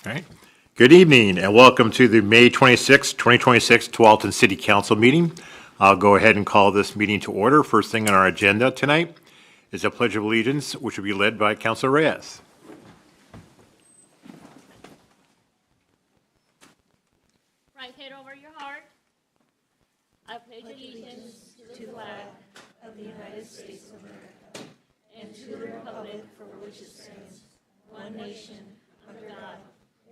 All right. Good evening and welcome to the May 26, 2026 Tualatin City Council meeting. I'll go ahead and call this meeting to order. First thing on our agenda tonight is a Pledge of Allegiance, which will be led by Councilor Reyes. Right hand over your heart. I pledge allegiance to the flag of the United States of America and to the republic for which it stands, one nation, under God,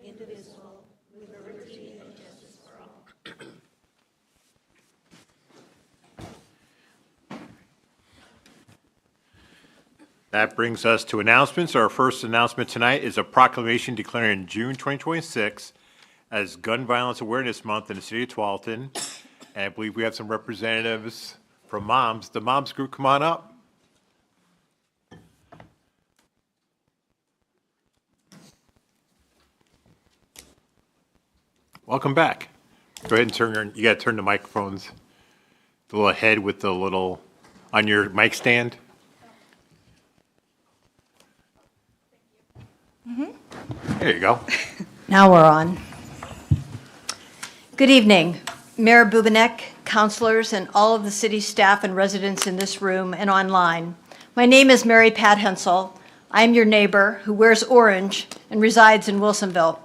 indivisible, with liberty and justice for all. That brings us to announcements. Our first announcement tonight is a proclamation declaring June 2026 as Gun Violence Awareness Month in the city of Tualatin. And I believe we have some representatives from Moms. The Moms group, come on up. Welcome back. Go ahead and you gotta turn the microphones a little ahead with the little, on your mic stand. There you go. Now we're on. Good evening, Mayor Bubanek, councilors, and all of the city staff and residents in this room and online. My name is Mary Pat Hensel. I'm your neighbor who wears orange and resides in Wilsonville.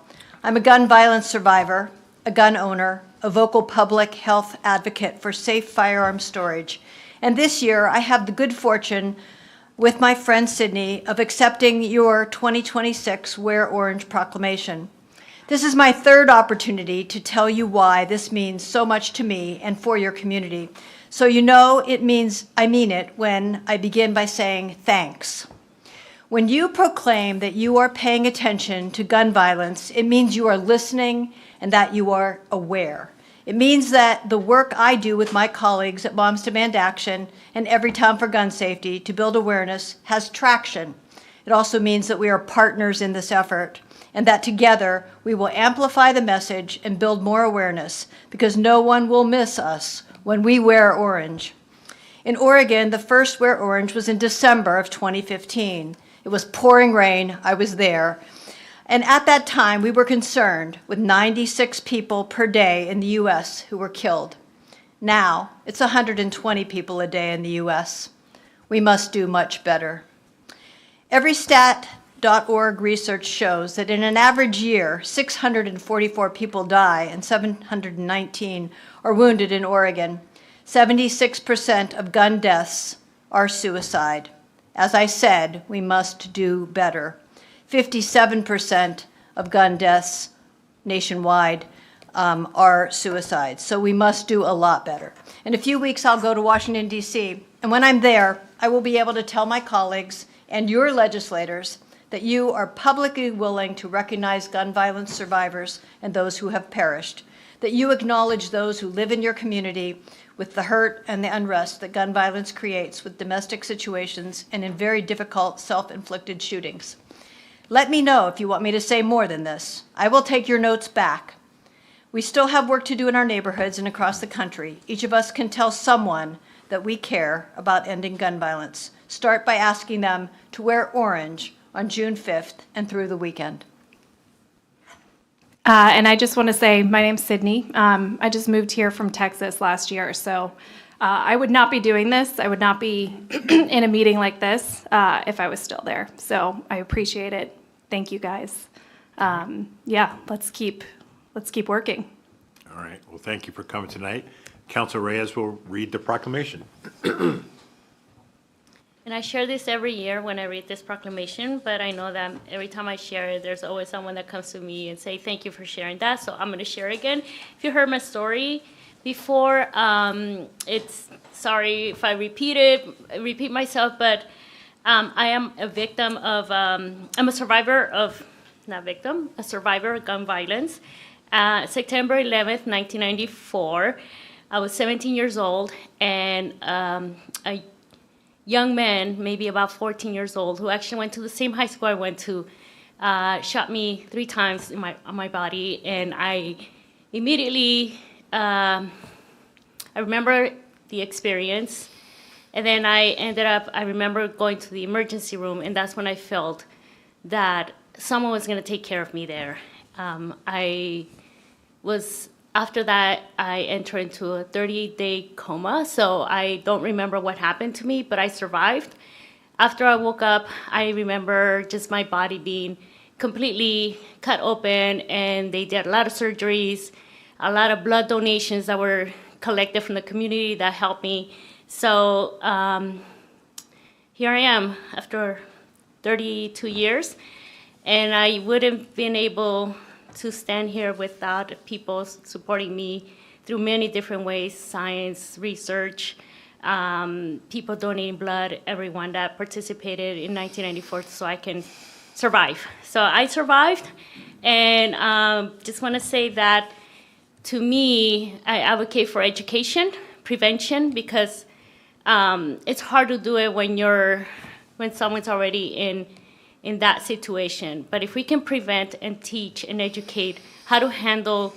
I'm a gun violence survivor, a gun owner, a vocal public health advocate for safe firearm storage. And this year, I have the good fortune with my friend Sydney of accepting your 2026 Wear Orange proclamation. This is my third opportunity to tell you why this means so much to me and for your community. So you know it means I mean it when I begin by saying thanks. When you proclaim that you are paying attention to gun violence, it means you are listening and that you are aware. It means that the work I do with my colleagues at Moms Demand Action and Everytown for Gun Safety to build awareness has traction. It also means that we are partners in this effort and that together we will amplify the message and build more awareness because no one will miss us when we wear orange. In Oregon, the first Wear Orange was in December of 2015. It was pouring rain. I was there. And at that time, we were concerned with 96 people per day in the U.S. who were killed. Now, it's 120 people a day in the U.S. We must do much better. Everystat.org research shows that in an average year, 644 people die and 719 are wounded in Oregon. 76% of gun deaths are suicide. As I said, we must do better. 57% of gun deaths nationwide are suicides. So we must do a lot better. In a few weeks, I'll go to Washington, D.C. And when I'm there, I will be able to tell my colleagues and your legislators that you are publicly willing to recognize gun violence survivors and those who have perished, that you acknowledge those who live in your community with the hurt and the unrest that gun violence creates with domestic situations and in very difficult self-inflicted shootings. Let me know if you want me to say more than this. I will take your notes back. We still have work to do in our neighborhoods and across the country. Each of us can tell someone that we care about ending gun violence. Start by asking them to wear orange on June 5th and through the weekend. And I just want to say, my name's Sydney. I just moved here from Texas last year, so I would not be doing this. I would not be in a meeting like this if I was still there. So I appreciate it. Thank you, guys. Yeah, let's keep working. All right. Well, thank you for coming tonight. Councilor Reyes will read the proclamation. And I share this every year when I read this proclamation, but I know that every time I share it, there's always someone that comes to me and say, thank you for sharing that. So I'm going to share again. If you heard my story before, it's sorry if I repeat myself, but I am a victim of, I'm a survivor of, not victim, a survivor of gun violence. September 11th, 1994, I was 17 years old, and a young man, maybe about 14 years old, who actually went to the same high school I went to, shot me 3 times on my body, and I immediately, I remember the experience. And then I remember going to the emergency room, and that's when I felt that someone was going to take care of me there. After that, I entered into a 30-day coma, so I don't remember what happened to me, but I survived. After I woke up, I remember just my body being completely cut open, and they did a lot of surgeries, a lot of blood donations that were collected from the community that helped me. So here I am after 32 years, and I wouldn't have been able to stand here without people supporting me through many different ways, science, research, people donating blood, everyone that participated in 1994 so I can survive. So I survived, and just want to say that to me, I advocate for education, prevention, because it's hard to do it when someone's already in that situation. But if we can prevent and teach and educate how to handle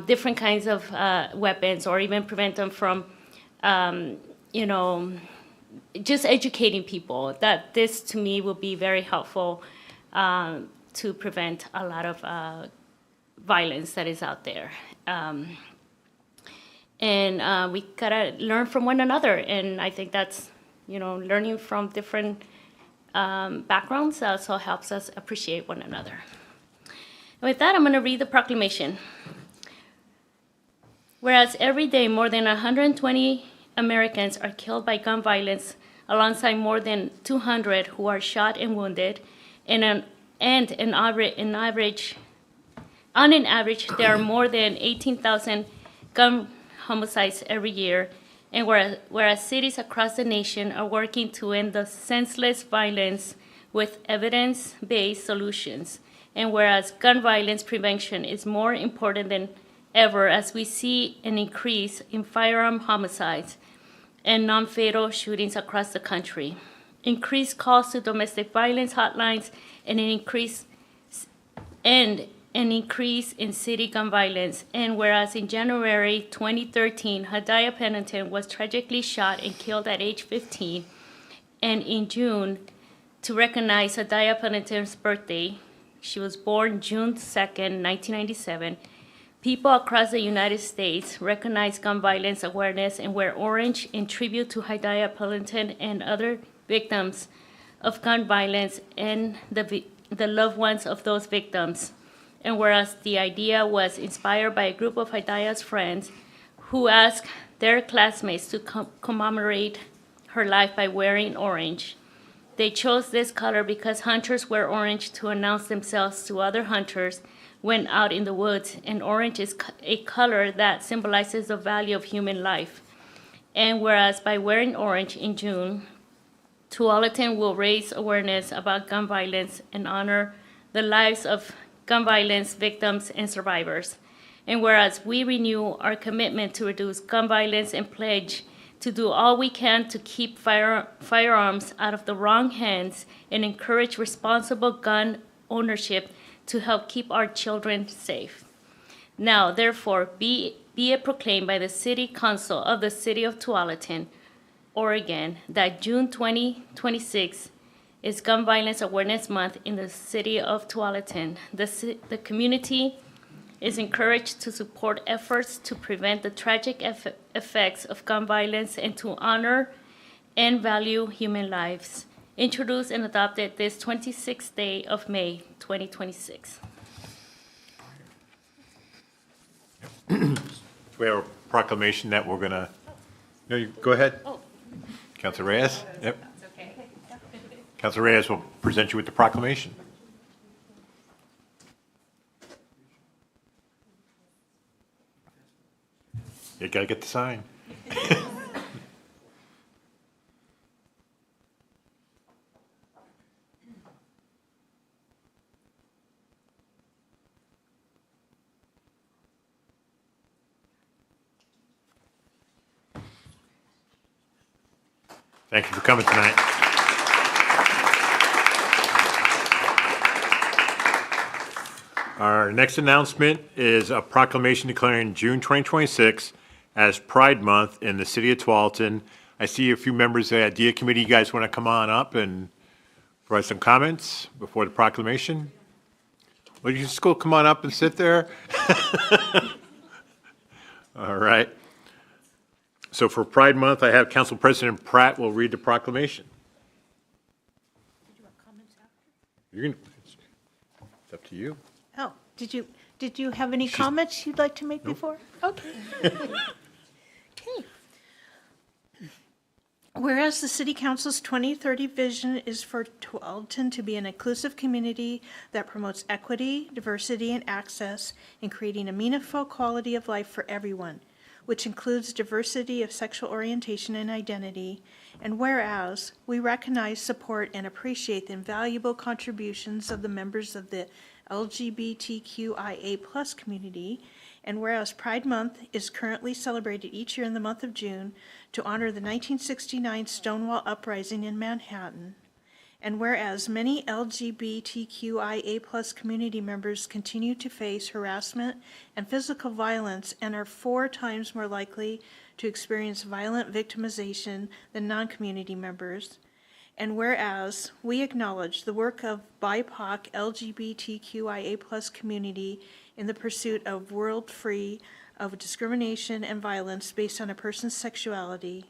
different kinds of weapons, or even prevent them from, just educating people, that this to me will be very helpful to prevent a lot of violence that is out there. And we gotta learn from one another, and I think that's, learning from different backgrounds also helps us appreciate one another. And with that, I'm going to read the proclamation. Whereas every day more than 120 Americans are killed by gun violence, alongside more than 200 who are shot and wounded, on an average, there are more than 18,000 gun homicides every year. And whereas cities across the nation are working to end the senseless violence with evidence-based solutions, and whereas gun violence prevention is more important than ever as we see an increase in firearm homicides and non-fatal shootings across the country, increased calls to domestic violence hotlines, and an increase in city gun violence. And whereas in January 2013, Hadaya Pennington was tragically shot and killed at age 15, and in June, to recognize Hadaya Pennington's birthday, she was born June 2nd, 1997, people across the United States recognize gun violence awareness and wear orange in tribute to Hadaya Pennington and other victims of gun violence and the loved ones of those victims. And whereas the idea was inspired by a group of Hadaya's friends who asked their classmates to commemorate her life by wearing orange. They chose this color because hunters wear orange to announce themselves to other hunters when out in the woods, and orange is a color that symbolizes the value of human life. And whereas by wearing orange in June, Tualatin will raise awareness about gun violence and honor the lives of gun violence victims and survivors. And whereas we renew our commitment to reduce gun violence and pledge to do all we can to keep firearms out of the wrong hands and encourage responsible gun ownership to help keep our children safe. Now, therefore, be it proclaimed by the City Council of the City of Tualatin, Oregon, that June 2026 is Gun Violence Awareness Month in the City of Tualatin. The community is encouraged to support efforts to prevent the tragic effects of gun violence and to honor and value human lives. Introduced and adopted this 26th day of May, 2026. We have a proclamation that we're gonna, no, you go ahead. Oh. Councilor Reyes? Yep. That's okay. Councilor Reyes will present you with the proclamation. You gotta get the sign. Thank you for coming tonight. Our next announcement is a proclamation declaring June 2026 as Pride Month in the city of Tualatin. I see a few members of the IDEA Committee. You guys want to come on up and provide some comments before the proclamation? Well, you just go, come on up and sit there. All right. So for Pride Month, I have Council President Pratt will read the proclamation. You can, it's up to you. Oh, did you have any comments you'd like to make before? Okay. Okay. Whereas the City Council's 2030 vision is for Tualatin to be an inclusive community that promotes equity, diversity, and access in creating a meaningful quality of life for everyone, which includes diversity of sexual orientation and identity. And whereas we recognize, support, and appreciate the invaluable contributions of the members of the LGBTQIA+ community, and whereas Pride Month is currently celebrated each year in the month of June to honor the 1969 Stonewall Uprising in Manhattan, and whereas many LGBTQIA+ community members continue to face harassment and physical violence and are 4 times more likely to experience violent victimization than non-community members, and whereas we acknowledge the work of BIPOC LGBTQIA+ community in the pursuit of a world free of discrimination and violence based on a person's sexuality,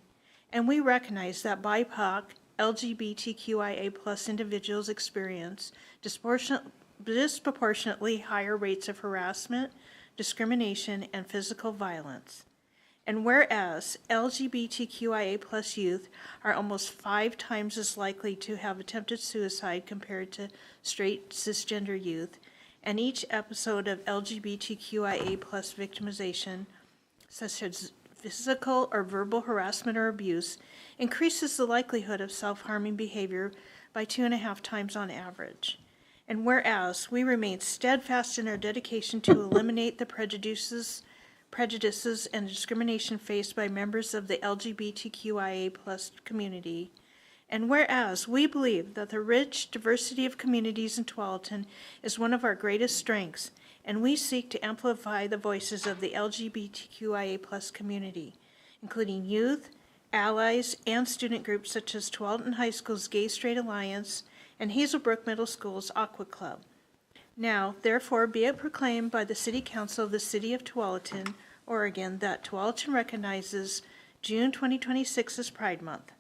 and we recognize that BIPOC LGBTQIA+ individuals experience disproportionately higher rates of harassment, discrimination, and physical violence. And whereas LGBTQIA+ youth are almost 5 times as likely to have attempted suicide compared to straight cisgender youth, and each episode of LGBTQIA+ victimization, such as physical or verbal harassment or abuse, increases the likelihood of self-harming behavior by 2.5 times on average. And whereas we remain steadfast in our dedication to eliminate the prejudices and discrimination faced by members of the LGBTQIA+ community, and whereas we believe that the rich diversity of communities in Tualatin is one of our greatest strengths, and we seek to amplify the voices of the LGBTQIA+ community, including youth, allies, and student groups such as Tualatin High School's Gay Straight Alliance and Hazelbrook Middle School's Aqua Club. Now, therefore, be it proclaimed by the City Council of the City of Tualatin, Oregon, that Tualatin recognizes June 2026 as Pride Month.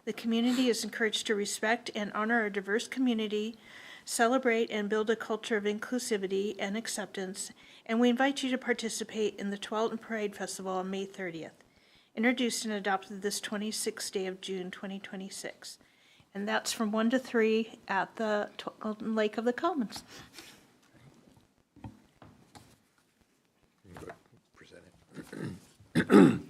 The community is encouraged to respect and honor a diverse community, celebrate and build a culture of inclusivity and acceptance, and we invite you to participate in the Tualatin Pride Festival on May 30th, introduced and adopted this 26th day of June 2026. And that's from 1 to 3 at the Tualatin Lake of the Commons. You can go present it.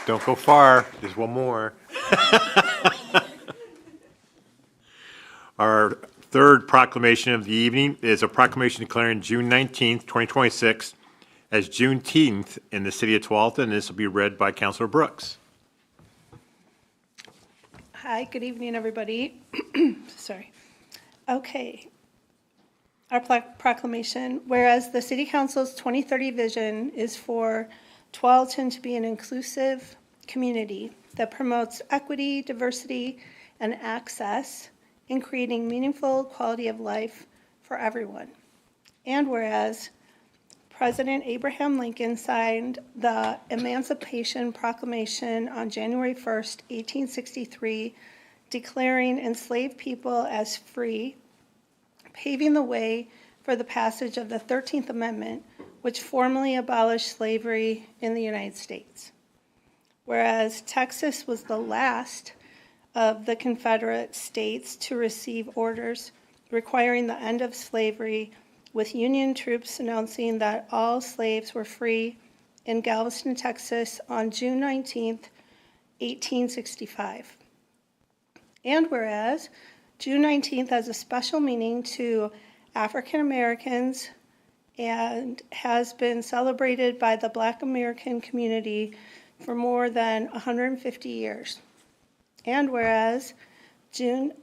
Don't go far, there's one more. Our third proclamation of the evening is a proclamation declaring June 19th, 2026 as Juneteenth in the city of Tualatin, and this will be read by Councilor Brooks. Hi, good evening, everybody. Sorry. Okay. Our proclamation, whereas the City Council's 2030 vision is for Tualatin to be an inclusive community that promotes equity, diversity, and access in creating meaningful quality of life for everyone. And whereas President Abraham Lincoln signed the Emancipation Proclamation on January 1st, 1863, declaring enslaved people as free, paving the way for the passage of the 13th Amendment, which formally abolished slavery in the United States. Whereas Texas was the last of the Confederate states to receive orders requiring the end of slavery, with Union troops announcing that all slaves were free in Galveston, Texas on June 19th, 1865. And whereas June 19th has a special meaning to African Americans and has been celebrated by the Black American community for more than 150 years. And whereas Juneteenth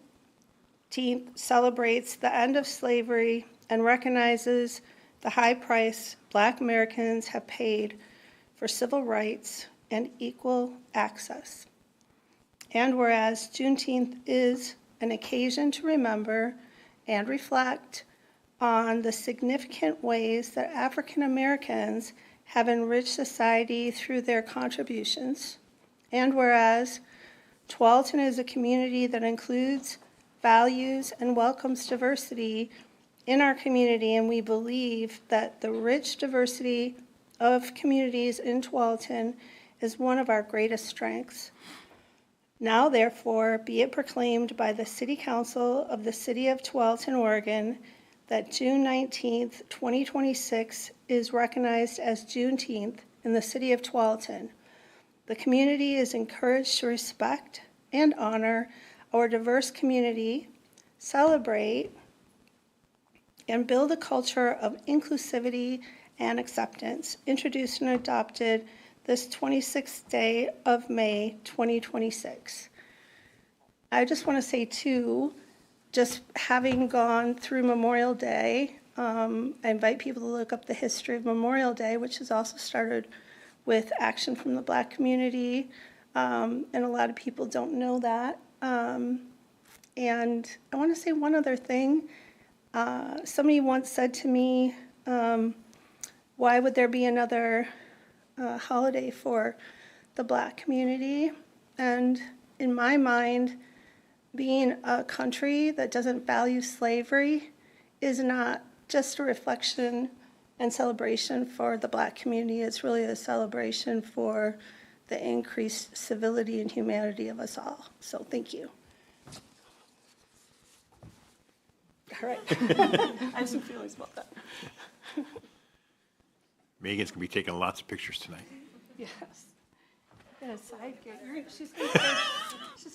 celebrates the end of slavery and recognizes the high price Black Americans have paid for civil rights and equal access. And whereas Juneteenth is an occasion to remember and reflect on the significant ways that African Americans have enriched society through their contributions. And whereas Tualatin is a community that includes, values, and welcomes diversity in our community, and we believe that the rich diversity of communities in Tualatin is one of our greatest strengths. Now, therefore, be it proclaimed by the City Council of the City of Tualatin, Oregon, that June 19th, 2026 is recognized as Juneteenth in the City of Tualatin. The community is encouraged to respect and honor our diverse community, celebrate, and build a culture of inclusivity and acceptance, introduced and adopted this 26th day of May, 2026. I just want to say, too, just having gone through Memorial Day, I invite people to look up the history of Memorial Day, which has also started with action from the Black community, and a lot of people don't know that. And I want to say one other thing. Somebody once said to me, why would there be another holiday for the Black community? And in my mind, being a country that doesn't value slavery is not just a reflection and celebration for the Black community. It's really a celebration for the increased civility and humanity of us all. So thank you. All right. I have some feelings about that. Megan's going to be taking lots of pictures tonight. Yes. Got a side gig. She's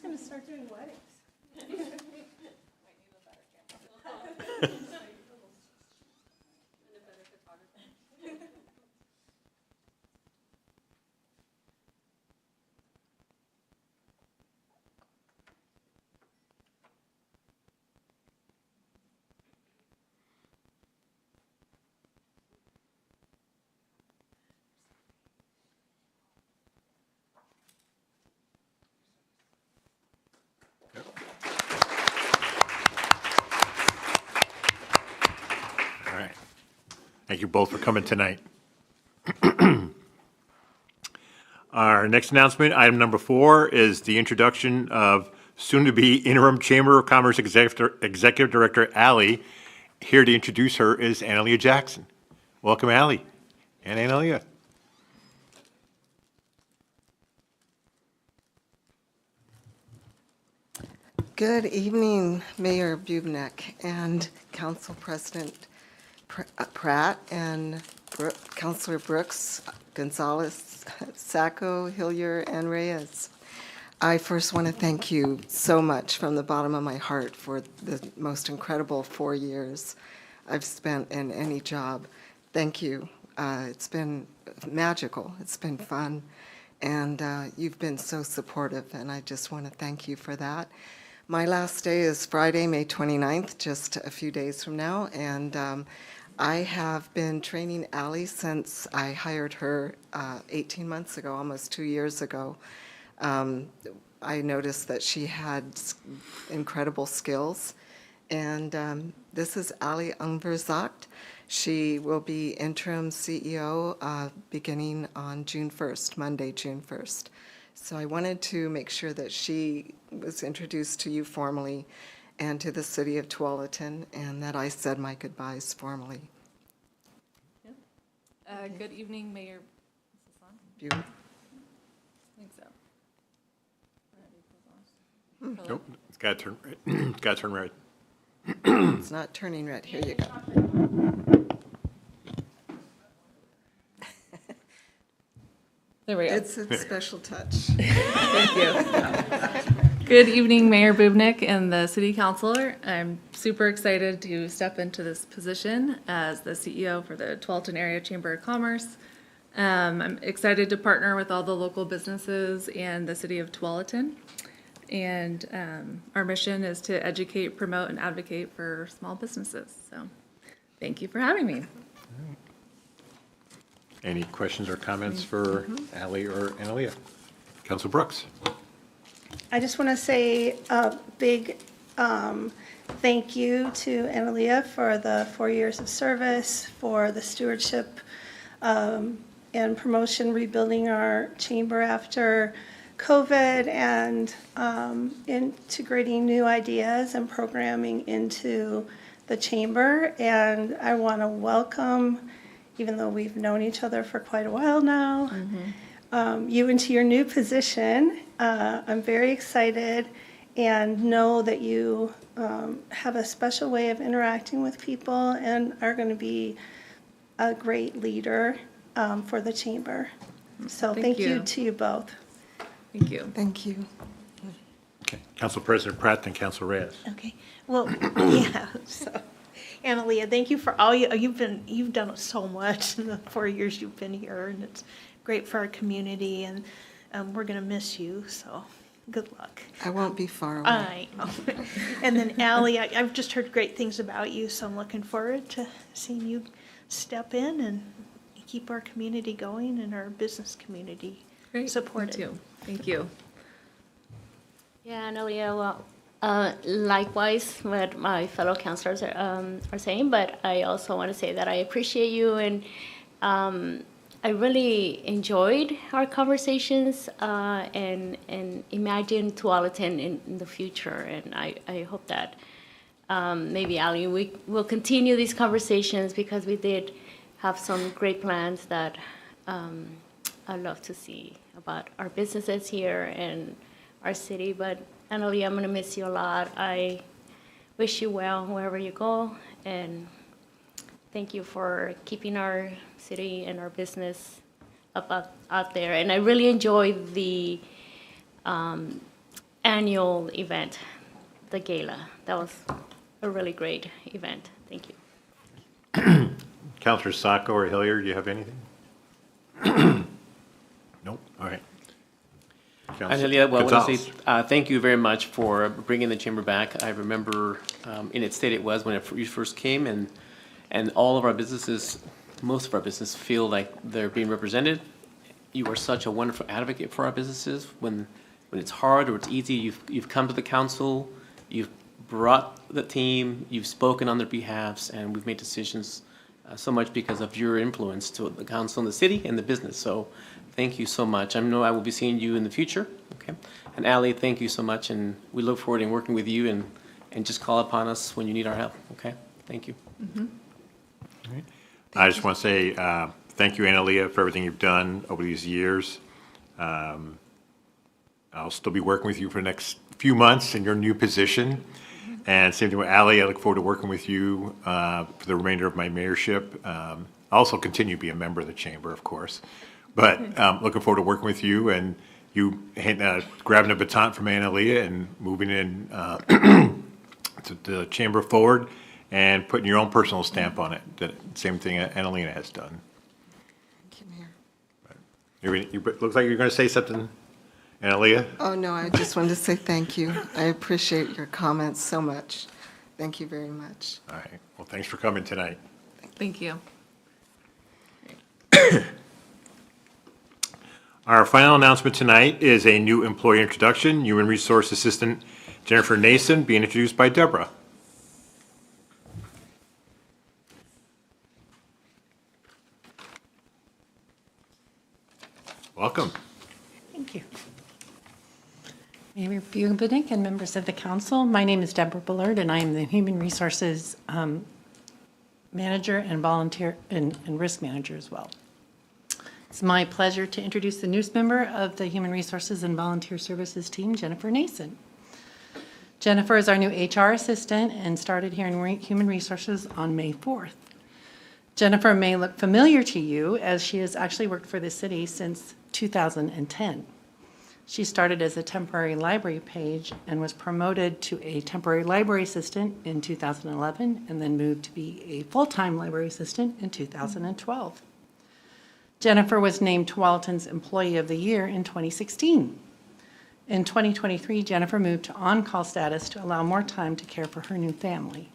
going to start doing weddings. All right. Thank you both for coming tonight. Our next announcement, item number 4, is the introduction of soon-to-be interim Chamber of Commerce Executive Director Ally. Here to introduce her is Analia Jackson. Welcome, Ally. And Analia. Good evening, Mayor Bubenek and Council President Pratt and Councilor Brooks, Gonzalez, Sacco, Hillier, and Reyes. I first want to thank you so much from the bottom of my heart for the most incredible 4 years I've spent in any job. Thank you. It's been magical. It's been fun. And you've been so supportive, and I just want to thank you for that. My last day is Friday, May 29th, just a few days from now, and I have been training Ally since I hired her 18 months ago, almost 2 years ago. I noticed that she had incredible skills, and this is Ally Unverzagt. She will be interim CEO beginning on June 1st, Monday, June 1st. So I wanted to make sure that she was introduced to you formally and to the city of Tualatin, and that I said my goodbyes formally. Good evening, Mayor. Is this on? Beautiful. I think so. Nope, it's got to turn red. It's got to turn red. It's not turning red. Here you go. There we go. It's a special touch. Thank you. Good evening, Mayor Bubnik and the City Councilor. I'm super excited to step into this position as the CEO for the Tualatin Area Chamber of Commerce. I'm excited to partner with all the local businesses and the City of Tualatin. And our mission is to educate, promote, and advocate for small businesses. So thank you for having me. Any questions or comments for Ally or Analia? Council Brooks? I just want to say a big thank you to Analia for the 4 years of service, for the stewardship and promotion, rebuilding our chamber after COVID, and integrating new ideas and programming into the chamber. And I want to welcome, even though we've known each other for quite a while now, you into your new position. I'm very excited and know that you have a special way of interacting with people and are going to be a great leader for the chamber. So thank you you. to you both. Thank you. Thank you. Okay. Council President Pratt, then Council Reyes. Okay, well, yeah, so, Analia, thank you for all you've done so much in the 4 years you've been here, and it's great for our community, and we're gonna miss you, so good luck. I won't be far away. I know. And then Ally, I've just heard great things about you, so I'm looking forward to seeing you step in and keep our community going and our business community Great. supported. Me too. Thank you. Yeah, Analia, well, likewise what my fellow councilors are saying, but I also want to say that I appreciate you, and I really enjoyed our conversations and imagine Tualatin in the future, and I hope that maybe, Ali, we will continue these conversations because we did have some great plans that I'd love to see about our businesses here and our city. But Analia, I'm gonna miss you a lot. I wish you well wherever you go, and thank you for keeping our city and our business out there. And I really enjoyed the annual event, the gala. That was a really great event. Thank you. Councilor Sacco or Hilliard, do you have anything? Nope, all right. Angelia, well, I want to Gonzalez. say thank you very much for bringing the chamber back. I remember in its state it was when you first came, and all of our businesses, most of our businesses feel like they're being represented. You are such a wonderful advocate for our businesses. When it's hard or it's easy, you've come to the council, you've brought the team, you've spoken on their behalves, and we've made decisions so much because of your influence to the council and the city and the business. So thank you so much. I know I will be seeing you in the future. Okay. And Ally, thank you so much, and we look forward to working with you, and just call upon us when you need our help. Okay. Thank you. I just want to say thank you, Analia, for everything you've done over these years. I'll still be working with you for the next few months in your new position. And same thing with Ally. I look forward to working with you for the remainder of my mayorship. I'll also continue to be a member of the chamber, of course. But looking forward to working with you and you grabbing a baton from Analia and moving in to the chamber forward and putting your own personal stamp on it. The same thing Annalena has done. Thank you, Mayor. Looks like you're going to say something, Analia? Oh, no, I just wanted to say thank you. I appreciate your comments so much. Thank you very much. All right. Well, thanks for coming tonight. Thank you. Our final announcement tonight is a new employee introduction. Human Resource Assistant Jennifer Nason being introduced by Deborah. Welcome. Thank you. Mayor Bubnik and members of the council, my name is Deborah Bullard, and I am the Human Resources Manager and Volunteer and Risk Manager as well. It's my pleasure to introduce the newest member of the Human Resources and Volunteer Services team, Jennifer Nason. Jennifer is our new HR assistant and started here in Human Resources on May 4th. Jennifer may look familiar to you as she has actually worked for the city since 2010. She started as a temporary library page and was promoted to a temporary library assistant in 2011 and then moved to be a full-time library assistant in 2012. Jennifer was named Tualatin's Employee of the Year in 2016. In 2023, Jennifer moved to on-call status to allow more time to care for her new family.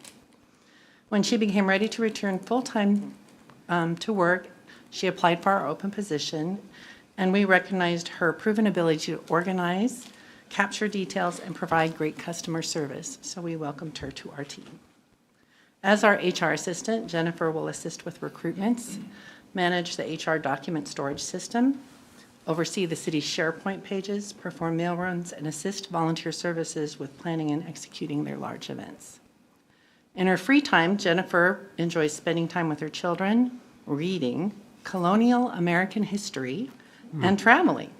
When she became ready to return full-time to work, she applied for our open position, and we recognized her proven ability to organize, capture details, and provide great customer service, so we welcomed her to our team. As our HR assistant, Jennifer will assist with recruitments, manage the HR document storage system, oversee the city's SharePoint pages, perform mail runs, and assist volunteer services with planning and executing their large events. In her free time, Jennifer enjoys spending time with her children, reading, colonial American history, and traveling.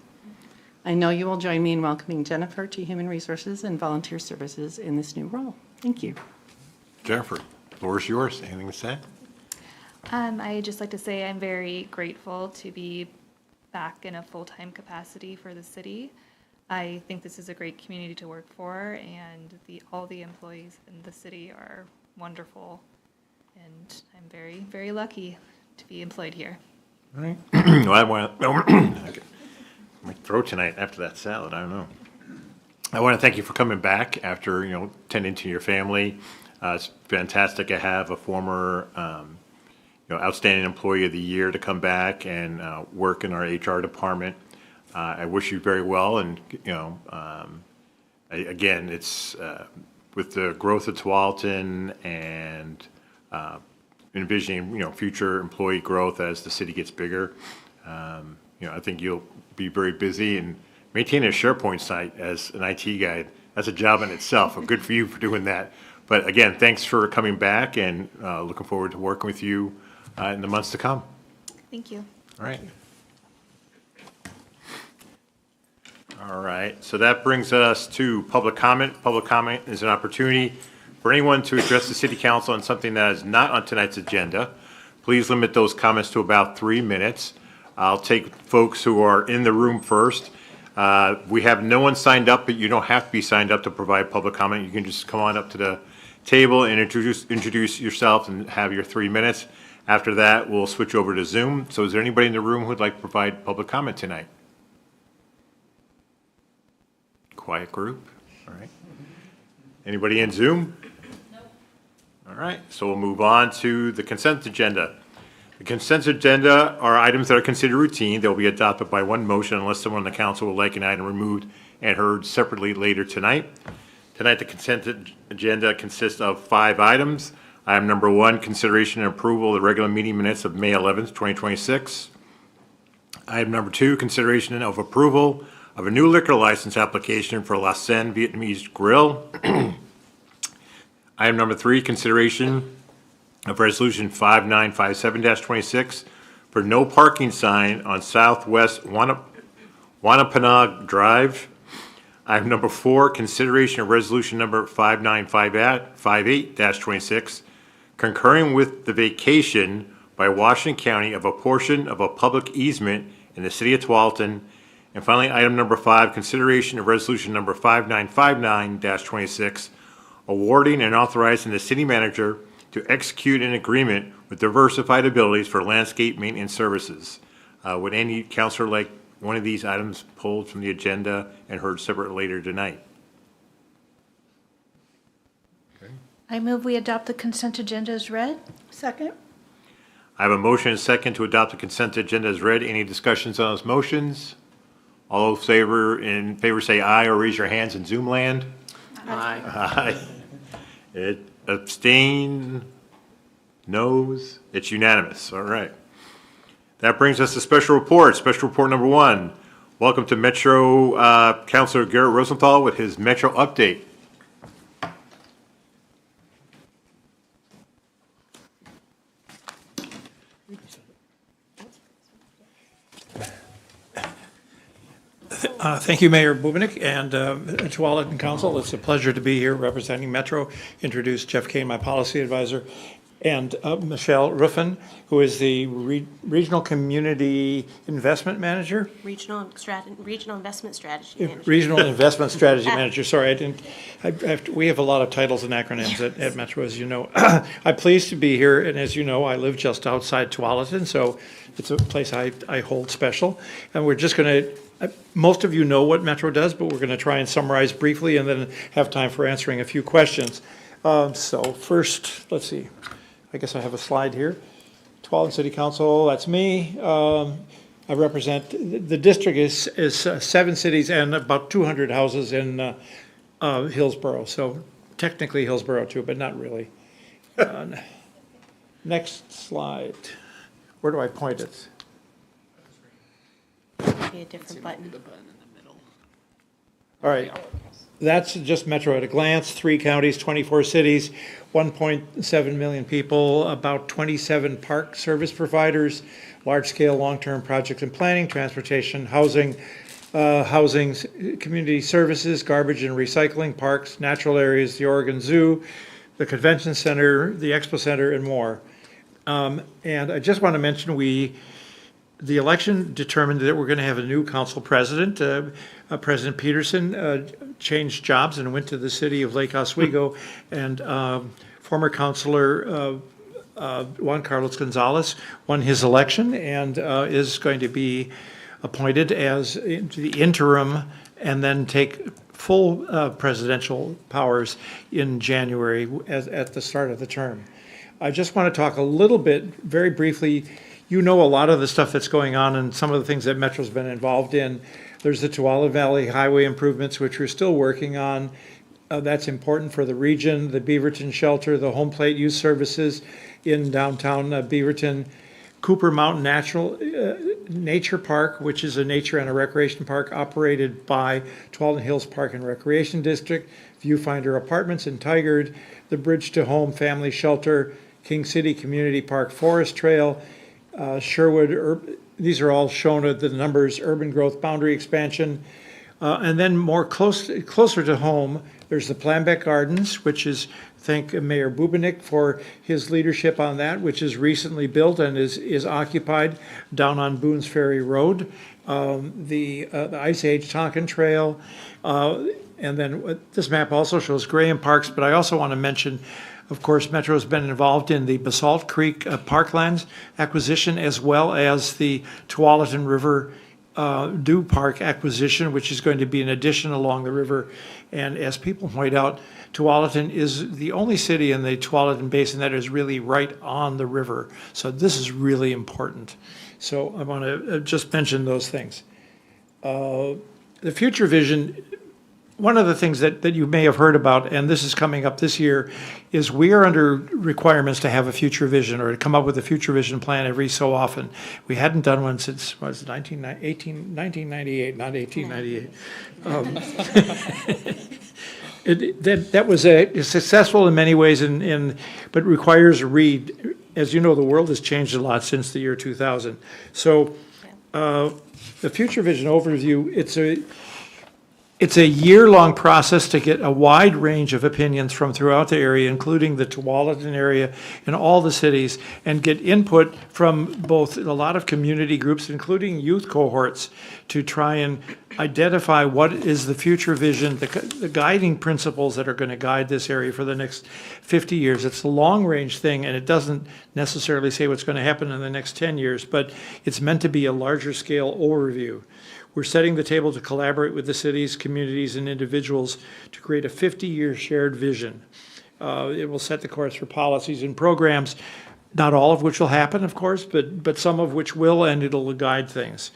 I know you will join me in welcoming Jennifer to Human Resources and Volunteer Services in this new role. Thank you. Jennifer, the floor is yours. Anything to say? I'd just like to say I'm very grateful to be back in a full-time capacity for the city. I think this is a great community to work for, and all the employees in the city are wonderful, and I'm very, very lucky to be employed here. All right. Well, I want to, my throat tonight after that salad, I don't know. I want to thank you for coming back after, tending to your family. It's fantastic to have a former, outstanding employee of the year to come back and work in our HR department. I wish you very well, and, again, it's with the growth of Tualatin and envisioning, future employee growth as the city gets bigger. I think you'll be very busy, and maintaining a SharePoint site as an IT guy, that's a job in itself. Good for you for doing that. But again, thanks for coming back, and looking forward to working with you in the months to come. Thank you. All right. All right, so that brings us to public comment. Public comment is an opportunity for anyone to address the city council on something that is not on tonight's agenda. Please limit those comments to about 3 minutes. I'll take folks who are in the room first. We have no one signed up, but you don't have to be signed up to provide public comment. You can just come on up to the table and introduce yourself and have your 3 minutes. After that, we'll switch over to Zoom. So is there anybody in the room who would like to provide public comment tonight? Quiet group, all right. Anybody in Zoom? No. All right, so we'll move on to the consent agenda. The consent agenda are items that are considered routine. They'll be adopted by one motion unless someone on the council would like an item removed and heard separately later tonight. Tonight, the consent agenda consists of 5 items. Item number 1, consideration and approval of the regular meeting minutes of May 11th, 2026. Item number 2, consideration of approval of a new liquor license application for La Seine Vietnamese Grill. Item number 3, consideration of resolution 5957-26 for no parking sign on Southwest Wanapanaug Drive. Item number 4, consideration of resolution number 5958-26, concurring with the vacation by Washington County of a portion of a public easement in the city of Tualatin. And finally, item number 5, consideration of resolution number 5959-26, awarding and authorizing the city manager to execute an agreement with Diversified Abilities for landscape maintenance services. Would any counselor like one of these items pulled from the agenda and heard separate later tonight? I move we adopt the consent agenda as read. Second? I have a motion and a second to adopt the consent agenda as read. Any discussions on those motions? All those in favor say aye or raise your hands in Zoom land. Aye. Aye. Abstain? Noes? It's unanimous. All right. That brings us to special report. Special report number 1. Welcome to Metro Councilor Garrett Rosenthal with his Metro update. Thank you, Mayor Bubenick and Tualatin Council. It's a pleasure to be here representing Metro. Introduce Jeff Kane, my policy advisor. and Michelle Ruffin, who is the Regional Community Investment Manager. Regional Investment Strategy Manager. Regional Investment Strategy Manager, sorry, we have a lot of titles and acronyms at Metro, as you know. I'm pleased to be here, and as you know, I live just outside Tualatin, so it's a place I hold special. And we're just gonna, most of you know what Metro does, but we're gonna try and summarize briefly and then have time for answering a few questions. So first, let's see, I guess I have a slide here. Tualatin City Council, that's me. I represent, the district is 7 cities and about 200 houses in Hillsborough. So technically Hillsborough too, but not really. Next slide. Where do I point it? Be a different button. All right. That's just Metro at a glance. 3 counties, 24 cities, 1.7 million people, about 27 park service providers, large-scale long-term projects and planning, transportation, housing, community services, garbage and recycling, parks, natural areas, the Oregon Zoo, the Convention Center, the Expo Center, and more. And I just want to mention the election determined that we're going to have a new council president. President Peterson changed jobs and went to the city of Lake Oswego, and former councilor Juan Carlos Gonzalez won his election and is going to be appointed as the interim and then take full presidential powers in January at the start of the term. I just want to talk a little bit, very briefly. You know a lot of the stuff that's going on and some of the things that Metro's been involved in. There's the Tualatin Valley Highway improvements, which we're still working on. That's important for the region, the Beaverton Shelter, the Home Plate Youth Services in downtown Beaverton, Cooper Mountain Nature Park, which is a nature and a recreation park operated by Tualatin Hills Park and Recreation District, Viewfinder Apartments in Tigard, the Bridge to Home Family Shelter, King City Community Park Forest Trail, Sherwood, these are all shown at the numbers, urban growth boundary expansion. And then closer to home, there's the Planbeck Gardens, which is, thank Mayor Bubenik for his leadership on that, which is recently built and is occupied down on Boone's Ferry Road. The Ice Age Tonkin Trail. And then this map also shows Graham Parks, but I also want to mention, of course, Metro has been involved in the Basalt Creek Parklands acquisition, as well as the Tualatin River Dew Park acquisition, which is going to be an addition along the river. And as people point out, Tualatin is the only city in the Tualatin Basin that is really right on the river. So this is really important. So I want to just mention those things. The future vision, one of the things that you may have heard about, and this is coming up this year, is we are under requirements to have a future vision or to come up with a future vision plan every so often. We hadn't done one since, what was it, 1998, not 1898. That was successful in many ways, but requires a read. As you know, the world has changed a lot since the year 2000. So the future vision overview, it's a year-long process to get a wide range of opinions from throughout the area, including the Tualatin area and all the cities, and get input from both a lot of community groups, including youth cohorts, to try and identify what is the future vision, the guiding principles that are going to guide this area for the next 50 years. It's a long-range thing, and it doesn't necessarily say what's going to happen in the next 10 years, but it's meant to be a larger-scale overview. We're setting the table to collaborate with the cities, communities, and individuals to create a 50-year shared vision. It will set the course for policies and programs, not all of which will happen, of course, but some of which will, and it'll guide things.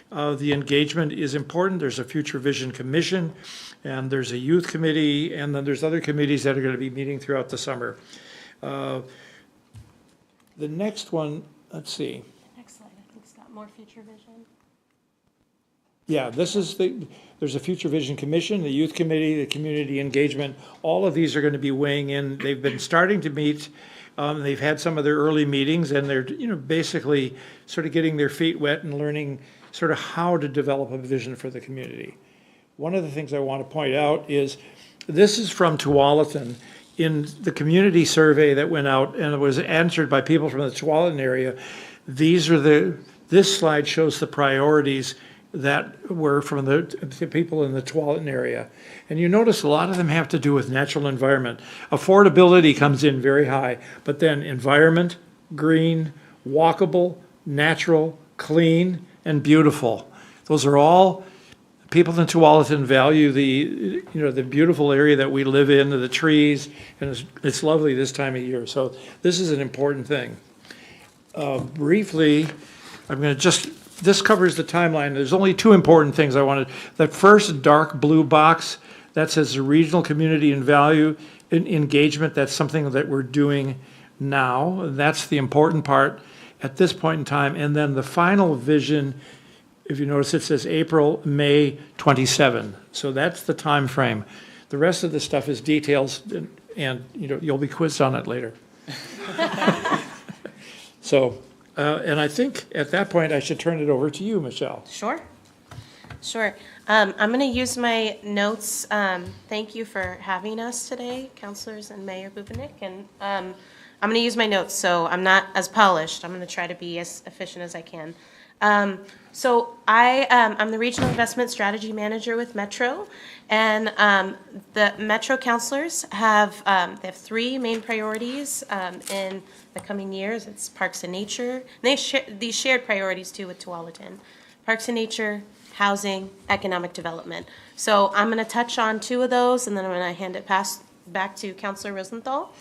The engagement is important. There's a Future Vision Commission, and there's a youth committee, and then there's other committees that are going to be meeting throughout the summer. The next one, let's see. Next slide, I think it's got more future vision. Yeah, there's a Future Vision Commission, the Youth Committee, the Community Engagement. All of these are going to be weighing in. They've been starting to meet. They've had some of their early meetings, and they're basically sort of getting their feet wet and learning sort of how to develop a vision for the community. One of the things I want to point out is this is from Tualatin. in the community survey that went out, and it was answered by people from the Tualatin area, this slide shows the priorities that were from the people in the Tualatin area. And you notice a lot of them have to do with natural environment. Affordability comes in very high, but then environment, green, walkable, natural, clean, and beautiful. Those are all, people in Tualatin value the beautiful area that we live in, the trees, and it's lovely this time of year. So this is an important thing. Briefly, I'm going to this covers the timeline. There's only two important things I wanted. That first dark blue box, that says the regional community and value engagement. That's something that we're doing now. That's the important part at this point in time. And then the final vision, if you notice, it says April, May 27. So that's the time frame. The rest of the stuff is details, and you'll be quizzed on it later. So, and I think at that point I should turn it over to you, Michelle. Sure. I'm going to use my notes. Thank you for having us today, councilors and Mayor Bubenik. And I'm going to use my notes, so I'm not as polished. I'm going to try to be as efficient as I can. So I'm the Regional Investment Strategy Manager with Metro, and the Metro councilors have they have three main priorities in the coming years. It's Parks and Nature. And they share these shared priorities too with Tualatin: Parks and Nature, housing, economic development. So I'm going to touch on two of those, and then I'm going to hand it back to Councilor Rosenthal.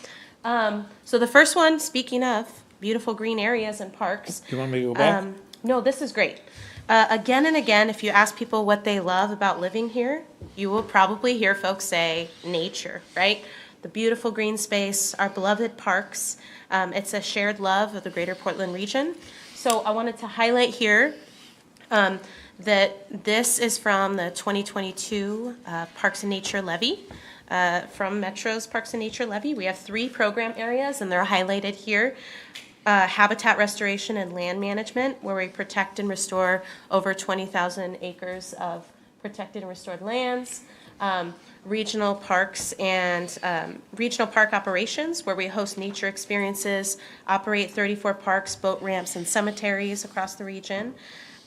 So the first one, speaking of beautiful green areas and parks. Do you want me to go back? No, this is great. Again and again, if you ask people what they love about living here, you will probably hear folks say nature, right? The beautiful green space, our beloved parks. It's a shared love of the greater Portland region. So I wanted to highlight here that this is from the 2022 Parks and Nature Levy. From Metro's Parks and Nature Levy. We have three program areas, and they're highlighted here. Habitat restoration and land management, where we protect and restore over 20,000 acres of protected and restored lands. Regional parks and regional park operations, where we host nature experiences, operate 34 parks, boat ramps, and cemeteries across the region.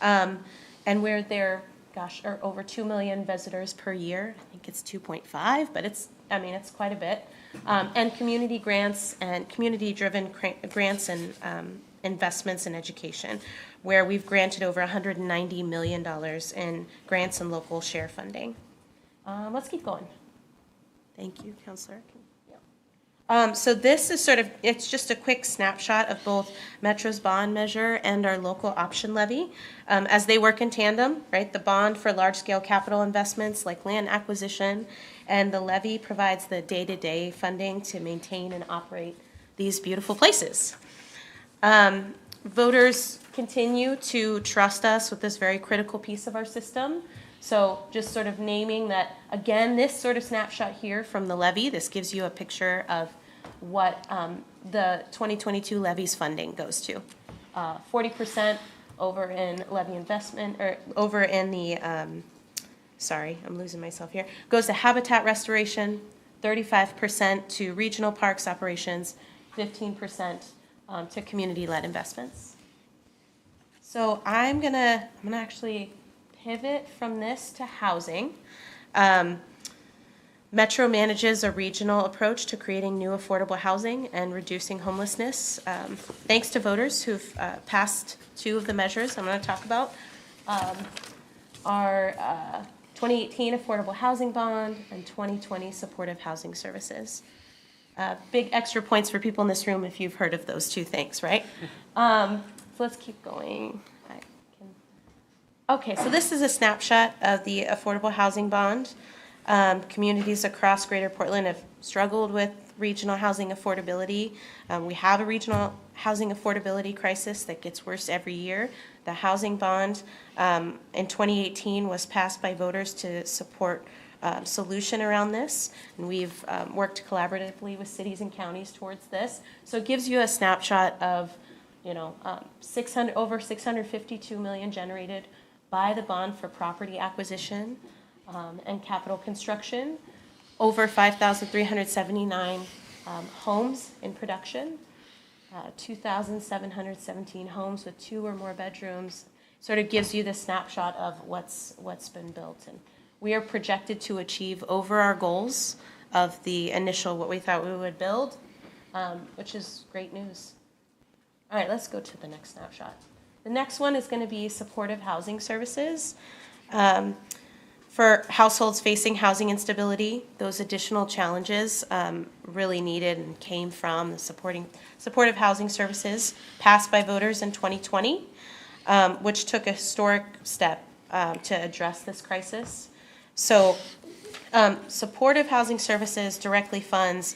And where there are over 2 million visitors per year. I think it's 2.5, but it's quite a bit. And community grants and community-driven grants and investments in education, where we've granted over $190 million in grants and local share funding. Let's keep going. Thank you, Councilor. So this is it's just a quick snapshot of both Metro's bond measure and our local option levy as they work in tandem, right? The bond for large-scale capital investments like land acquisition, and the levy provides the day-to-day funding to maintain and operate these beautiful places. Voters continue to trust us with this very critical piece of our system. So just sort of naming that, again, this sort of snapshot here from the levy, this gives you a picture of what the 2022 levy's funding goes to. 40% over in levy investment, or over in the, sorry, I'm losing myself here, goes to habitat restoration, 35% to regional parks operations, 15% to community-led investments. So I'm gonna actually pivot from this to housing. Metro manages a regional approach to creating new affordable housing and reducing homelessness. Thanks to voters who've passed two of the measures I'm going to talk about. Our 2018 Affordable Housing Bond and 2020 Supportive Housing Services. Big extra points for people in this room if you've heard of those two things, right? So let's keep going. Okay, so this is a snapshot of the Affordable Housing Bond. Communities across Greater Portland have struggled with regional housing affordability. We have a regional housing affordability crisis that gets worse every year. The housing bond in 2018 was passed by voters to support solution around this, and we've worked collaboratively with cities and counties towards this. So it gives you a snapshot of, over $652 million generated by the bond for property acquisition and capital construction. over 5,379 homes in production, 2,717 homes with 2 or more bedrooms. Sort of gives you the snapshot of what's been built. And we are projected to achieve over our goals of the initial, what we thought we would build, which is great news. All right, let's go to the next snapshot. The next one is going to be supportive housing services. For households facing housing instability, those additional challenges really needed and came from the supportive housing services passed by voters in 2020, which took a historic step to address this crisis. So supportive housing services directly funds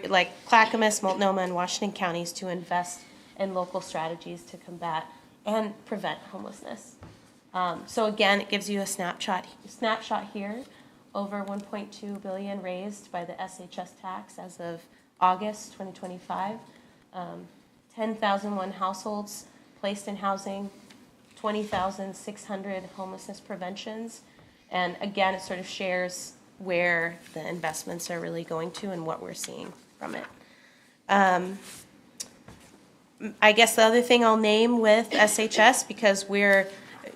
like Clackamas, Multnomah, and Washington counties to invest in local strategies to combat and prevent homelessness. So again, it gives you a snapshot here, over 1.2 billion raised by the SHS tax as of August 2025. 10,001 households placed in housing, 20,600 homelessness preventions. And again, it sort of shares where the investments are really going to and what we're seeing from it. I guess the other thing I'll name with SHS, because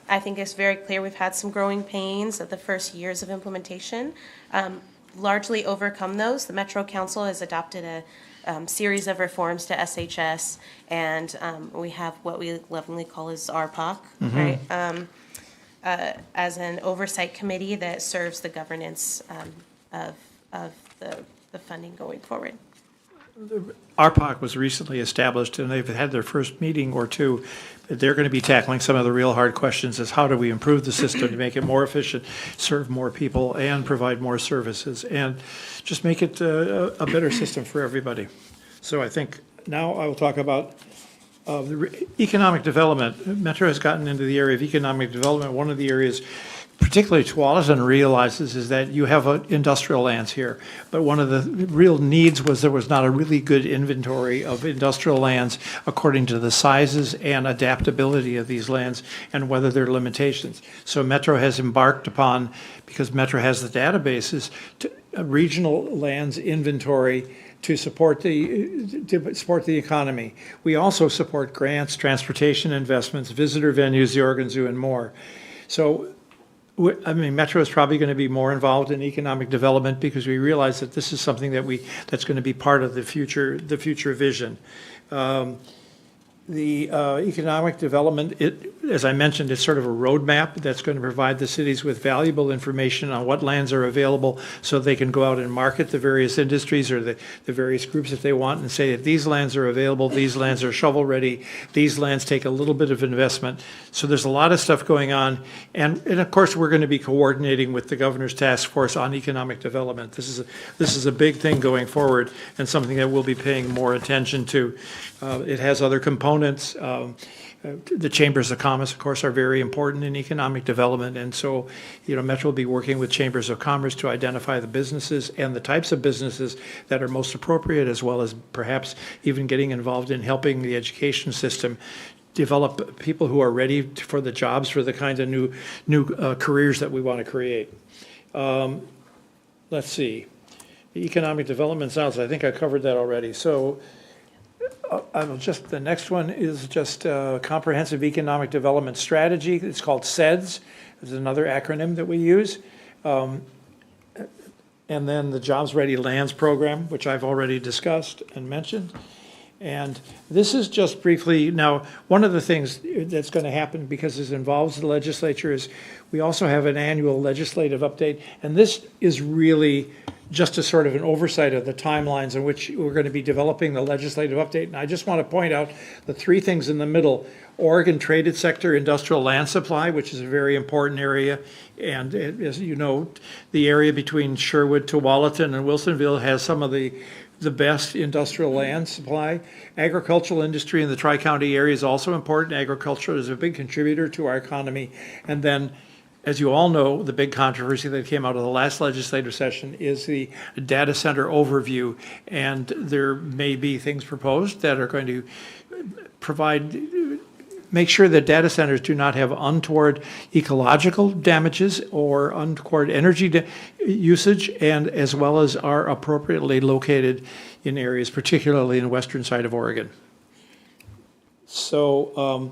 I think it's very clear we've had some growing pains at the first years of implementation. Largely overcome those. The Metro Council has adopted a series of reforms to SHS, and we have what we lovingly call as RPOC, right? As an oversight committee that serves the governance of the funding going forward. RPOC was recently established, and they've had their first meeting or two. They're going to be tackling some of the real hard questions as how do we improve the system to make it more efficient, serve more people, and provide more services, and just make it a better system for everybody. So I think now I will talk about economic development. Metro has gotten into the area of economic development. One of the areas particularly Tualatin realizes is that you have industrial lands here, but one of the real needs was there was not a really good inventory of industrial lands according to the sizes and adaptability of these lands and whether there are limitations. So Metro has embarked upon, because Metro has the databases, a regional lands inventory to support the economy. We also support grants, transportation investments, visitor venues, the Oregon Zoo, and more. So I mean, Metro is probably going to be more involved in economic development because we realize that this is something that's going to be part of the future vision. The economic development, as I mentioned, is sort of a roadmap that's going to provide the cities with valuable information on what lands are available so they can go out and market the various industries or the various groups if they want and say that these lands are available, these lands are shovel ready, these lands take a little bit of investment. So there's a lot of stuff going on. And of course, we're going to be coordinating with the Governor's Task Force on Economic Development. This is a big thing going forward and something that we'll be paying more attention to. It has other components. The chambers of commerce, of course, are very important in economic development. And so, Metro will be working with chambers of commerce to identify the businesses and the types of businesses that are most appropriate, as well as perhaps even getting involved in helping the education system develop people who are ready for the jobs, for the kinds of new careers that we want to create. Let's see. The economic development sounds, I think I covered that already. So the next one is just Comprehensive Economic Development Strategy. It's called CEDS. It's another acronym that we use. And then the Jobs Ready Lands Program, which I've already discussed and mentioned. And this is just briefly, now, one of the things that's going to happen because this involves the legislature is we also have an annual legislative update. And this is really just a sort of an oversight of the timelines in which we're going to be developing the legislative update. And I just want to point out the three things in the middle: Oregon traded sector, industrial land supply, which is a very important area. And as you know, the area between Sherwood, Tualatin, and Wilsonville has some of the best industrial land supply. Agricultural industry in the Tri-County area is also important. Agriculture is a big contributor to our economy. And then, as you all know, the big controversy that came out of the last legislative session is the data center overview. And there may be things proposed that are going to provide make sure that data centers do not have untoward ecological damages or untoward energy usage, and as well as are appropriately located in areas, particularly in the western side of Oregon. So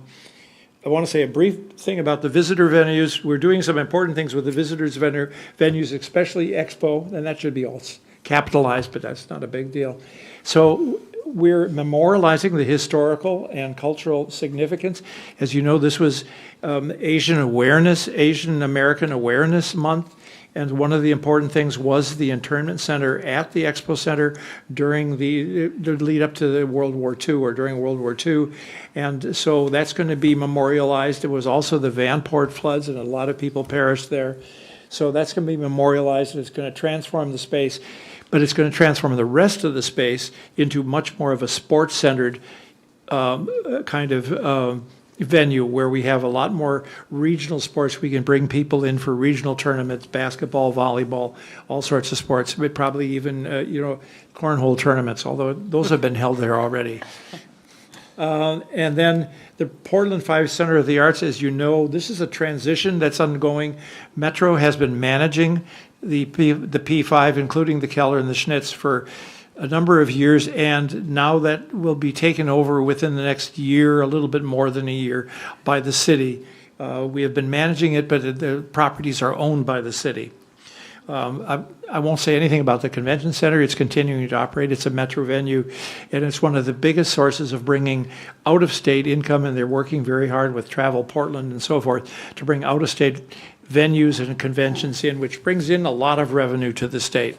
I want to say a brief thing about the visitor venues. We're doing some important things with the visitors venues, especially Expo, and that should be all capitalized, but that's not a big deal. So we're memorializing the historical and cultural significance. As you know, this was Asian American Awareness Month, and one of the important things was the internment center at the Expo Center during the lead up to the World War II or during World War II. And so that's going to be memorialized. It was also the Vanport floods, and a lot of people perished there. So that's going to be memorialized, and it's going to transform the space. But it's going to transform the rest of the space into much more of a sports-centered kind of venue where we have a lot more regional sports. We can bring people in for regional tournaments, basketball, volleyball, all sorts of sports, but probably even, cornhole tournaments, although those have been held there already. And then the Portland 5 Center of the Arts, as you know, this is a transition that's ongoing. Metro has been managing the P5, including the Keller and the Schnitz, for a number of years, and now that will be taken over within the next year, a little bit more than a year, by the city. We have been managing it, but the properties are owned by the city. I won't say anything about the convention center. It's continuing to operate. It's a Metro venue, and it's one of the biggest sources of bringing out-of-state income, and they're working very hard with Travel Portland and so forth to bring out-of-state venues and conventions in, which brings in a lot of revenue to the state,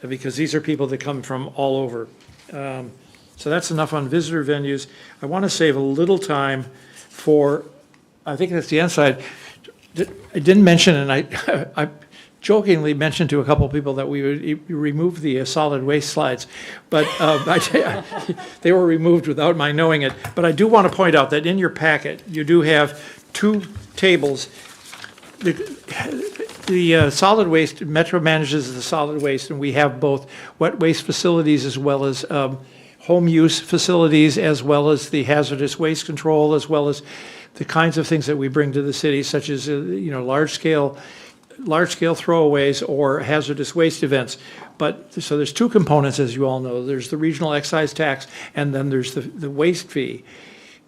because these are people that come from all over. So that's enough on visitor venues. I want to save a little time for, I think that's the end side. I didn't mention, and I jokingly mentioned to a couple of people that we would remove the solid waste slides, but they were removed without my knowing it. But I do want to point out that in your packet, you do have two tables. The solid waste, Metro manages the solid waste, and we have both wet waste facilities as well as home use facilities, as well as the hazardous waste control, as well as the kinds of things that we bring to the city, such as large scale throwaways or hazardous waste events. But so there's two components, as you all know. There's the regional excise tax, and then there's the waste fee.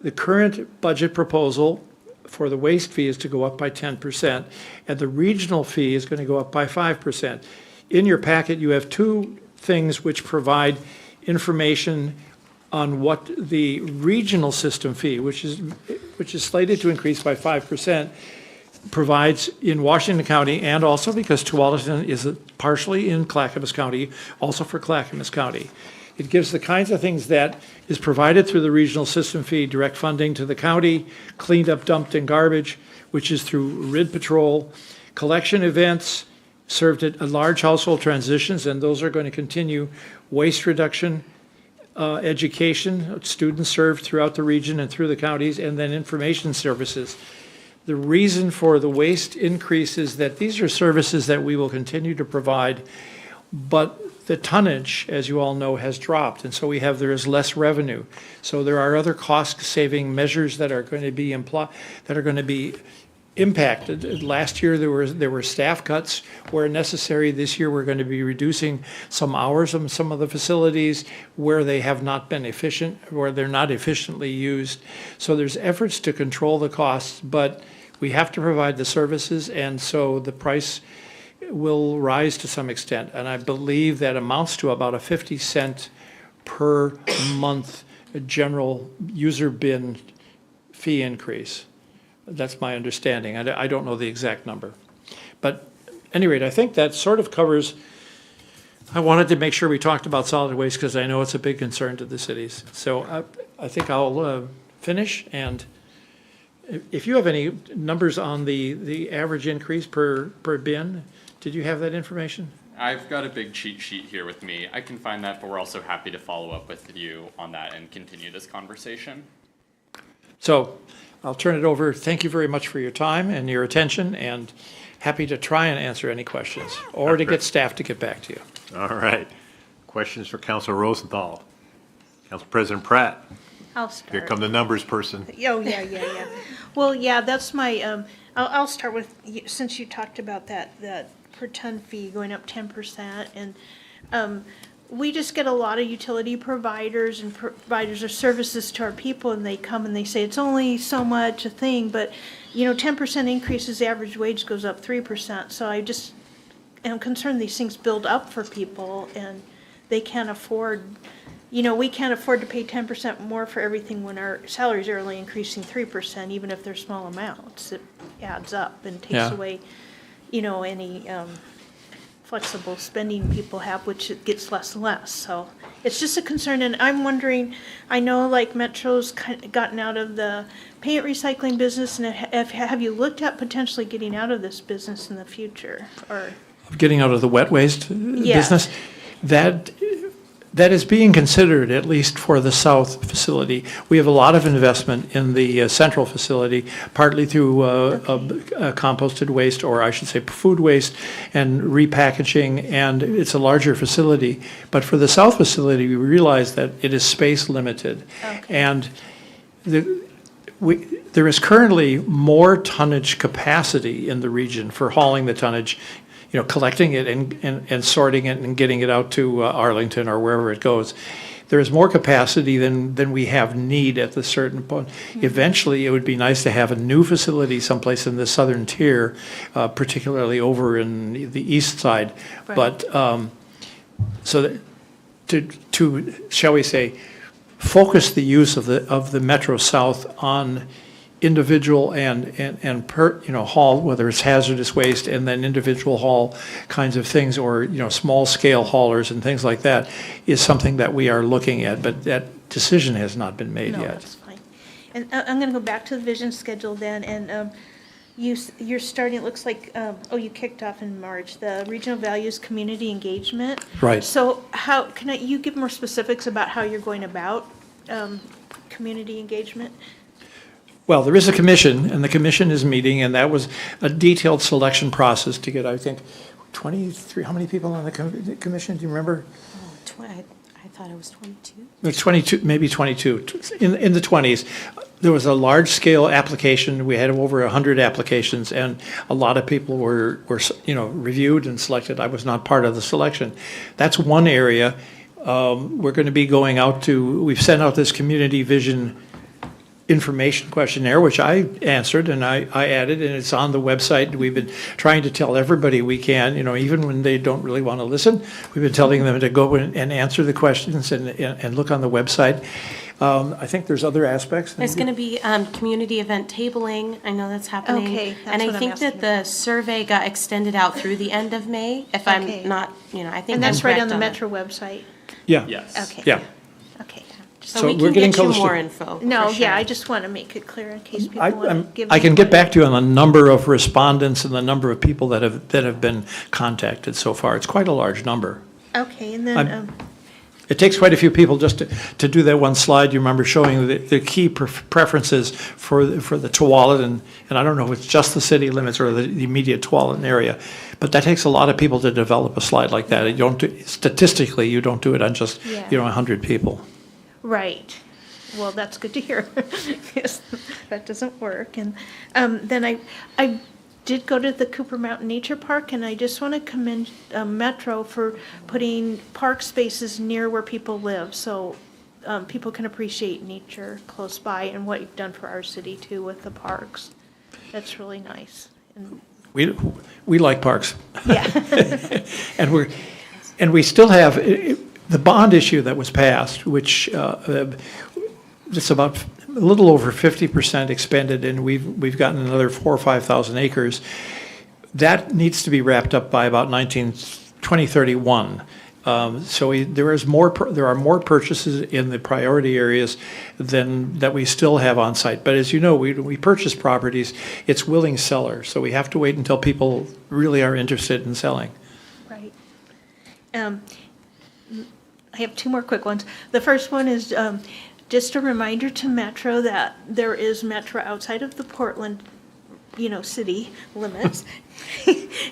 The current budget proposal for the waste fee is to go up by 10%, and the regional fee is going to go up by 5%. In your packet, you have two things which provide information on what the regional system fee, which is slated to increase by 5%, provides in Washington County, and also because Tualatin is partially in Clackamas County, also for Clackamas County. It gives the kinds of things that is provided through the regional system fee, direct funding to the county, cleaned up, dumped, and garbage, which is through RID Patrol, collection events served at large household transitions, and those are going to continue, waste reduction, education, students served throughout the region and through the counties, and then information services. The reason for the waste increase is that these are services that we will continue to provide, but the tonnage, as you all know, has dropped, and so there is less revenue. So there are other cost-saving measures that are going to be impacted. Last year, there were staff cuts where necessary. This year, we're going to be reducing some hours of some of the facilities where they have not been efficient, where they're not efficiently used. So there's efforts to control the costs, but we have to provide the services, and so the price will rise to some extent. And I believe that amounts to about a 50-cent per month general user bin fee increase. That's my understanding. I don't know the exact number. But at any rate, I think that sort of covers. I wanted to make sure we talked about solid waste because I know it's a big concern to the cities. So I think I'll finish. And if you have any numbers on the average increase per bin, did you have that information? I've got a big cheat sheet here with me. I can find that, but we're also happy to follow up with you on that and continue this conversation. So I'll turn it over. Thank you very much for your time and your attention, and happy to try and answer any questions or to get staff to get back to you. All right. Questions for Councilor Rosenthal? Council President Pratt? I'll start. Here come the numbers person. Oh, yeah. Well, yeah, that's my, I'll start with, since you talked about that per ton fee going up 10%, and we just get a lot of utility providers and providers of services to our people, and they come and they say, it's only so much a thing, but, 10% increases, the average wage goes up 3%, so I just am concerned these things build up for people, and they can't afford, we can't afford to pay 10% more for everything when our salaries are only increasing 3%, even if they're small amounts. It adds up and takes Yeah. away, any flexible spending people have, which it gets less and less. So it's just a concern, and I'm wondering, I know like Metro's gotten out of the paint recycling business, and have you looked at potentially getting out of this business in the future, or? Getting out of the wet waste Yeah. business, that is being considered, at least for the south facility. We have a lot of investment in the central facility, partly through composted waste, or I should say food waste, and repackaging, and it's a larger facility. But for the south facility, we realize that it is space limited. And there is currently more tonnage capacity in the region for hauling the tonnage, collecting it and sorting it and getting it out to Arlington or wherever it goes. There is more capacity than we have need at the certain point. Eventually, it would be nice to have a new facility someplace in the southern tier, particularly over in the east side. Right. But so that to shall we say, focus the use of the Metro South on individual and per, haul, whether it's hazardous waste and then individual haul kinds of things, or, small scale haulers and things like that, is something that we are looking at, but that decision has not been made No, yet. that's fine. And I'm going to go back to the vision schedule then, and you're starting, it looks like, you kicked off in March, the regional values community engagement. Right. So can you give more specifics about how you're going about community engagement? Well, there is a commission, and the commission is meeting, and that was a detailed selection process to get, I think, 23, how many people on the commission, do you remember? I thought it was 22. There's 22, maybe 22, in the 20s. There was a large-scale application. We had over 100 applications, and a lot of people were reviewed and selected. I was not part of the selection. That's one area. We're going to be going out to, we've sent out this community vision information questionnaire, which I answered and I added, and it's on the website. We've been trying to tell everybody we can, even when they don't really want to listen. We've been telling them to go and answer the questions and look on the website. I think there's other aspects. There's going to be community event tabling. I know that's happening. Okay, that's and I what I'm think that asking the survey got extended out through the end of May. If Okay. I'm not, I think And that's I'm right correct on the that. Metro website? Yeah. Yes. Okay. Yeah. Okay. So, So we we're can getting get you close to- more info. No, for sure. yeah, I just want to make it clear in case people want to give. I can me get back to you on the number of respondents and the number of people that have been contacted so far. It's quite a large number. Okay, and then, It takes quite a few people just to do that one slide. You remember showing the key preferences for the Tualatin, and I don't know if it's just the city limits or the immediate Tualatin area, but that takes a lot of people to develop a slide like that. Statistically, you don't do it on just, Yeah. 100 people. right. Well, that's good to hear. Yes, that doesn't work. And then I did go to the Cooper Mountain Nature Park, and I just want to commend Metro for putting park spaces near where people live, so people can appreciate nature close by, and what you've done for our city too with the parks. That's really nice. And We like parks. yeah, And we still have the bond issue that was passed, which it's about a little over 50% expended, and we've gotten another 4,000 or 5,000 acres. That needs to be wrapped up by about 2031. So there are more purchases in the priority areas than that we still have on site. But as you know, we purchase properties, it's willing seller, so we have to wait until people really are interested in selling. right. I have two more quick ones. The first one is just a reminder to Metro that there is Metro outside of the Portland, city limits.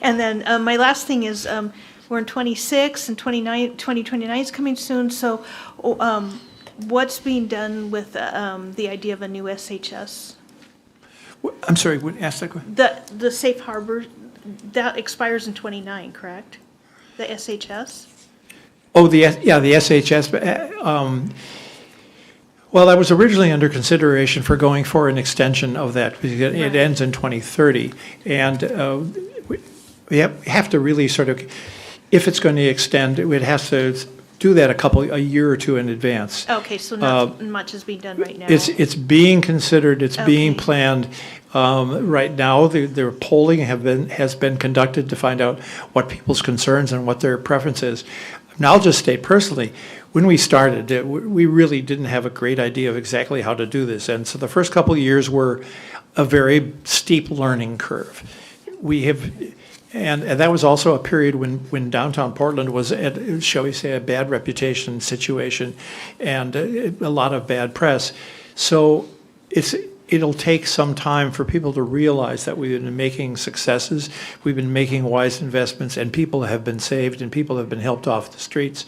And then my last thing is we're in 26 and 2029 is coming soon. So what's being done with the idea of a new SHS? I'm sorry, ask that question. The safe harbor, that expires in 29, correct? The SHS? Oh, the SHS, well, that was originally under consideration for going for an extension of that, because it ends in 2030. And we have to really sort of, if it's going to extend, it has to do that a year or two in advance. Okay, so not much is being done right now. It's being considered, it's being Okay. planned. Right now, the polling has been conducted to find out what people's concerns and what their preference is. And I'll just state personally, when we started, we really didn't have a great idea of exactly how to do this. And so the first couple of years were a very steep learning curve. And that was also a period when downtown Portland was at, shall we say, a bad reputation situation and a lot of bad press. So it'll take some time for people to realize that we've been making successes, we've been making wise investments, and people have been saved and people have been helped off the streets.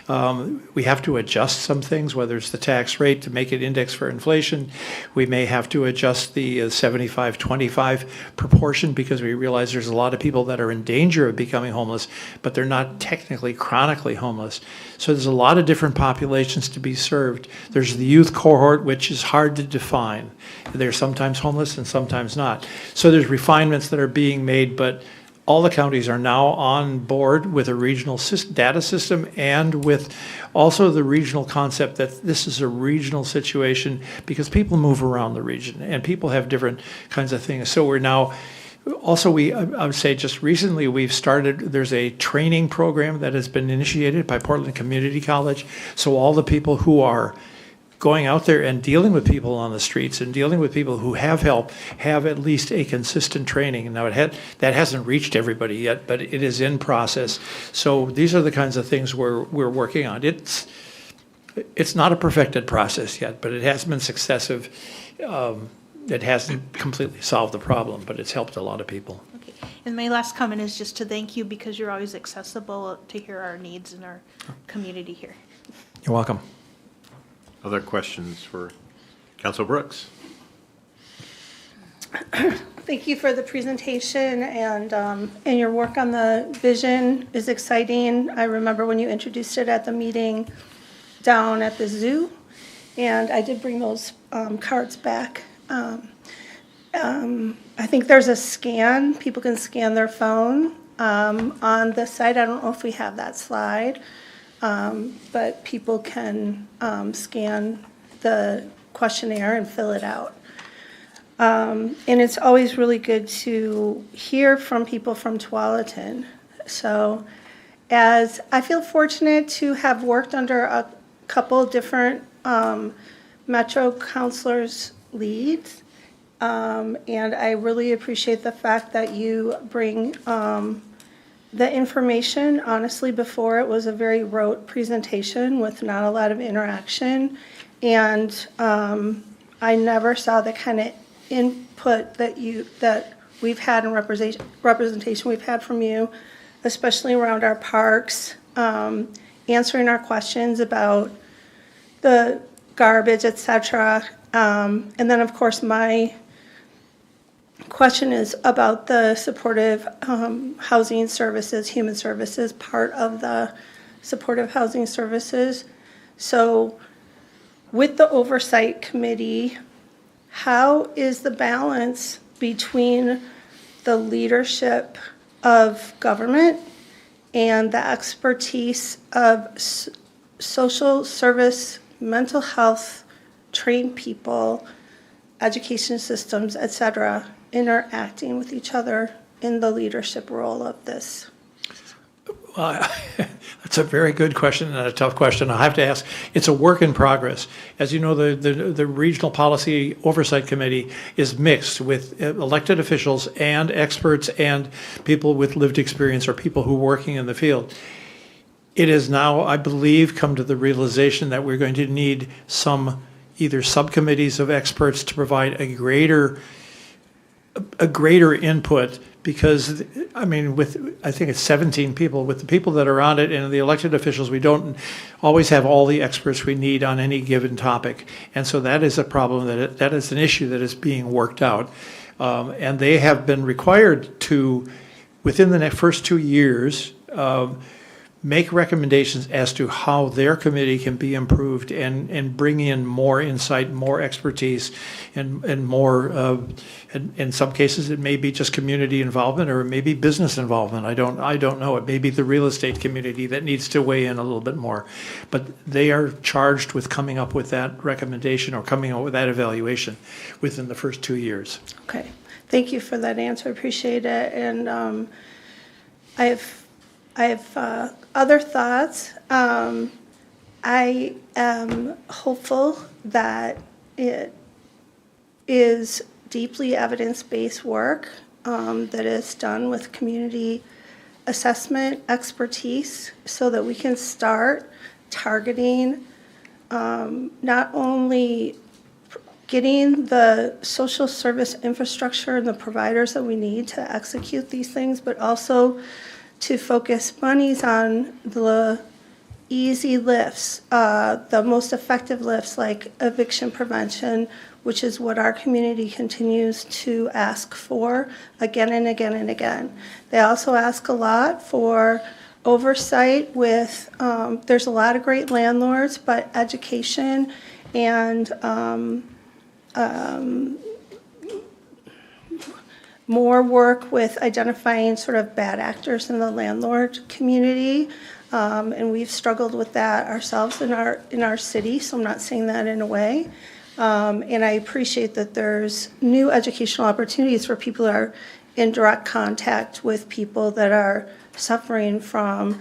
We have to adjust some things, whether it's the tax rate to make it index for inflation. We may have to adjust the 75-25 proportion because we realize there's a lot of people that are in danger of becoming homeless, but they're not technically chronically homeless. So there's a lot of different populations to be served. There's the youth cohort, which is hard to define. They're sometimes homeless and sometimes not. So there's refinements that are being made, but all the counties are now on board with a regional data system and with also the regional concept that this is a regional situation because people move around the region and people have different kinds of things. So we're now also, I would say just recently we've started, there's a training program that has been initiated by Portland Community College. So all the people who are going out there and dealing with people on the streets and dealing with people who have help have at least a consistent training. Now, that hasn't reached everybody yet, but it is in process. So these are the kinds of things we're working on. It's not a perfected process yet, but it has been successive. It hasn't completely solved the problem, but it's helped a lot of people. Okay. And my last comment is just to thank you because you're always accessible to hear our needs in our community here. You're welcome. Other questions for Councilor Brooks? Thank you for the presentation and your work on the vision is exciting. I remember when you introduced it at the meeting down at the zoo, and I did bring those cards back. I think there's a scan. People can scan their phone on the site. I don't know if we have that slide. But people can scan the questionnaire and fill it out. And it's always really good to hear from people from Tualatin. So as I feel fortunate to have worked under a couple different Metro counselors' leads, and I really appreciate the fact that you bring the information. Honestly, before it was a very rote presentation with not a lot of interaction. And I never saw the kind of input that we've had in representation we've had from you, especially around our parks, answering our questions about the garbage, et cetera. And then, of course, my question is about the supportive housing services, human services, part of the supportive housing services. So with the oversight committee, how is the balance between the leadership of government and the expertise of social service, mental health, trained people, education systems, et cetera, interacting with each other in the leadership role of this? That's a very good question and a tough question. I have to ask, it's a work in progress. As you know, the Regional Policy Oversight Committee is mixed with elected officials and experts and people with lived experience or people who are working in the field. It has now, I believe, come to the realization that we're going to need some either subcommittees of experts to provide a greater input because, I mean, I think it's 17 people, with the people that are on it and the elected officials, we don't always have all the experts we need on any given topic. And so that is a problem, that is an issue that is being worked out. And they have been required to, within the first 2 years, make recommendations as to how their committee can be improved and bring in more insight, more expertise, and more, in some cases, it may be just community involvement, or it may be business involvement. I don't know. It may be the real estate community that needs to weigh in a little bit more. But they are charged with coming up with that recommendation or coming up with that evaluation within the first 2 years. Okay, thank you for that answer, appreciate it. And I have other thoughts. I am hopeful that it is deeply evidence-based work that is done with community assessment expertise so that we can start targeting not only getting the social service infrastructure and the providers that we need to execute these things, but also to focus monies on the easy lifts, the most effective lifts like eviction prevention, which is what our community continues to ask for again and again and again. They also ask a lot for oversight with, there's a lot of great landlords, but education and more work with identifying sort of bad actors in the landlord community. And we've struggled with that ourselves in our city, so I'm not saying that in a way. And I appreciate that there's new educational opportunities for people who are in direct contact with people that are suffering from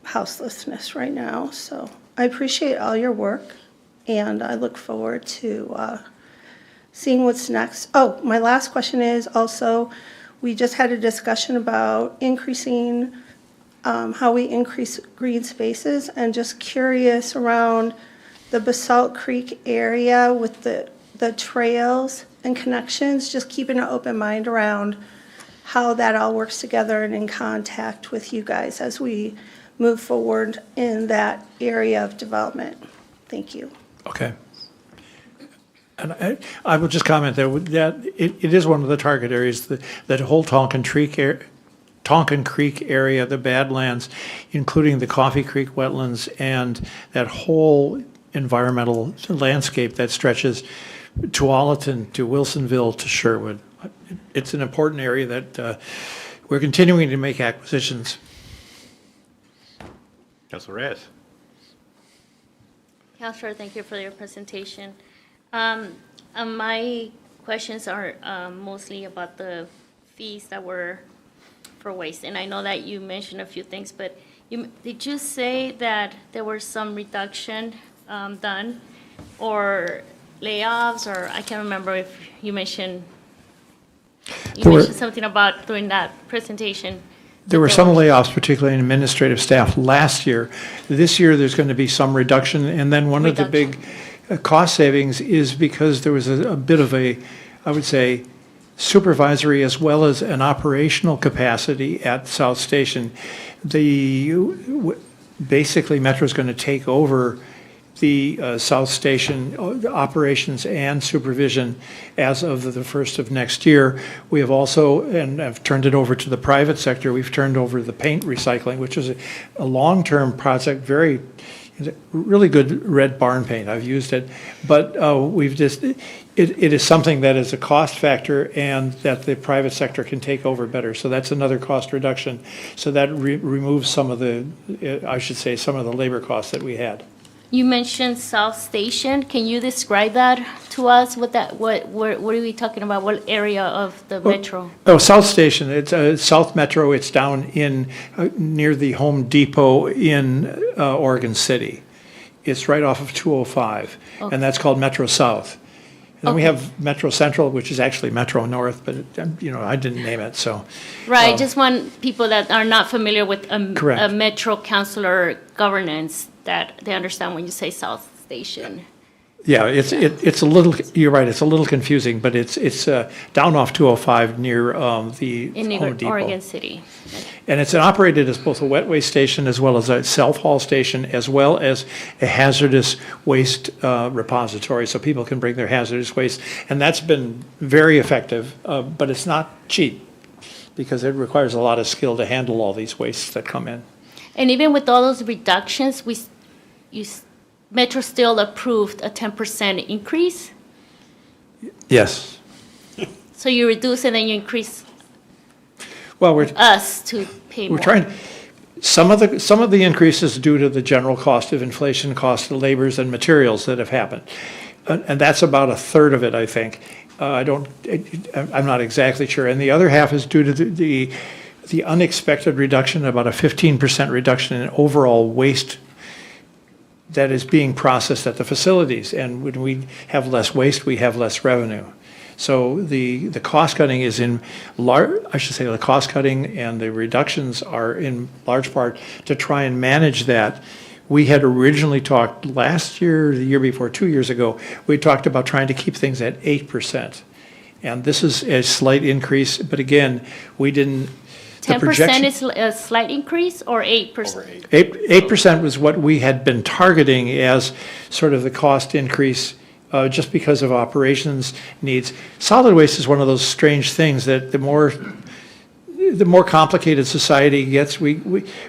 houselessness right now. So I appreciate all your work, and I look forward to seeing what's next. Oh, my last question is also, we just had a discussion about increasing, how we increase green spaces, and just curious around the Basalt Creek area with the trails and connections, just keeping an open mind around how that all works together and in contact with you guys as we move forward in that area of development. Thank you. Okay. And I will just comment that it is one of the target areas, that whole Tonkin Creek area, the Badlands, including the Coffee Creek wetlands, and that whole environmental landscape that stretches to Tualatin, to Wilsonville, to Sherwood. It's an important area that we're continuing to make acquisitions. Councilor Reyes. Counselor, thank you for your presentation. My questions are mostly about the fees that were for waste. And I know that you mentioned a few things, but did you say that there was some reduction done, or layoffs, or I can't remember if you mentioned something about during that presentation? There were some layoffs, particularly in administrative staff last year. This year, there's going to be some reduction. And then one of the big cost savings is because there was a bit of a, I would say, supervisory as well as an operational capacity at South Station. Basically, Metro is going to take over the South Station operations and supervision as of the first of next year. We have also, and I've turned it over to the private sector, we've turned over the paint recycling, which is a long-term project, really good red barn paint. I've used it, but it is something that is a cost factor and that the private sector can take over better. So that's another cost reduction. So that removes some of the, I should say, some of the labor costs that we had. You mentioned South Station. Can you describe that to us? What are we talking about? What area of the metro? Oh, South Station. It's South Metro. It's down in near the Home Depot in Oregon City. It's right off of 205, Okay. and that's called Metro South. And then we have Metro Central, which is actually Metro North, but I didn't name it. So Right. Just want people that are not familiar with Correct. a metro councilor governance that they understand when you say South Station. Yeah, it's a little, you're right, it's a little confusing, but it's down off 205 near the In Home Depot. Oregon City. And it's operated as both a wet waste station as well as a self-haul station, as well as a hazardous waste repository, so people can bring their hazardous waste. And that's been very effective, but it's not cheap, because it requires a lot of skill to handle all these wastes that come in. And even with all those reductions, Metro still approved a 10% increase. Yes. So you reduce and then you increase Well, we're us to pay more. trying, some of the increases due to the general cost of inflation, cost of labors and materials that have happened. And that's about a third of it, I think. I'm not exactly sure. And the other half is due to the unexpected reduction, about a 15% reduction in overall waste that is being processed at the facilities. And when we have less waste, we have less revenue. So the cost cutting is the cost cutting and the reductions are in large part to try and manage that. We had originally talked last year, the year before, 2 years ago, we talked about trying to keep things at 8%. And this is a slight increase, but again, we didn't. 10% is a slight increase or 8%? 8% was what we had been targeting as sort of the cost increase, just because of operations needs. Solid waste is one of those strange things that the more complicated society gets, we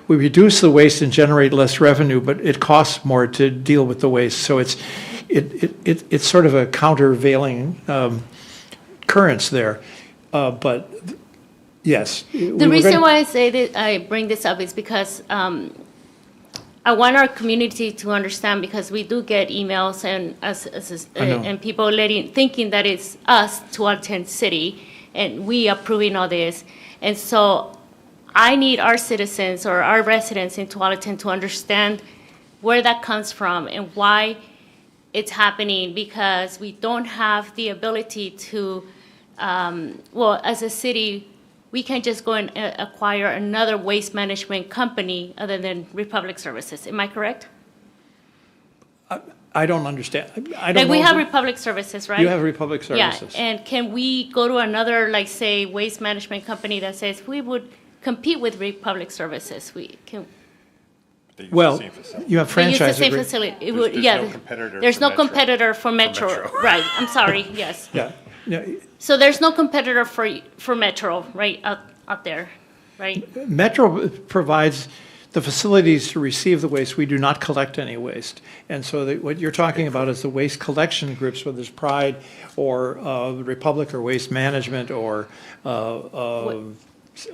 reduce the waste and generate less revenue, but it costs more to deal with the waste. So it's sort of a countervailing currents there. But yes. The reason why I say that I bring this up is because I want our community to understand, because we do get emails and people thinking that it's us, Tualatin City, and we approving all this. And so I need our citizens or our residents in Tualatin to understand where that comes from and why it's happening, because we don't have the ability to, as a city, we can't just go and acquire another waste management company other than Republic Services. Am I correct? I don't understand. I don't Like, we know have the- Republic Services, right? You have Republic Services. Yeah, and can we go to another, like, say, waste management company that says we would compete with Republic Services? We can. Well, you have They use the franchise same agreement. facility. It There's would, no yeah. competitor There's for no Metro. competitor for Metro. Metro. Right, I'm sorry, yes. Yeah. Yeah. So there's no competitor for Metro, right, out there, right? Metro provides the facilities to receive the waste. We do not collect any waste. And so what you're talking about is the waste collection groups, whether it's Pride or the Republic or Waste Management or City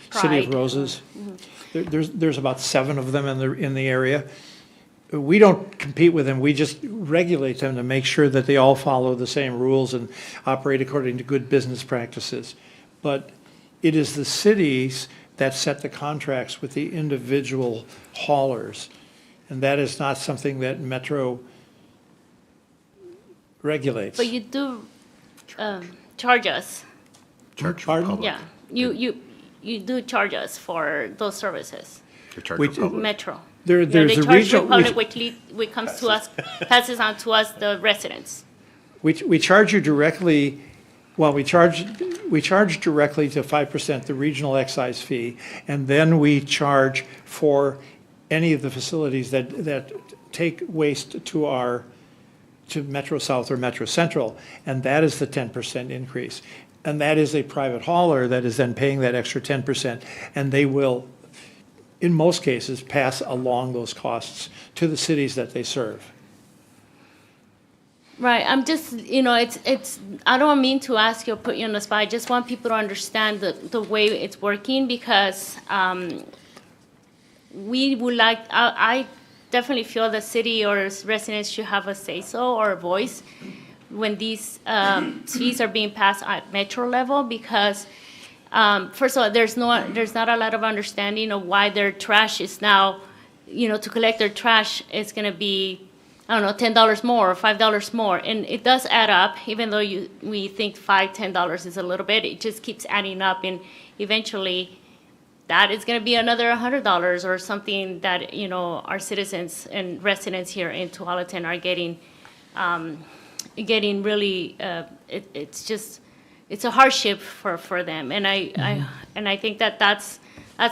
Pride. of Roses. There's about 7 of them in the area. We don't compete with them, we just regulate them to make sure that they all follow the same rules and operate according to good business practices. But it is the cities that set the contracts with the individual haulers. And that is not something that Metro regulates. But you do charge us, Pardon? yeah. You do charge us for those services, We- Metro. There's Yeah, a they charge regional, Republic, which comes to us, passes on to us, the residents. we charge you directly, well, we charge directly to 5% the regional excise fee, and then we charge for any of the facilities that take waste to Metro South or Metro Central, and that is the 10% increase. And that is a private hauler that is then paying that extra 10%, and they will, in most cases, pass along those costs to the cities that they serve. Right, I'm just, it's, I don't mean to ask you or put you on the spot, I just want people to understand the way it's working, because we would like, I definitely feel the city or residents should have a say-so or a voice when these fees are being passed at Metro level, because first of all, there's not a lot of understanding of why their trash is now, to collect their trash is gonna be, I don't know, $10 more or $5 more. And it does add up, even though we think $5, $10 is a little bit, it just keeps adding up. And eventually, that is gonna be another $100 or something that, our citizens and residents here in Tualatin are getting getting really, it's a hardship for them. And I think that's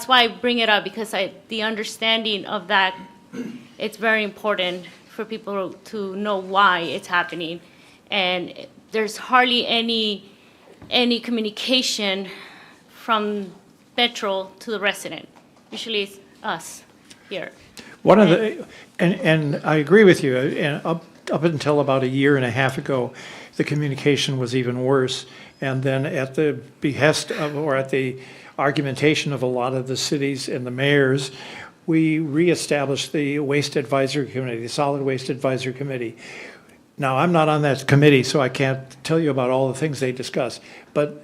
why I bring it up, because the understanding of that, it's very important for people to know why it's happening. And there's hardly any communication from Metro to the resident. Usually it's us here. One of the, and I agree with you, and up until about a year and a half ago, the communication was even worse. And then at the behest of, or at the argumentation of a lot of the cities and the mayors, we reestablished the Waste Advisory Committee, the Solid Waste Advisory Committee. Now, I'm not on that committee, so I can't tell you about all the things they discuss, but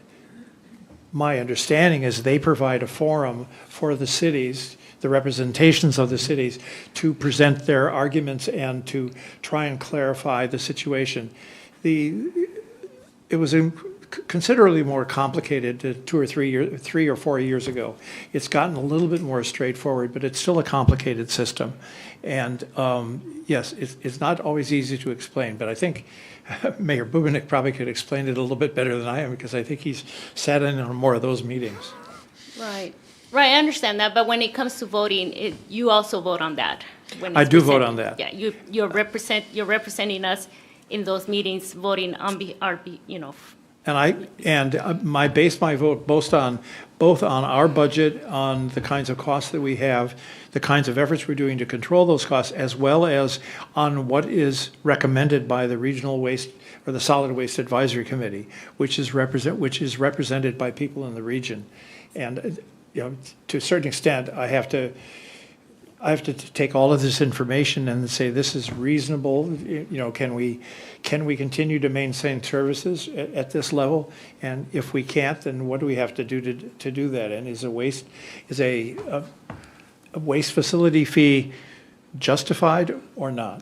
my understanding is they provide a forum for the cities, the representations of the cities, to present their arguments and to try and clarify the situation. It was considerably more complicated 3 or 4 years ago. It's gotten a little bit more straightforward, but it's still a complicated system. And yes, it's not always easy to explain, but I think Mayor Bubenik probably could explain it a little bit better than I am, because I think he's sat in on more of those meetings. Right, I understand that, but when it comes to voting, you also vote on that. When I it's do vote presented. on that. Yeah, you're representing us in those meetings, voting on our, And I base my vote both on our budget, on the kinds of costs that we have, the kinds of efforts we're doing to control those costs, as well as on what is recommended by the Regional Waste or the Solid Waste Advisory Committee, which is represented by people in the region. And to a certain extent, I have to take all of this information and say, this is reasonable, can we continue to maintain services at this level? And if we can't, then what do we have to do to do that? And is a waste facility fee justified or not?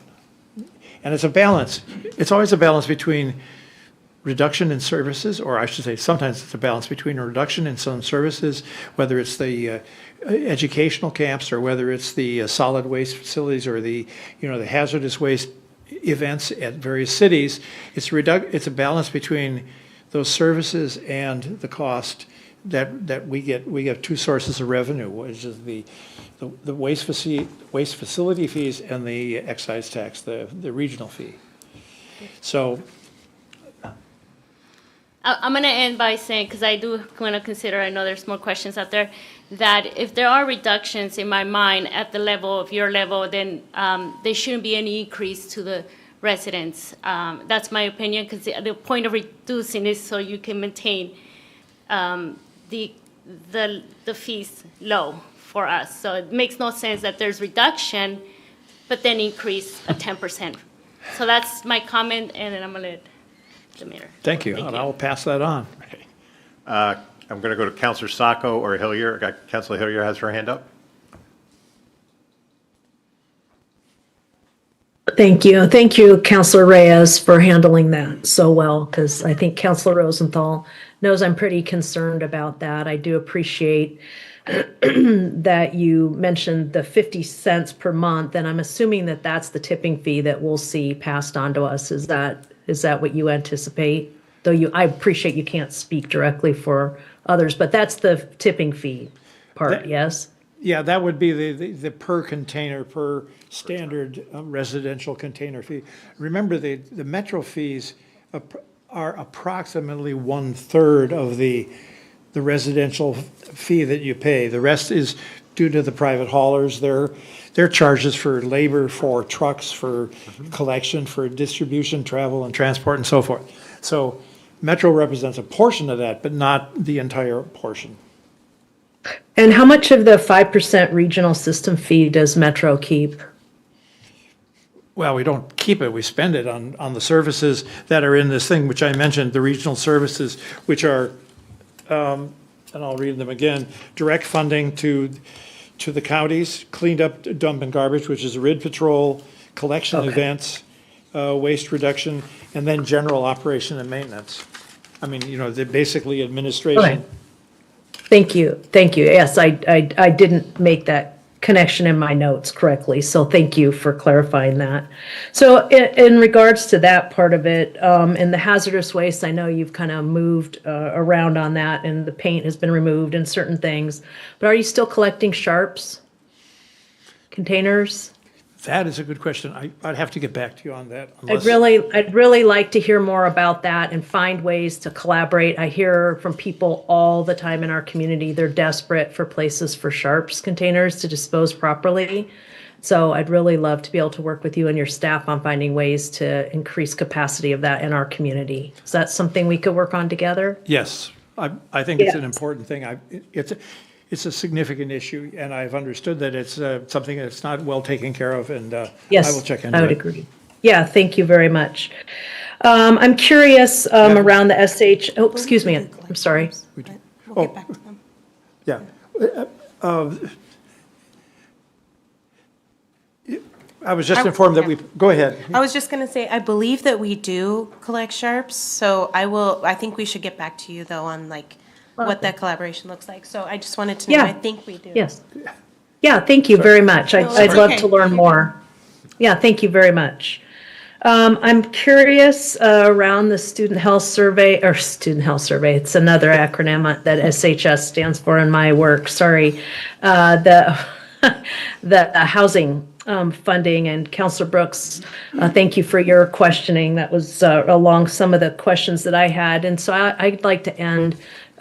And it's a balance. It's always a balance between reduction in services, or I should say, sometimes it's a balance between a reduction in some services, whether it's the educational camps or whether it's the solid waste facilities or the hazardous waste events at various cities. It's a balance between those services and the cost that we get. We have two sources of revenue, which is the waste facility fees and the excise tax, the regional fee. So I'm going to end by saying, because I do want to consider, I know there's more questions out there, that if there are reductions in my mind at the level of your level, then there shouldn't be any increase to the residents. That's my opinion, because the point of reducing is so you can maintain the fees low for us. So it makes no sense that there's reduction, but then increase a 10%. So that's my comment, and then I'm going to let the mayor. Thank you, and I will pass that on. I'm going to go to Councilor Sacco or Hillier. Councilor Hillier has her hand up. Thank you. Thank you, Councilor Reyes, for handling that so well, because I think Councilor Rosenthal knows I'm pretty concerned about that. I do appreciate that you mentioned the 50 cents per month, and I'm assuming that that's the tipping fee that we'll see passed on to us. Is that what you anticipate? Though I appreciate you can't speak directly for others, but that's the tipping fee part, yes? Yeah, that would be the per container, per standard residential container fee. Remember, the Metro fees are approximately 1/3 of the residential fee that you pay. The rest is due to the private haulers, their charges for labor, for trucks, for collection, for distribution, travel, and transport, and so forth. So Metro represents a portion of that, but not the entire portion. And how much of the 5% regional system fee does Metro keep? Well, we don't keep it, we spend it on the services that are in this thing, which I mentioned, the regional services, which are, and I'll read them again, direct funding to the counties, cleaned up dump and garbage, which is RID patrol, collection events, waste reduction, and then general operation and maintenance. I mean, they're basically administration. Okay. Thank you. Yes, I didn't make that connection in my notes correctly. So thank you for clarifying that. So in regards to that part of it, in the hazardous waste, I know you've kind of moved around on that and the paint has been removed and certain things, but are you still collecting sharps, containers? That is a good question. I'd have to get back to you on that. I'd really like to hear more about that and find ways to collaborate. I hear from people all the time in our community, they're desperate for places for sharps containers to dispose properly. So I'd really love to be able to work with you and your staff on finding ways to increase capacity of that in our community. Is that something we could work on together? Yes, I think it's an Yes. important thing. It's a significant issue, and I've understood that it's something that's not well taken care of, and I Yes, will check into I it. would agree. Yeah, thank you very much. I'm curious around the SH, oh, excuse me, I'm sorry. We'll get back to them. Yeah. I was just informed that go ahead. I was just gonna say, I believe that we do collect sharps, so I think we should get back to you though on like what that collaboration looks like. So I just wanted to know, Yeah. I think we do. Yes. Yeah, thank you very much. I'd love okay. to learn more. Yeah, thank you very much. I'm curious around the student health survey, it's another acronym that SHS stands for in my work, sorry. The housing funding, and Counselor Brooks, thank you for your questioning. That was along some of the questions that I had. And so I'd like to end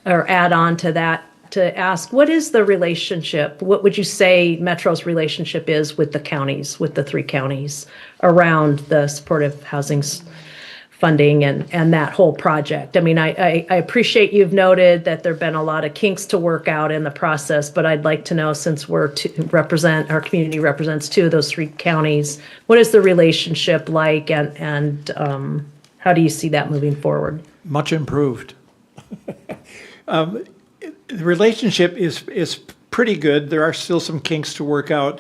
or add on to that to ask, what is the relationship? What would you say Metro's relationship is with the counties, with the 3 counties around the supportive housing funding and that whole project? I mean, I appreciate you've noted that there've been a lot of kinks to work out in the process, but I'd like to know, since our community represents 2 of those 3 counties, what is the relationship like and how do you see that moving forward? Much improved. The relationship is pretty good. There are still some kinks to work out.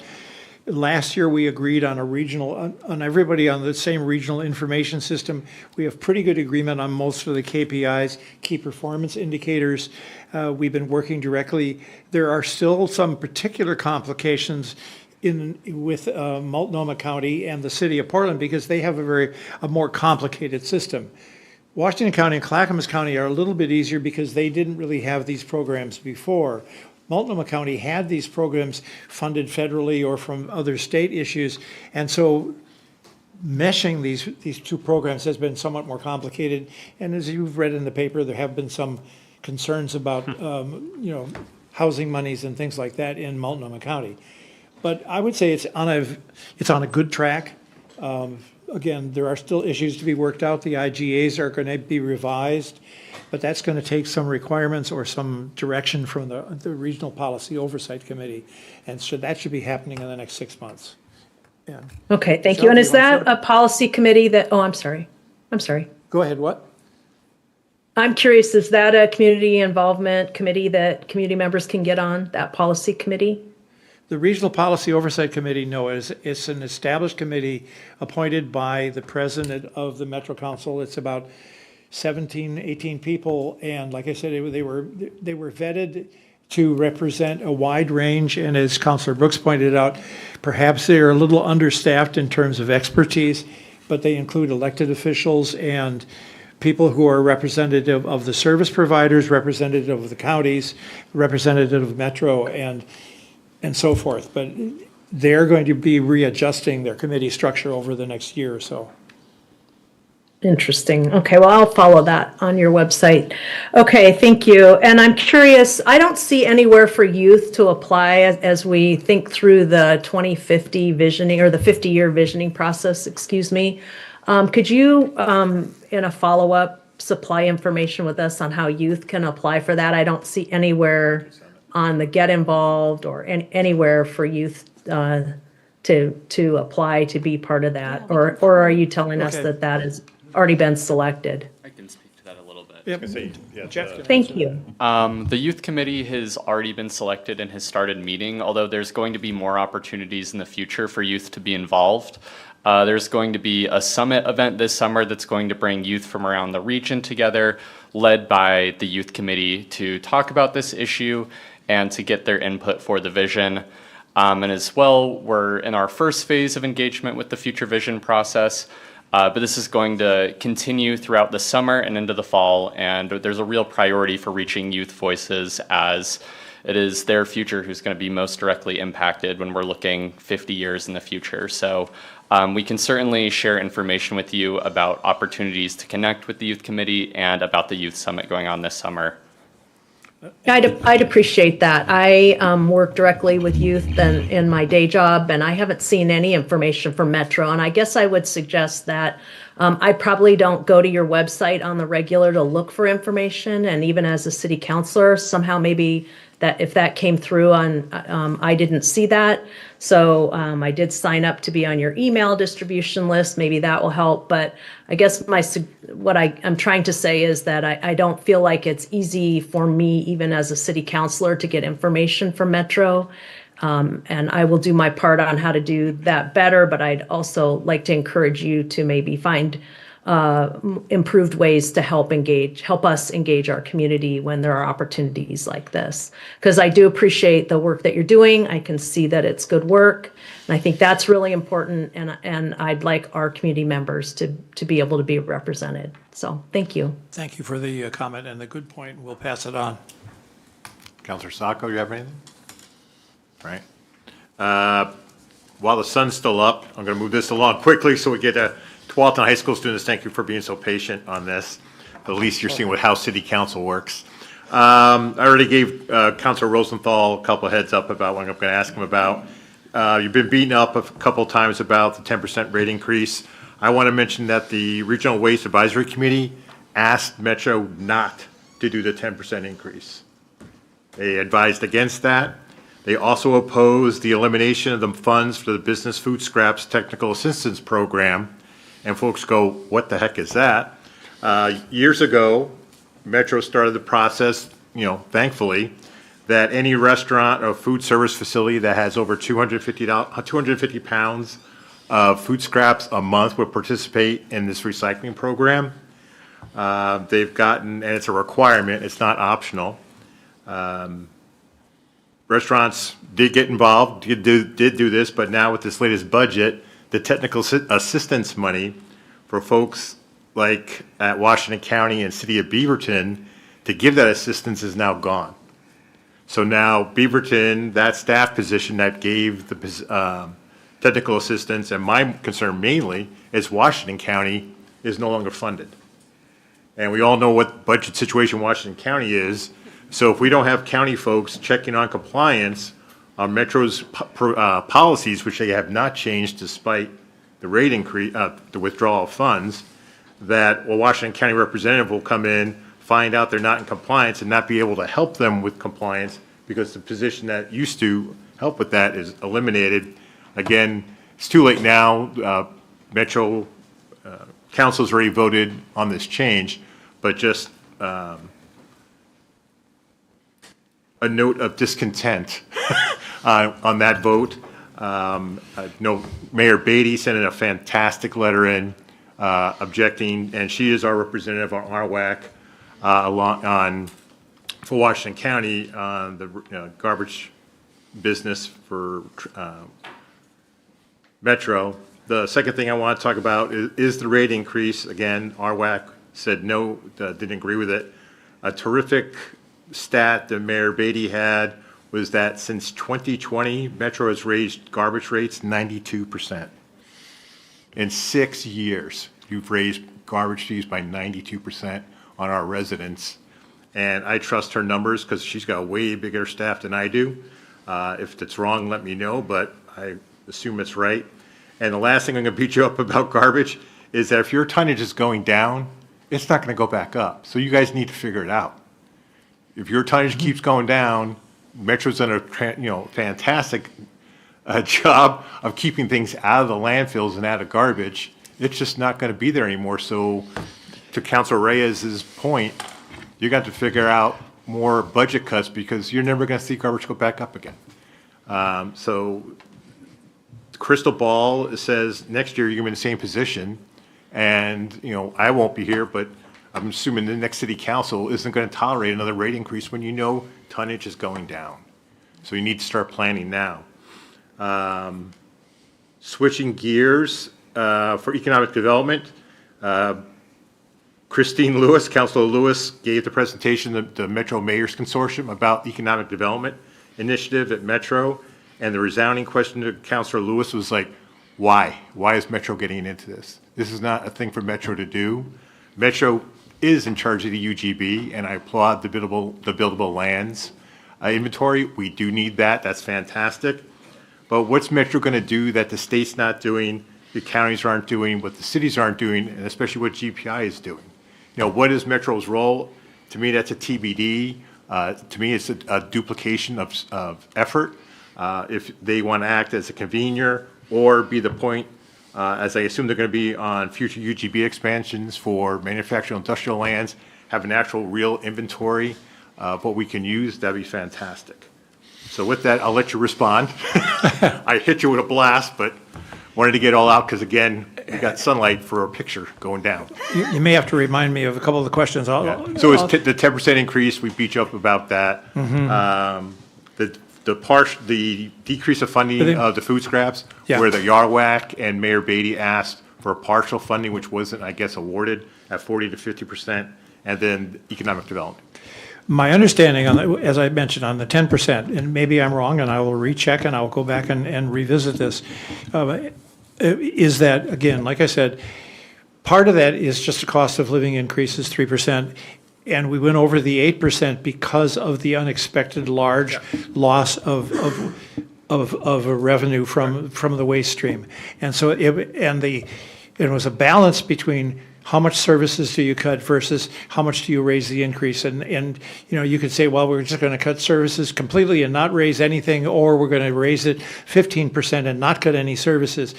Last year, we agreed on on everybody on the same regional information system. We have pretty good agreement on most of the KPIs, key performance indicators. We've been working directly. There are still some particular complications with Multnomah County and the city of Portland because they have a more complicated system. Washington County and Clackamas County are a little bit easier because they didn't really have these programs before. Multnomah County had these programs funded federally or from other state issues, and so meshing these 2 programs has been somewhat more complicated. And as you've read in the paper, there have been some concerns about housing monies and things like that in Multnomah County. But I would say it's on a good track. Again, there are still issues to be worked out. The IGAs are going to be revised, but that's going to take some requirements or some direction from the Regional Policy Oversight Committee. And so that should be happening in the next 6 months. Yeah. Okay, thank you. Michelle, And do is you want that a policy committee that, I'm sorry. Go ahead, what? I'm curious, is that a community involvement committee that community members can get on, that policy committee? The Regional Policy Oversight Committee, no, it's an established committee appointed by the president of the Metro Council. It's about 17, 18 people, and like I said, they were vetted to represent a wide range, and as Councilor Brooks pointed out, perhaps they are a little understaffed in terms of expertise, but they include elected officials and people who are representative of the service providers, representative of the counties, representative of Metro, and so forth. But they're going to be readjusting their committee structure over the next year or so. Interesting. Okay, well, I'll follow that on your website. Okay, thank you. And I'm curious, I don't see anywhere for youth to apply as we think through the 2050 visioning or the 50-year visioning process, excuse me. Could you, in a follow-up, supply information with us on how youth can apply for that? I don't see anywhere on the Get Involved or anywhere for youth to apply to be part of that? Or are you telling us Okay. that has already been selected? I can speak to that a little bit. Yep. Jeff, Thank you. The youth committee has already been selected and has started meeting, although there's going to be more opportunities in the future for youth to be involved. There's going to be a summit event this summer that's going to bring youth from around the region together, led by the youth committee, to talk about this issue and to get their input for the vision. And as well, we're in our first phase of engagement with the Future Vision process. But this is going to continue throughout the summer and into the fall, and there's a real priority for reaching youth voices as it is their future who's going to be most directly impacted when we're looking 50 years in the future. So we can certainly share information with you about opportunities to connect with the Youth Committee and about the Youth Summit going on this summer. I'd appreciate that. I work directly with youth in my day job, and I haven't seen any information from Metro. And I guess I would suggest that I probably don't go to your website on the regular to look for information. And even as a city councilor, somehow maybe that if that came through on, I didn't see that. So I did sign up to be on your email distribution list. Maybe that will help. But I guess what I'm trying to say is that I don't feel like it's easy for me, even as a city councilor, to get information from Metro. And I will do my part on how to do that better. But I'd also like to encourage you to maybe find improved ways to help us engage our community when there are opportunities like this. Because I do appreciate the work that you're doing. I can see that it's good work. And I think that's really important. And I'd like our community members to be able to be represented. So thank you. Thank you for the comment and the good point. We'll pass it on. Counselor Sacco, you have anything? All right. While the sun's still up, I'm going to move this along quickly so we get to Tualatin High School students. Thank you for being so patient on this. At least you're seeing how city council works. I already gave Councilor Rosenthal a couple of heads up about what I'm going to ask him about. You've been beaten up a couple of times about the 10% rate increase. I want to mention that the Regional Waste Advisory Committee asked Metro not to do the 10% increase. They advised against that. They also opposed the elimination of the funds for the Business Food Scraps Technical Assistance Program. And folks go, what the heck is that? Years ago, Metro started the process, thankfully, that any restaurant or food service facility that has over 250 pounds of food scraps a month would participate in this recycling program. They've gotten, and it's a requirement, it's not optional. Restaurants did get involved, did do this, but now with this latest budget, the technical assistance money for folks like at Washington County and City of Beaverton to give that assistance is now gone. So now Beaverton, that staff position that gave the technical assistance, and my concern mainly is Washington County is no longer funded. And we all know what budget situation Washington County is. So if we don't have county folks checking on compliance on Metro's policies, which they have not changed despite the rate increase, the withdrawal of funds, that Washington County representative will come in, find out they're not in compliance and not be able to help them with compliance because the position that used to help with that is eliminated. Again, it's too late now. Metro Council's already voted on this change, but just a note of discontent on that vote. I know Mayor Beatty sent in a fantastic letter in objecting, and she is our representative on RWAC for Washington County on the garbage business for Metro. The second thing I want to talk about is the rate increase. Again, RWAC said no, didn't agree with it. A terrific stat that Mayor Beatty had was that since 2020, Metro has raised garbage rates 92%. In 6 years, you've raised garbage fees by 92% on our residents. And I trust her numbers because she's got a way bigger staff than I do. If it's wrong, let me know, but I assume it's right. And the last thing I'm going to beat you up about garbage is that if your tonnage is going down, it's not going to go back up. So you guys need to figure it out. If your tonnage keeps going down, Metro's done a fantastic job of keeping things out of the landfills and out of garbage. It's just not going to be there anymore. So to Councilor Reyes's point, you got to figure out more budget cuts because you're never going to see garbage go back up again. So the crystal ball says next year you're going to be in the same position. And, I won't be here, but I'm assuming the next city council isn't going to tolerate another rate increase when tonnage is going down. So you need to start planning now. Switching gears for economic development, Christine Lewis, Councilor Lewis, gave the presentation to the Metro Mayors Consortium about economic development initiative at Metro, and the resounding question to Councilor Lewis was like, why? Why is Metro getting into this? This is not a thing for Metro to do. Metro is in charge of the UGB, and I applaud the buildable lands inventory. We do need that. That's fantastic. But what's Metro going to do that the state's not doing, the counties aren't doing, what the cities aren't doing, and especially what GPI is doing? You know, what is Metro's role? To me, that's a TBD. To me, it's a duplication of effort. If they want to act as a convener or be the point, as I assume they're going to be on future UGB expansions for manufacturing industrial lands, have an actual real inventory of what we can use, that'd be fantastic. So with that, I'll let you respond. I hit you with a blast, but wanted to get it all out because, again, we got sunlight for a picture going down. You may have to remind me of a couple of the questions. Yeah. So it's the 10% increase, we beat you up about that. The decrease of funding of the food scraps, Yeah. where the YARWAC and Mayor Beatty asked for partial funding, which wasn't, I guess, awarded at 40 to 50%, and then economic development. My understanding, as I mentioned, on the 10%, and maybe I'm wrong, and I will recheck and I will go back and revisit this, is that, again, like I said, part of that is just the cost of living increases 3%, and we went over the 8% because of the unexpected large loss of a revenue from the waste stream. And so it was a balance between how much services do you cut versus how much do you raise the increase? And you know, you could say, well, we're just going to cut services completely and not raise anything, or we're going to raise it 15% and not cut any services.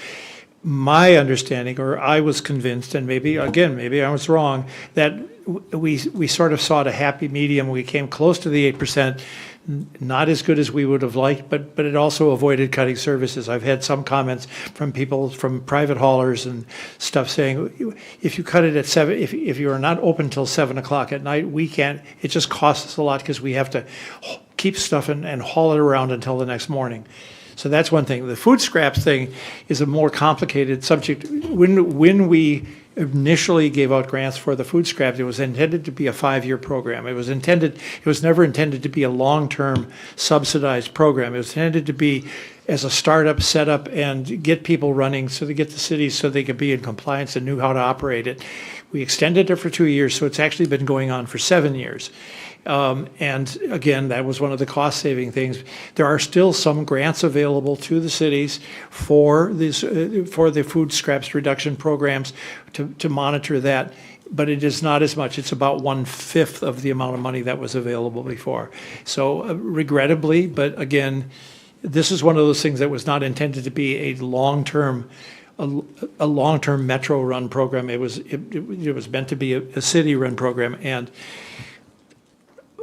My understanding, or I was convinced, and maybe I was wrong, that we sort of sought a happy medium. We came close to the 8%, not as good as we would have liked, but it also avoided cutting services. I've had some comments from people, from private haulers and stuff, saying, if you cut it at 7, if you are not open till 7 o'clock at night, we can't, it just costs us a lot because we have to keep stuff and haul it around until the next morning. So that's one thing. The food scraps thing is a more complicated subject. When we initially gave out grants for the food scraps, it was intended to be a 5-year program. It was never intended to be a long-term subsidized program. It was intended to be as a startup, set up, and get people running, so they get the cities so they could be in compliance and knew how to operate it. We extended it for 2 years, so it's actually been going on for 7 years. And again, that was one of the cost-saving things. There are still some grants available to the cities for the food scraps reduction programs to monitor that, but it is not as much. It's about 1/5 of the amount of money that was available before. So regrettably, but again, this is one of those things that was not intended to be a long-term Metro-run program. It was meant to be a city-run program, and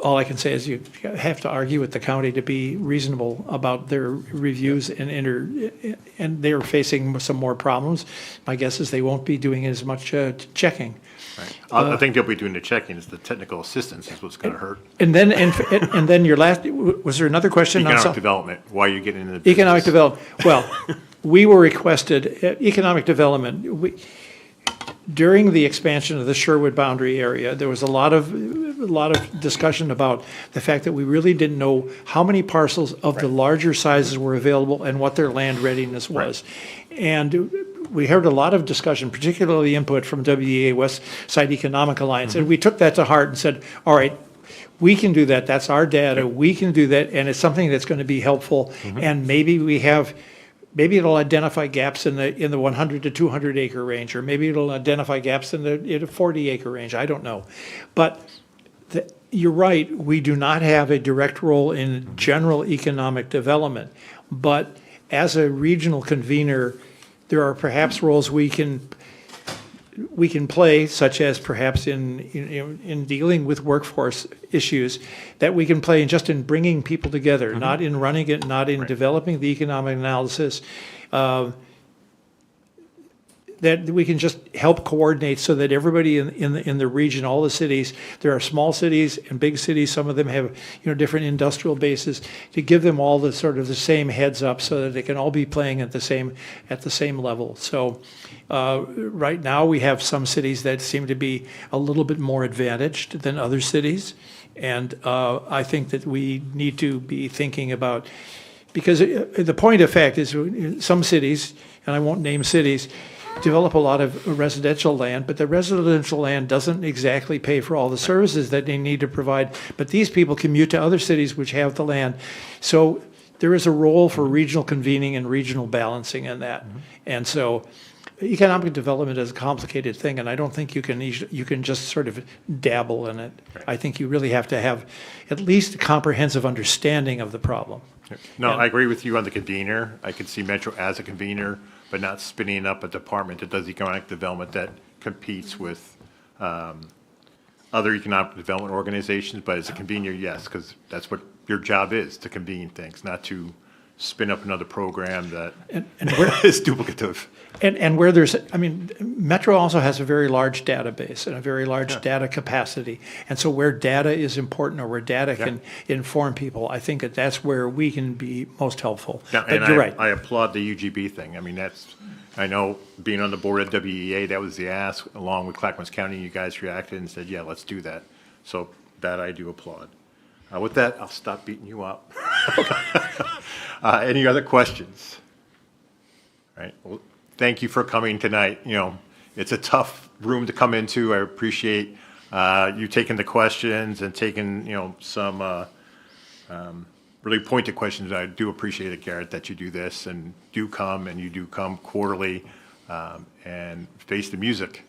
all I can say is you have to argue with the county to be reasonable about their reviews, and they're facing some more problems. My guess is they won't be doing as much checking. Right. I think they'll be doing the checking. It's the technical assistance is what's going to hurt. And then your last, was there another question? Economic development. Why are you getting into the business? Economic development. Well, we were requested, economic development, during the expansion of the Sherwood boundary area, there was a lot of discussion about the fact that we really didn't know how many parcels of the larger sizes were available and what their land readiness was. And we heard a lot of discussion, particularly input from WEA, West Side Economic Alliance, and we took that to heart and said, all right, we can do that. That's our data. We can do that, and it's something that's going to be helpful. And maybe it'll identify gaps in the 100 to 200 acre range, or maybe it'll identify gaps in the 40 acre range. I don't know. But you're right, we do not have a direct role in general economic development. But as a regional convener, there are perhaps roles we can play, such as perhaps in dealing with workforce issues, that we can play in bringing people together, not in running it, not in developing the economic analysis. that we can just help coordinate so that everybody in the region, all the cities, there are small cities and big cities, some of them have, different industrial bases, to give them all the sort of the same heads up so that they can all be playing at the same level. So right now, we have some cities that seem to be a little bit more advantaged than other cities. And I think that we need to be thinking about, because the point of fact is some cities, and I won't name cities, develop a lot of residential land, but the residential land doesn't exactly pay for all the services that they need to provide. But these people commute to other cities which have the land. So there is a role for regional convening and regional balancing in that. And so economic development is a complicated thing, and I don't think you can just sort of dabble in it. I think you really have to have at least a comprehensive understanding of the problem. No, I agree with you on the convener. I could see Metro as a convener, but not spinning up a department that does economic development that competes with other economic development organizations. But as a convener, yes, because that's what your job is, to convene things, not to spin up another program that is duplicative. And where there's, Metro also has a very large database and a very large data capacity. And so where data is important, or where data can inform people, I think that's where we can be most helpful. Yeah, But and you're right. I applaud the UGB thing. I know being on the board at WEA, that was the ask, along with Clackamas County, you guys reacted and said, yeah, let's do that. So that I do applaud. With that, I'll stop beating you up. Any other questions? All right. Well, thank you for coming tonight. It's a tough room to come into. I appreciate you taking the questions and taking, some really pointed questions. I do appreciate it, Garrett, that you do this and do come, and you do come quarterly and face the music.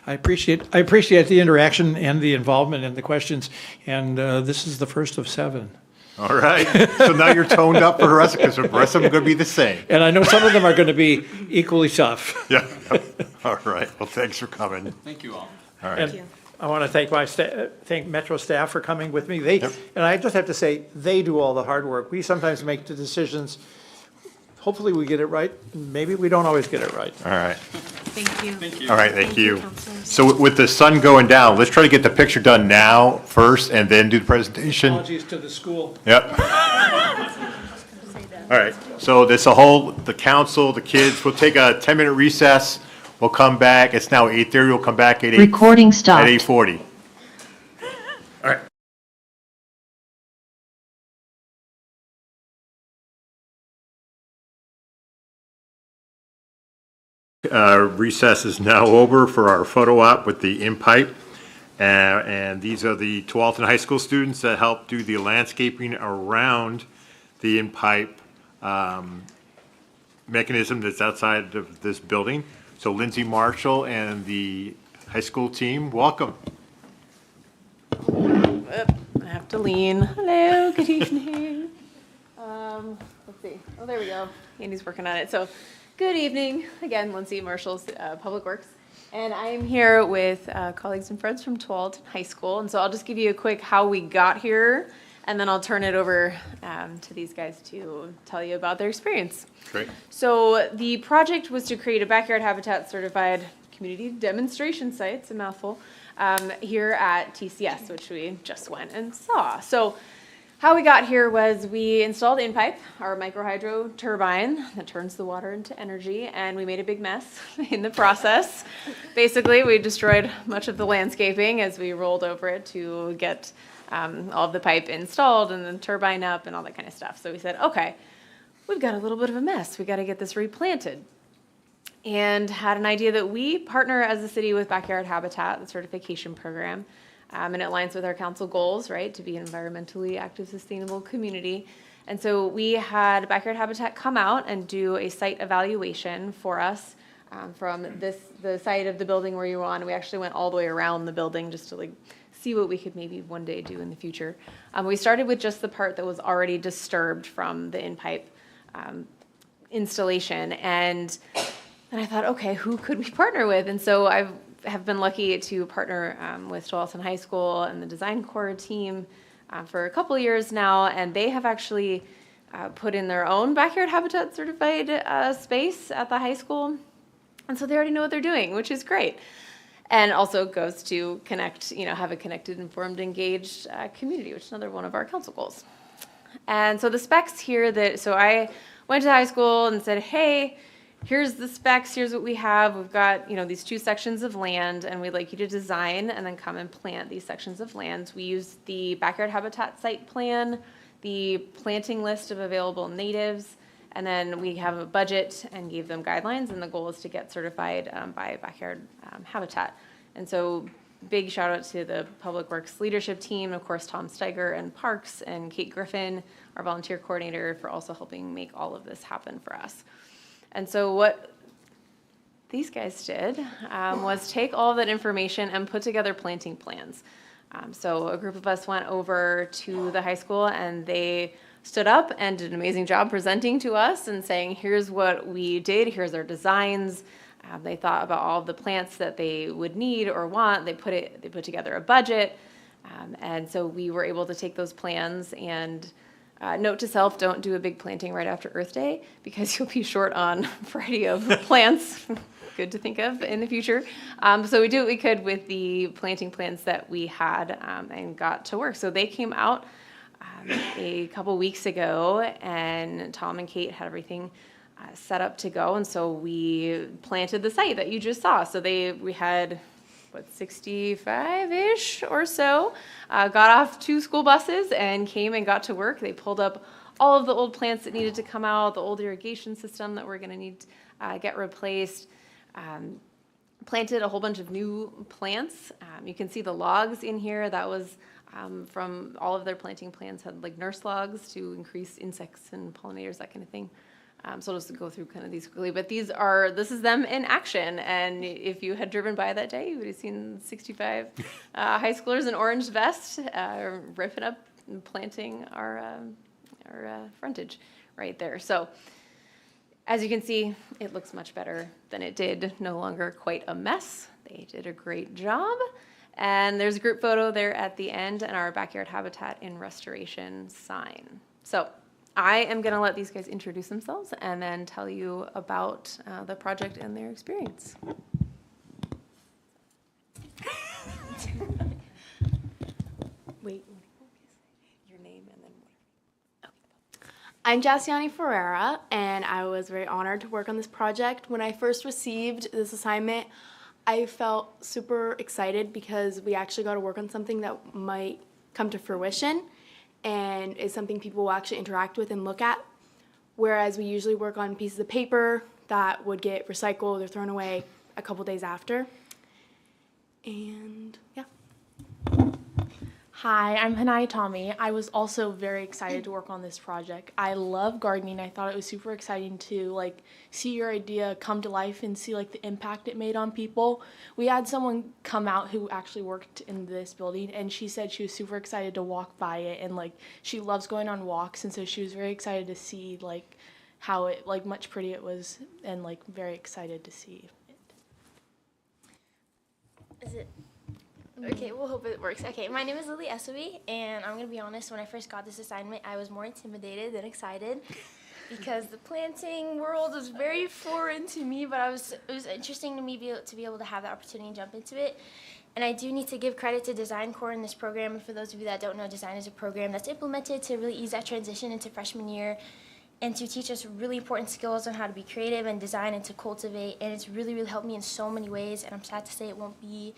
I appreciate the interaction and the involvement and the questions, and this is the first of 7. All right. So now you're toned up for the rest, because the rest of them are going to be the same. And I know some of them are going to be equally tough. Yeah. All right. Well, thanks for coming. Thank you all. All right. And I want to thank Metro staff for coming with me. And I just have to say, they do all the hard work. We sometimes make the decisions. Hopefully we get it right. Maybe we don't always get it right. All right. Thank you. Thank you. All right, thank you. So with the sun going down, let's try to get the picture done now first and then do the presentation. Apologies to the school. Yep. All right, so the council, the kids, we'll take a 10-minute recess. We'll come back. It's now 8:30. We'll come back at 8. Recording stopped. At 8:40. All right. Recess is now over for our photo op with the in-pipe. And these are the Tualatin High School students that helped do the landscaping around the in-pipe mechanism that's outside of this building. So Lindsay Marshall and the high school team, welcome. I have to lean. Hello, good evening. Let's see. Oh, there we go. Andy's working on it. So, good evening. Again, Lindsay Marshall's Public Works. And I am here with colleagues and friends from Tualatin High School. And so I'll just give you a quick how we got here, and then I'll turn it over to these guys to tell you about their experience. Great. So the project was to create a backyard habitat certified community demonstration site, it's a mouthful, here at TCS, which we just went and saw. So how we got here was we installed in-pipe, our microhydro turbine that turns the water into energy, and we made a big mess in the process. Basically, we destroyed much of the landscaping as we rolled over it to get all of the pipe installed and the turbine up and all that kind of stuff. So we said, okay, we've got a little bit of a mess. We got to get this replanted. And had an idea that we partner as a city with Backyard Habitat, the certification program, and it aligns with our council goals, right, to be an environmentally active, sustainable community. And so we had Backyard Habitat come out and do a site evaluation for us from the side of the building where you were on. We actually went all the way around the building just to see what we could maybe one day do in the future. We started with just the part that was already disturbed from the in-pipe installation, and I thought, okay, who could we partner with? And so I have been lucky to partner with Tualatin High School and the Design Core team for a couple years now, and they have actually put in their own backyard habitat certified space at the high school. And so they already know what they're doing, which is great. And also goes to connect, have a connected, informed, engaged community, which is another one of our council goals. And so the specs here so I went to high school and said, hey, here's the specs, here's what we have. We've got, these 2 sections of land, and we'd like you to design and then come and plant these sections of land. We used the backyard habitat site plan, the planting list of available natives, and then we have a budget and gave them guidelines, and the goal is to get certified by Backyard Habitat. And so big shout out to the Public Works leadership team, of course, Tom Steiger and Parks, and Kate Griffin, our volunteer coordinator, for also helping make all of this happen for us. And so what these guys did was take all of that information and put together planting plans. So a group of us went over to the high school, and they stood up and did an amazing job presenting to us and saying, here's what we did, here's our designs. They thought about all of the plants that they would need or want. They put together a budget. And so we were able to take those plans and note to self, don't do a big planting right after Earth Day, because you'll be short on a variety of plants. Good to think of in the future. So we did what we could with the planting plans that we had and got to work. So they came out a couple weeks ago, and Tom and Kate had everything set up to go, and so we planted the site that you just saw. So we had 65-ish or so, got off 2 school buses and came and got to work. They pulled up all of the old plants that needed to come out, the old irrigation system that we're going to need to get replaced, planted a whole bunch of new plants. You can see the logs in here. That was from all of their planting plans, had like nurse logs to increase insects and pollinators, that kind of thing. So I'll just go through kind of these quickly, but this is them in action. And if you had driven by that day, you would have seen 65 high schoolers in orange vests ripping up and planting our frontage right there. So as you can see, it looks much better than it did, no longer quite a mess. They did a great job. And there's a group photo there at the end and our backyard habitat in restoration sign. So I am going to let these guys introduce themselves and then tell you about the project and their experience. Wait. Your name and then what? I'm Jassiani Ferreira, and I was very honored to work on this project. When I first received this assignment, I felt super excited because we actually got to work on something that might come to fruition and is something people will actually interact with and look at, whereas we usually work on pieces of paper that would get recycled or thrown away a couple days after. And yeah. Hi, I'm Hanai Tommy. I was also very excited to work on this project. I love gardening. I thought it was super exciting to see your idea come to life and see the impact it made on people. We had someone come out who actually worked in this building, and she said she was super excited to walk by it, and she loves going on walks, and so she was very excited to see how it much pretty it was, and very excited to see it. Is it? Okay, we'll hope it works. Okay, my name is Lily Esobe, and I'm going to be honest, when I first got this assignment, I was more intimidated than excited because the planting world was very foreign to me, but it was interesting to me to be able to have the opportunity to jump into it. And I do need to give credit to Design Corps in this program. And for those of you that don't know, design is a program that's implemented to really ease that transition into freshman year and to teach us really important skills on how to be creative and design and to cultivate. And it's really, really helped me in so many ways, and I'm sad to say it won't be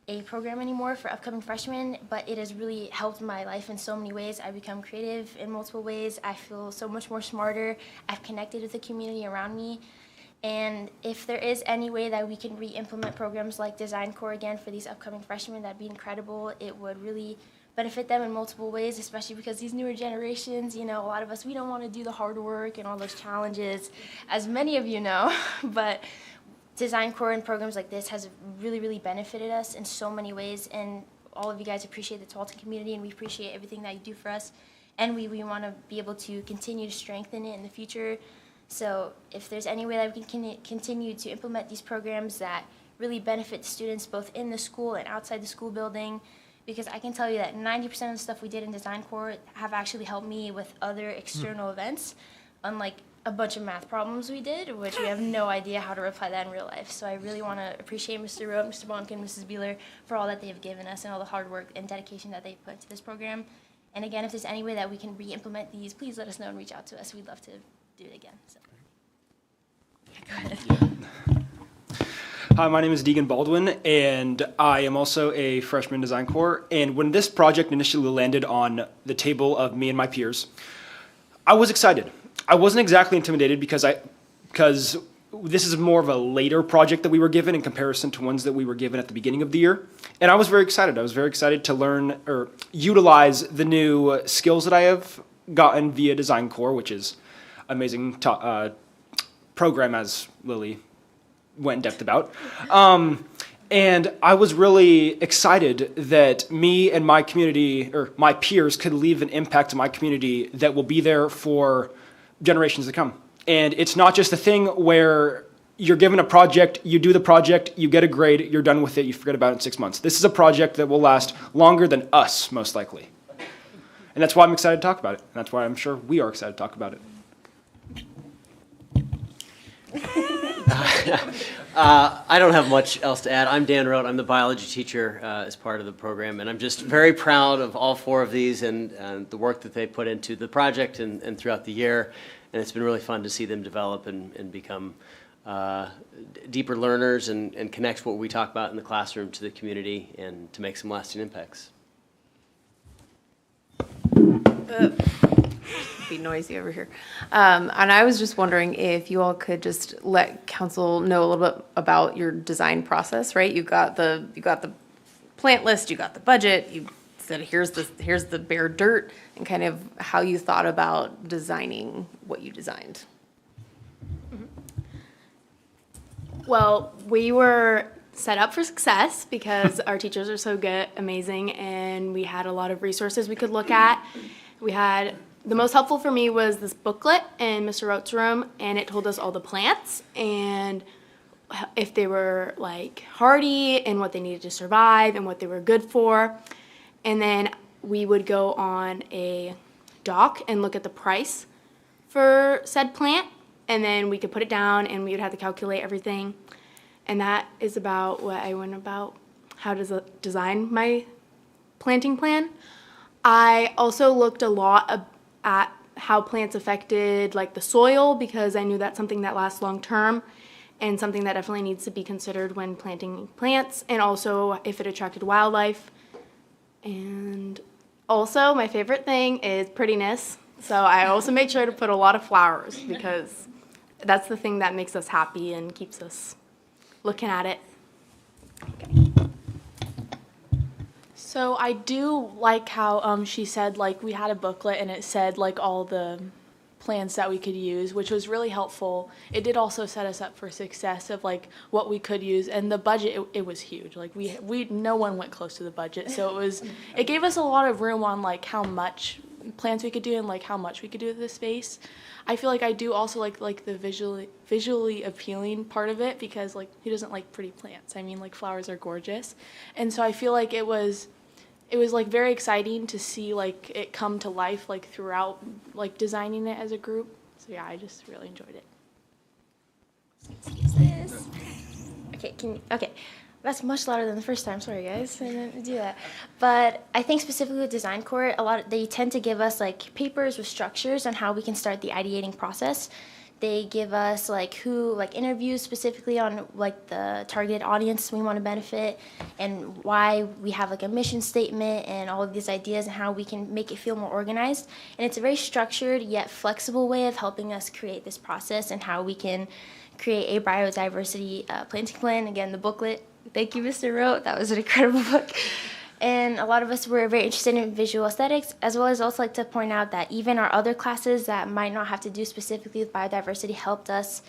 a program anymore for upcoming freshmen, but it has really helped my life in so many ways. I've become creative in multiple ways. I feel so much more smarter. I've connected with the community around me. And if there is any way that we can re-implement programs like Design Corps again for these upcoming freshmen, that'd be incredible. It would really benefit them in multiple ways, especially because these newer generations, a lot of us, we don't want to do the hard work and all those challenges, as many of you know, but Design Corps and programs like this has really, really benefited us in so many ways, and all of you guys appreciate the Tualatin community, and we appreciate everything that you do for us, and we want to be able to continue to strengthen it in the future. So if there's any way that we can continue to implement these programs that really benefit the students both in the school and outside the school building, because I can tell you that 90% of the stuff we did in Design Corps have actually helped me with other external events, unlike a bunch of math problems we did, which we have no idea how to apply that in real life. So I really want to appreciate Mr. Rowe, Mr. Bonkin, Mrs. Beeler for all that they have given us and all the hard work and dedication that they've put into this program. And again, if there's any way that we can re-implement these, please let us know and reach out to us. We'd love to do it again. So. Go ahead. Hi, my name is Deegan Baldwin, and I am also a freshman Design Corps. And when this project initially landed on the table of me and my peers, I was excited. I wasn't exactly intimidated because this is more of a later project that we were given in comparison to ones that we were given at the beginning of the year. And I was very excited. I was very excited to learn or utilize the new skills that I have gotten via Design Corps, which is amazing program, as Lily went in depth about. And I was really excited that me and my community, or my peers, could leave an impact to my community that will be there for generations to come. And it's not just a thing where you're given a project, you do the project, you get a grade, you're done with it, you forget about it in 6 months. This is a project that will last longer than us, most likely. And that's why I'm excited to talk about it. And that's why I'm sure we are excited to talk about it. I don't have much else to add. I'm Dan Rote. I'm the biology teacher as part of the program, and I'm just very proud of all 4 of these and the work that they put into the project and throughout the year. And it's been really fun to see them develop and become deeper learners and connect what we talk about in the classroom to the community and to make some lasting impacts. Be noisy over here. And I was just wondering if you all could just let council know a little bit about your design process, right? You got the plant list, you got the budget, you said here's the bare dirt, and kind of how you thought about designing what you designed. Well, we were set up for success because our teachers are so good, amazing, and we had a lot of resources we could look at. The most helpful for me was this booklet in Mr. Rote's room, and it told us all the plants and if they were like hardy and what they needed to survive and what they were good for. And then we would go on a doc and look at the price for said plant, and then we could put it down and we would have to calculate everything. And that is about what I went about how to design my planting plan. I also looked a lot at how plants affected like the soil, because I knew that's something that lasts long term and something that definitely needs to be considered when planting plants, and also if it attracted wildlife. And also my favorite thing is prettiness. So I also made sure to put a lot of flowers because that's the thing that makes us happy and keeps us looking at it. So I do like how she said like we had a booklet and it said like all the plans that we could use, which was really helpful. It did also set us up for success of like what we could use, and the budget it was huge. Like we no one went close to the budget, so it gave us a lot of room on like how much plans we could do and like how much we could do with the space. I feel like I do also like the visually appealing part of it, because like who doesn't like pretty plants? I mean, like flowers are gorgeous, and so I feel like it was like very exciting to see like it come to life like throughout like designing it as a group. So yeah, I just really enjoyed it. Excuse this. Okay. That's much louder than the first time. Sorry, guys. I didn't do that. But I think specifically with Design Corps, they tend to give us like papers with structures on how we can start the ideating process. They give us like interviews specifically on like the targeted audience we want to benefit, and why we have like a mission statement and all of these ideas and how we can make it feel more organized. And it's a very structured yet flexible way of helping us create this process and how we can create a biodiversity planting plan. Again, the booklet. Thank you, Mr. Rote. That was an incredible book. And a lot of us were very interested in visual aesthetics, as well as also like to point out that even our other classes that might not have to do specifically with biodiversity helped us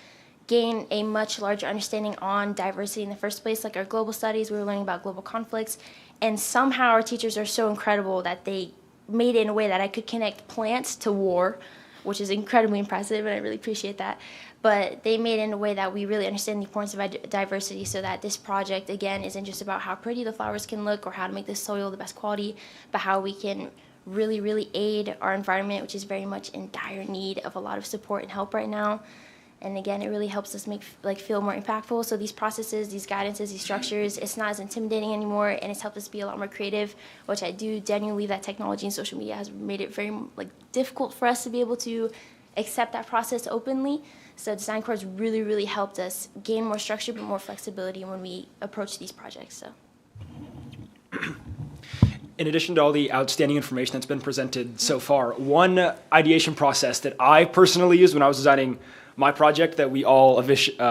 gain a much larger understanding on diversity in the first place. Like our global studies, we were learning about global conflicts, and somehow our teachers are so incredible that they made it in a way that I could connect plants to war, which is incredibly impressive, and I really appreciate that. But they made it in a way that we really understand the importance of diversity, so that this project, again, isn't just about how pretty the flowers can look or how to make the soil the best quality, but how we can really aid our environment, which is very much in dire need of a lot of support and help right now. And again, it really helps us feel more impactful. So these processes, these guidances, these structures, it's not as intimidating anymore, and it's helped us be a lot more creative, which I do genuinely believe that technology and social media has made it very difficult for us to be able to accept that process openly. So Design Corps has really helped us gain more structure but more flexibility when we approach these projects. So. In addition to all the outstanding information that's been presented so far, one ideation process that I personally used when I was designing my project that we all eventually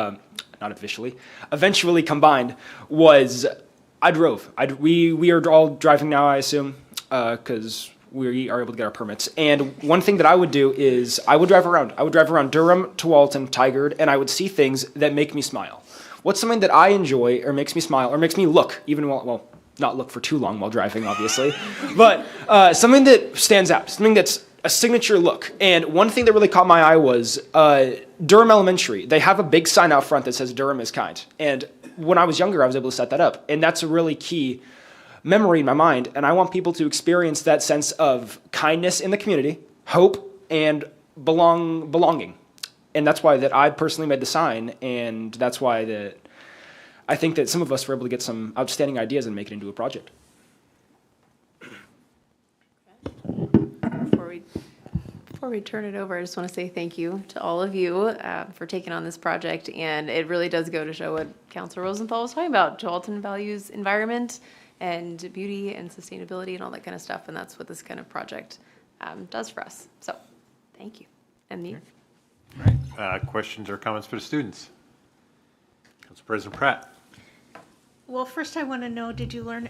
combined was I drove. We are all driving now, I assume, because we are able to get our permits. And one thing that I would do is I would drive around. I would drive around Durham, Tualatin, Tigard, and I would see things that make me smile. What's something that I enjoy or makes me smile or makes me look, even while, not look for too long while driving, obviously, but something that stands out, something that's a signature look. And one thing that really caught my eye was Durham Elementary. They have a big sign out front that says Durham is kind. And when I was younger, I was able to set that up. And that's a really key memory in my mind. And I want people to experience that sense of kindness in the community, hope, and belonging. And that's why that I personally made the sign. And that's why that I think that some of us were able to get some outstanding ideas and make it into a project. Before we turn it over, I just want to say thank you to all of you for taking on this project. And it really does go to show what Councilor Rosenthal was talking about. Tualatin values environment and beauty and sustainability and all that kind of stuff. And that's what this kind of project does for us. So thank you. And me. All right. Questions or comments for the students? Council President Pratt. Well, first I want to know, did you learn,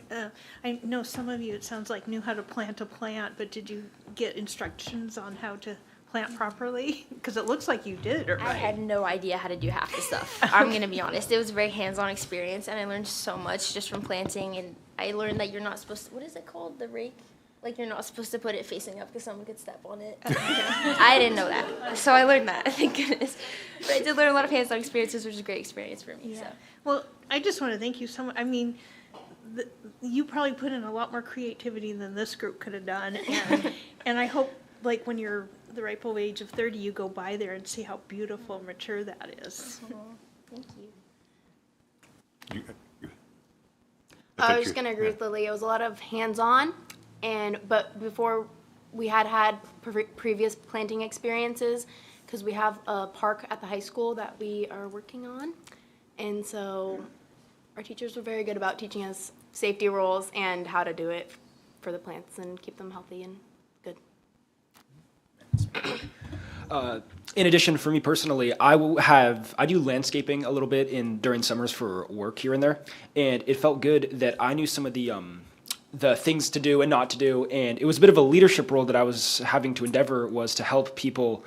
I know some of you, it sounds like, knew how to plant a plant, but did you get instructions on how to plant properly? Because it looks like you did, right? I had no idea how to do half the stuff. I'm going to be honest. It was a very hands-on experience, and I learned so much just from planting. And I learned that you're not supposed to, what is it called, the rake? Like, you're not supposed to put it facing up because someone could step on it. I didn't know that. So I learned that, thank goodness. But I did learn a lot of hands-on experiences, which was a great experience for me. Yeah. So. Well, I just want to thank you so much. I mean, you probably put in a lot more creativity than this group could have done. And I hope, like, when you're the ripe old age of 30, you go by there and see how beautiful and mature that is. Thank you. I was just gonna agree with Lily. It was a lot of hands-on, but before we had previous planting experiences, because we have a park at the high school that we are working on, and so our teachers were very good about teaching us safety rules and how to do it for the plants and keep them healthy and good. In addition, for me personally, I do landscaping a little bit during summers for work here and there, and it felt good that I knew some of the things to do and not to do, and it was a bit of a leadership role that I was having to endeavor was to help people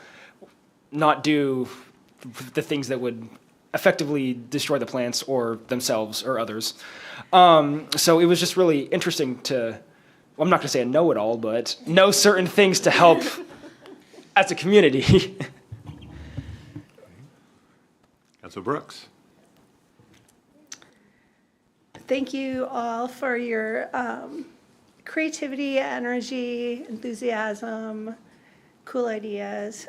not do the things that would effectively destroy the plants or themselves or others. So it was just really interesting to, well, I'm not going to say a know-it-all, but know certain things to help as a community. Councilor Brooks. Thank you all for your creativity, energy, enthusiasm, cool ideas.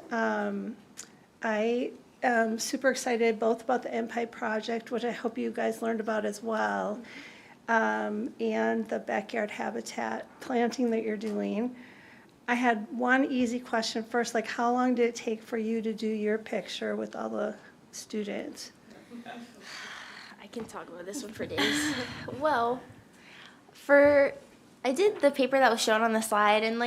I am super excited both about the MPI project, which I hope you guys learned about as well, and the backyard habitat planting that you're doing. I had one easy question first, like how long did it take for you to do your picture with all the students? I can talk about this one for days. Well, I did the paper that was shown on the slide, and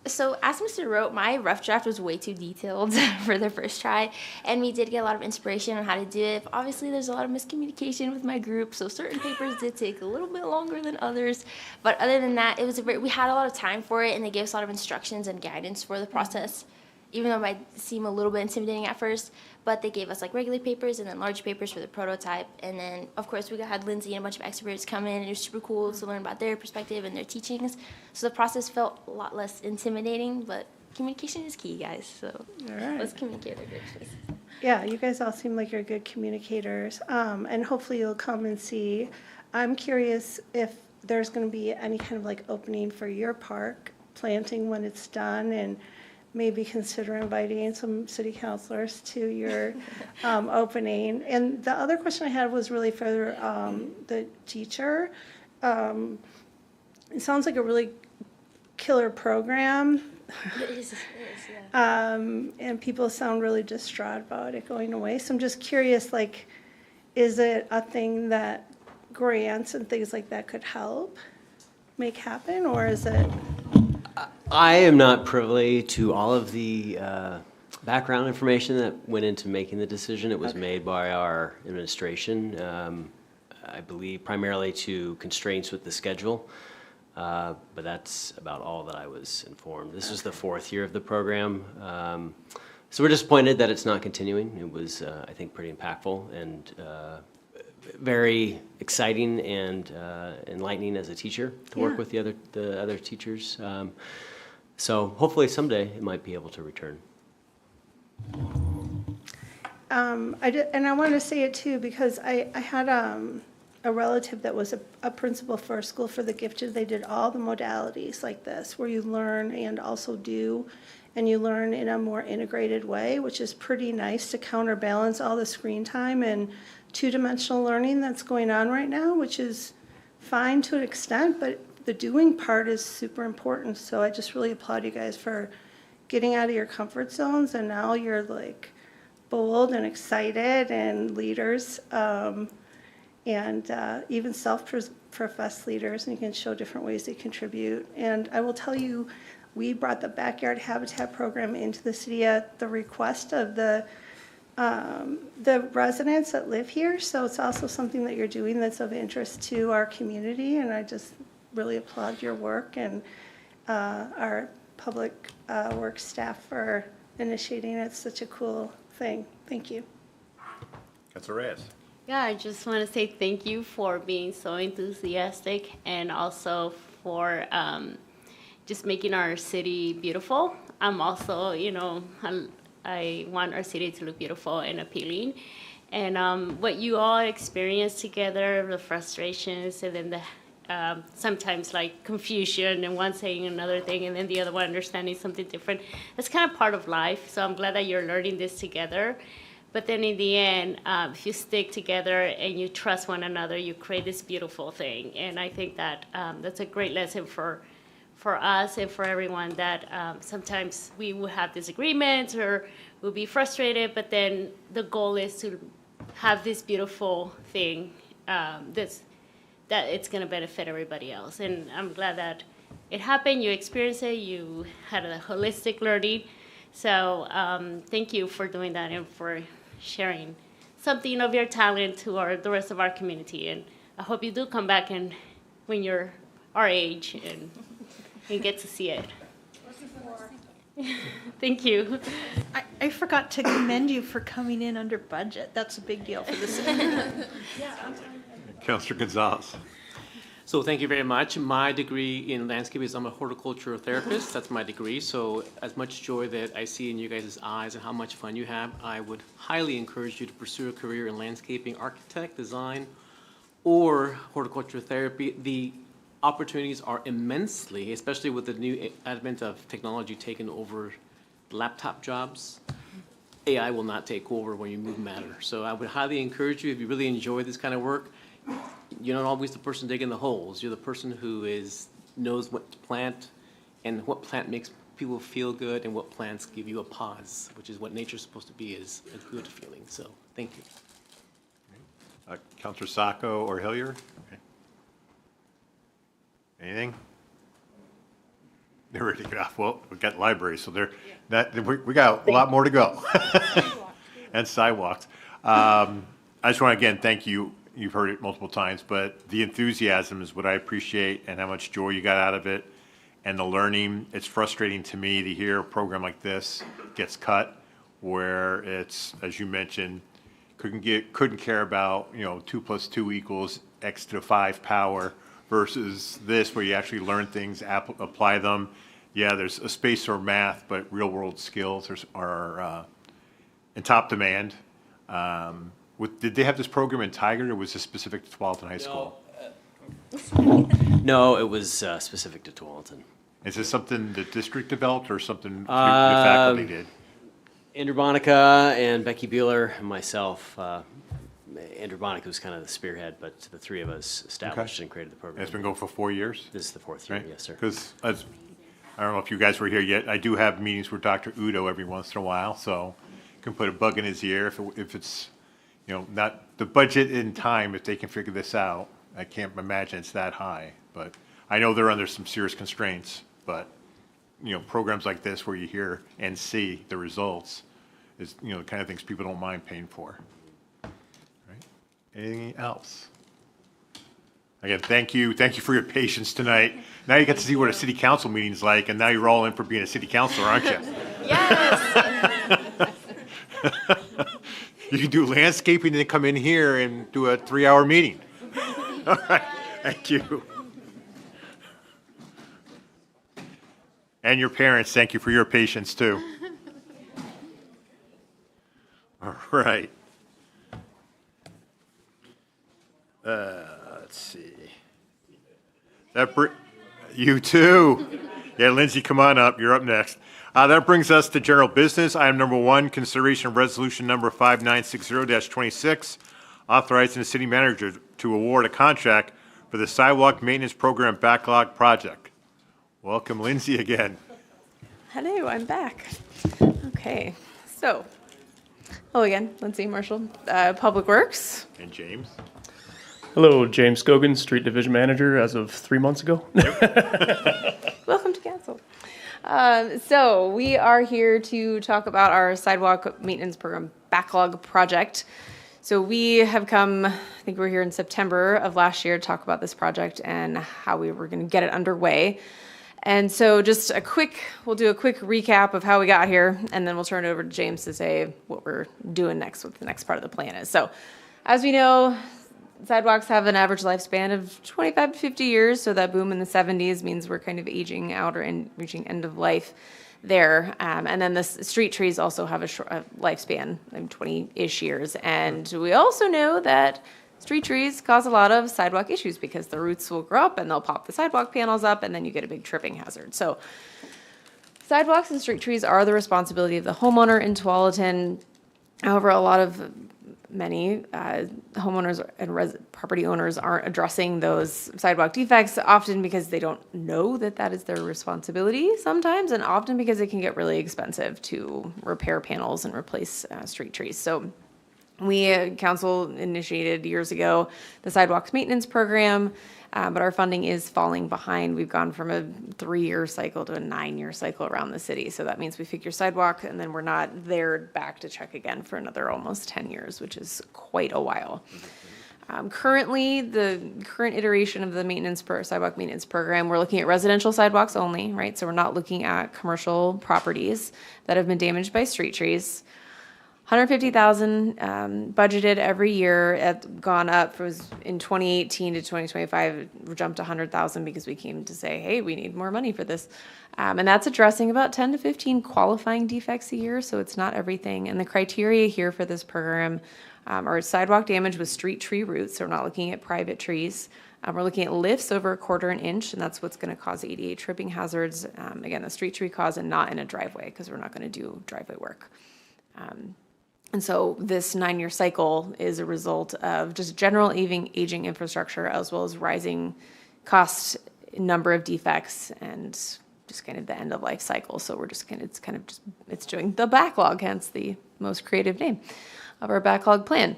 so as Mr. wrote, my rough draft was way too detailed for the first try, and we did get a lot of inspiration on how to do it. But obviously, there's a lot of miscommunication with my group, so certain papers did take a little bit longer than others. But other than that, we had a lot of time for it, and they gave us a lot of instructions and guidance for the process, even though it might seem a little bit intimidating at first. But they gave us regular papers and then large papers for the prototype. And then, of course, we had Lindsay and a bunch of experts come in, and it was super cool to learn about their perspective and their teachings. So the process felt a lot less intimidating, but communication is key, guys. So let's communicate our great choices. Yeah, you guys all seem like you're good communicators, and hopefully you'll come and see. I'm curious if there's going to be any kind of opening for your park planting when it's done, and maybe consider inviting some city councilors to your opening. And the other question I had was really for the teacher. It sounds like a really killer program. It is, yeah. And people sound really distraught about it going away. So I'm just curious, like, is it a thing that grants and things like that could help make happen, or is it? I am not privy to all of the background information that went into making the decision. It was made by our administration, I believe primarily to constraints with the schedule. But that's about all that I was informed. This is the 4th year of the program. So we're disappointed that it's not continuing. It was, I think, pretty impactful and very exciting and enlightening as a teacher to work with the other teachers. So hopefully someday it might be able to return. And I wanted to say it too, because I had a relative that was a principal for a school for the gifted. They did all the modalities like this, where you learn and also do, and you learn in a more integrated way, which is pretty nice to counterbalance all the screen time and two-dimensional learning that's going on right now, which is fine to an extent, but the doing part is super important. So I just really applaud you guys for getting out of your comfort zones, and now you're like bold and excited and leaders. And even self-professed leaders, and you can show different ways they contribute. And I will tell you, we brought the Backyard Habitat Program into the city at the request of the residents that live here. So it's also something that you're doing that's of interest to our community, and I just really applaud your work and our public works staff for initiating it. It's such a cool thing. Thank you. Councilor Reyes. Yeah, I just want to say thank you for being so enthusiastic and also for just making our city beautiful. I'm also, I want our city to look beautiful and appealing. And what you all experience together, the frustrations and then the sometimes like confusion and one saying another thing and then the other one understanding something different, that's kind of part of life. So I'm glad that you're learning this together. But then in the end, if you stick together and you trust one another, you create this beautiful thing. And I think that that's a great lesson for us and for everyone, that sometimes we will have disagreements or we'll be frustrated, but then the goal is to have this beautiful thing that it's going to benefit everybody else. And I'm glad that it happened, you experienced it, you had a holistic learning. So thank you for doing that and for sharing something of your talent to the rest of our community. And I hope you do come back and when you're our age and get to see it. Thank you. I forgot to commend you for coming in under budget. That's a big deal for the city. Councilor Gonzalez. So thank you very much. My degree in landscape is I'm a horticultural therapist. That's my degree. So as much joy that I see in you guys' eyes and how much fun you have, I would highly encourage you to pursue a career in landscaping, architect, design, or horticultural therapy. The opportunities are immensely, especially with the new advent of technology taking over laptop jobs. AI will not take over when you move matter. So I would highly encourage you, if you really enjoy this kind of work, you're not always the person digging the holes. You're the person who knows what plant and what plant makes people feel good and what plants give you a pause, which is what nature's supposed to be, is a good feeling. So thank you. Councilor Sacco or Hillier? Okay. Anything? They're ready to get off. Well, we've got libraries, so we got a lot more to go. And sidewalks. I just want to, again, thank you. You've heard it multiple times, but the enthusiasm is what I appreciate and how much joy you got out of it and the learning. It's frustrating to me to hear a program like this gets cut where it's, as you mentioned, couldn't care about, 2 + 2 = X to the 5 power versus this where you actually learn things, apply them. Yeah, there's a space for math, but real world skills are in top demand. Did they have this program in Tigard, or was this specific to Tualatin High School? No, it was specific to Tualatin. Is this something the district developed or something the faculty did? Andrew Bonica and Becky Bueller and myself. Andrew Bonica was kind of the spearhead, but the three of us established and created the program. It's been going for 4 years? This is the fourth year, Right? yes, sir. Because I don't know if you guys were here yet, I do have meetings with Dr. Udo every once in a while, so you can put a bug in his ear if it's, not the budget in time, if they can figure this out. I can't imagine it's that high, but I know they're under some serious constraints, but, programs like this where you hear and see the results is, the kind of things people don't mind paying for. Right? Anything else? Again, thank you for your patience tonight. Now you get to see what a city council meeting's like, and now you're all in for being a city councilor, aren't you? Yes. You can do landscaping and then come in here and do a 3-hour meeting. All right, thank you. And your parents, thank you for your patience too. All right. Let's see. You too. Yeah, Lindsay, come on up. You're up next. That brings us to general business. Item number 1, consideration of resolution number 5960-26, authorizing the city manager to award a contract for the sidewalk maintenance program backlog project. Welcome, Lindsay, again. Hello, I'm back. Okay, so, hello again, Lindsay Marshall, Public Works. And James. Hello, James Gogan, Street Division Manager as of 3 months ago. Welcome to council. So we are here to talk about our sidewalk maintenance program backlog project. So we have come, I think we were here in September of last year to talk about this project and how we were going to get it underway. And so just we'll do a quick recap of how we got here, and then we'll turn it over to James to say what we're doing next, what the next part of the plan is. So as we know, sidewalks have an average lifespan of 25 to 50 years, so that boom in the 70s means we're kind of aging out or reaching end of life there. And then the street trees also have a lifespan of 20-ish years. And we also know that street trees cause a lot of sidewalk issues because the roots will grow up and they'll pop the sidewalk panels up, and then you get a big tripping hazard. So sidewalks and street trees are the responsibility of the homeowner in Tualatin. However, many homeowners and property owners aren't addressing those sidewalk defects, often because they don't know that is their responsibility sometimes, and often because it can get really expensive to repair panels and replace street trees. So council initiated years ago the sidewalks maintenance program, but our funding is falling behind. We've gone from a 3-year cycle to a 9-year cycle around the city. So that means we figure sidewalk, and then we're not there back to check again for another almost 10 years, which is quite a while. Currently, the current iteration of the sidewalk maintenance program, we're looking at residential sidewalks only, right? So we're not looking at commercial properties that have been damaged by street trees. $150,000 budgeted every year. It gone up in 2018 to 2025. We jumped to $100,000 because we came to say, hey, we need more money for this, and that's addressing about 10 to 15 qualifying defects a year. So it's not everything. And the criteria here for this program are sidewalk damage with street tree roots. So we're not looking at private trees. We're looking at lifts over 1/4 inch, and that's what's going to cause ADA tripping hazards. Again, the street tree cause, and not in a driveway, because we're not going to do driveway work. And so this 9-year cycle is a result of just general aging infrastructure, as well as rising cost, number of defects, and just kind of the end of life cycle. So we're just it's doing the backlog, hence the most creative name of our backlog plan.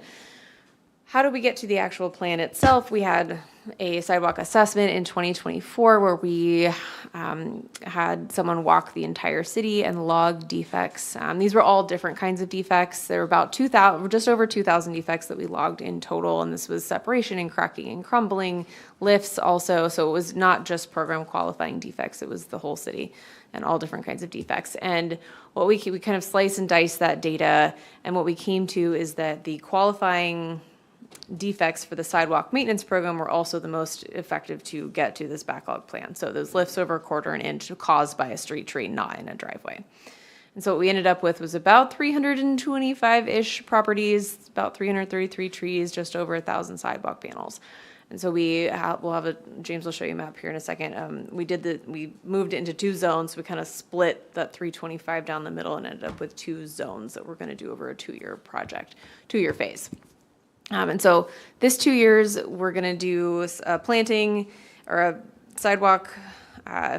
How do we get to the actual plan itself? We had a sidewalk assessment in 2024 where we had someone walk the entire city and log defects. These were all different kinds of defects. There were about just over 2,000 defects that we logged in total, and this was separation and cracking and crumbling, lifts also. So it was not just program qualifying defects, it was the whole city and all different kinds of defects. And what we kind of slice and dice that data, and what we came to is that the qualifying defects for the sidewalk maintenance program were also the most effective to get to this backlog plan. So those lifts over 1/4 inch caused by a street tree, not in a driveway. And so what we ended up with was about 325-ish properties, about 333 trees, just over 1,000 sidewalk panels. And so James will show you a map here in a second. We moved it into 2 zones. So we kind of split that 325 down the middle and ended up with 2 zones that we're going to do over a 2-year project, 2-year phase. And so this 2 years, we're going to do a planting or a sidewalk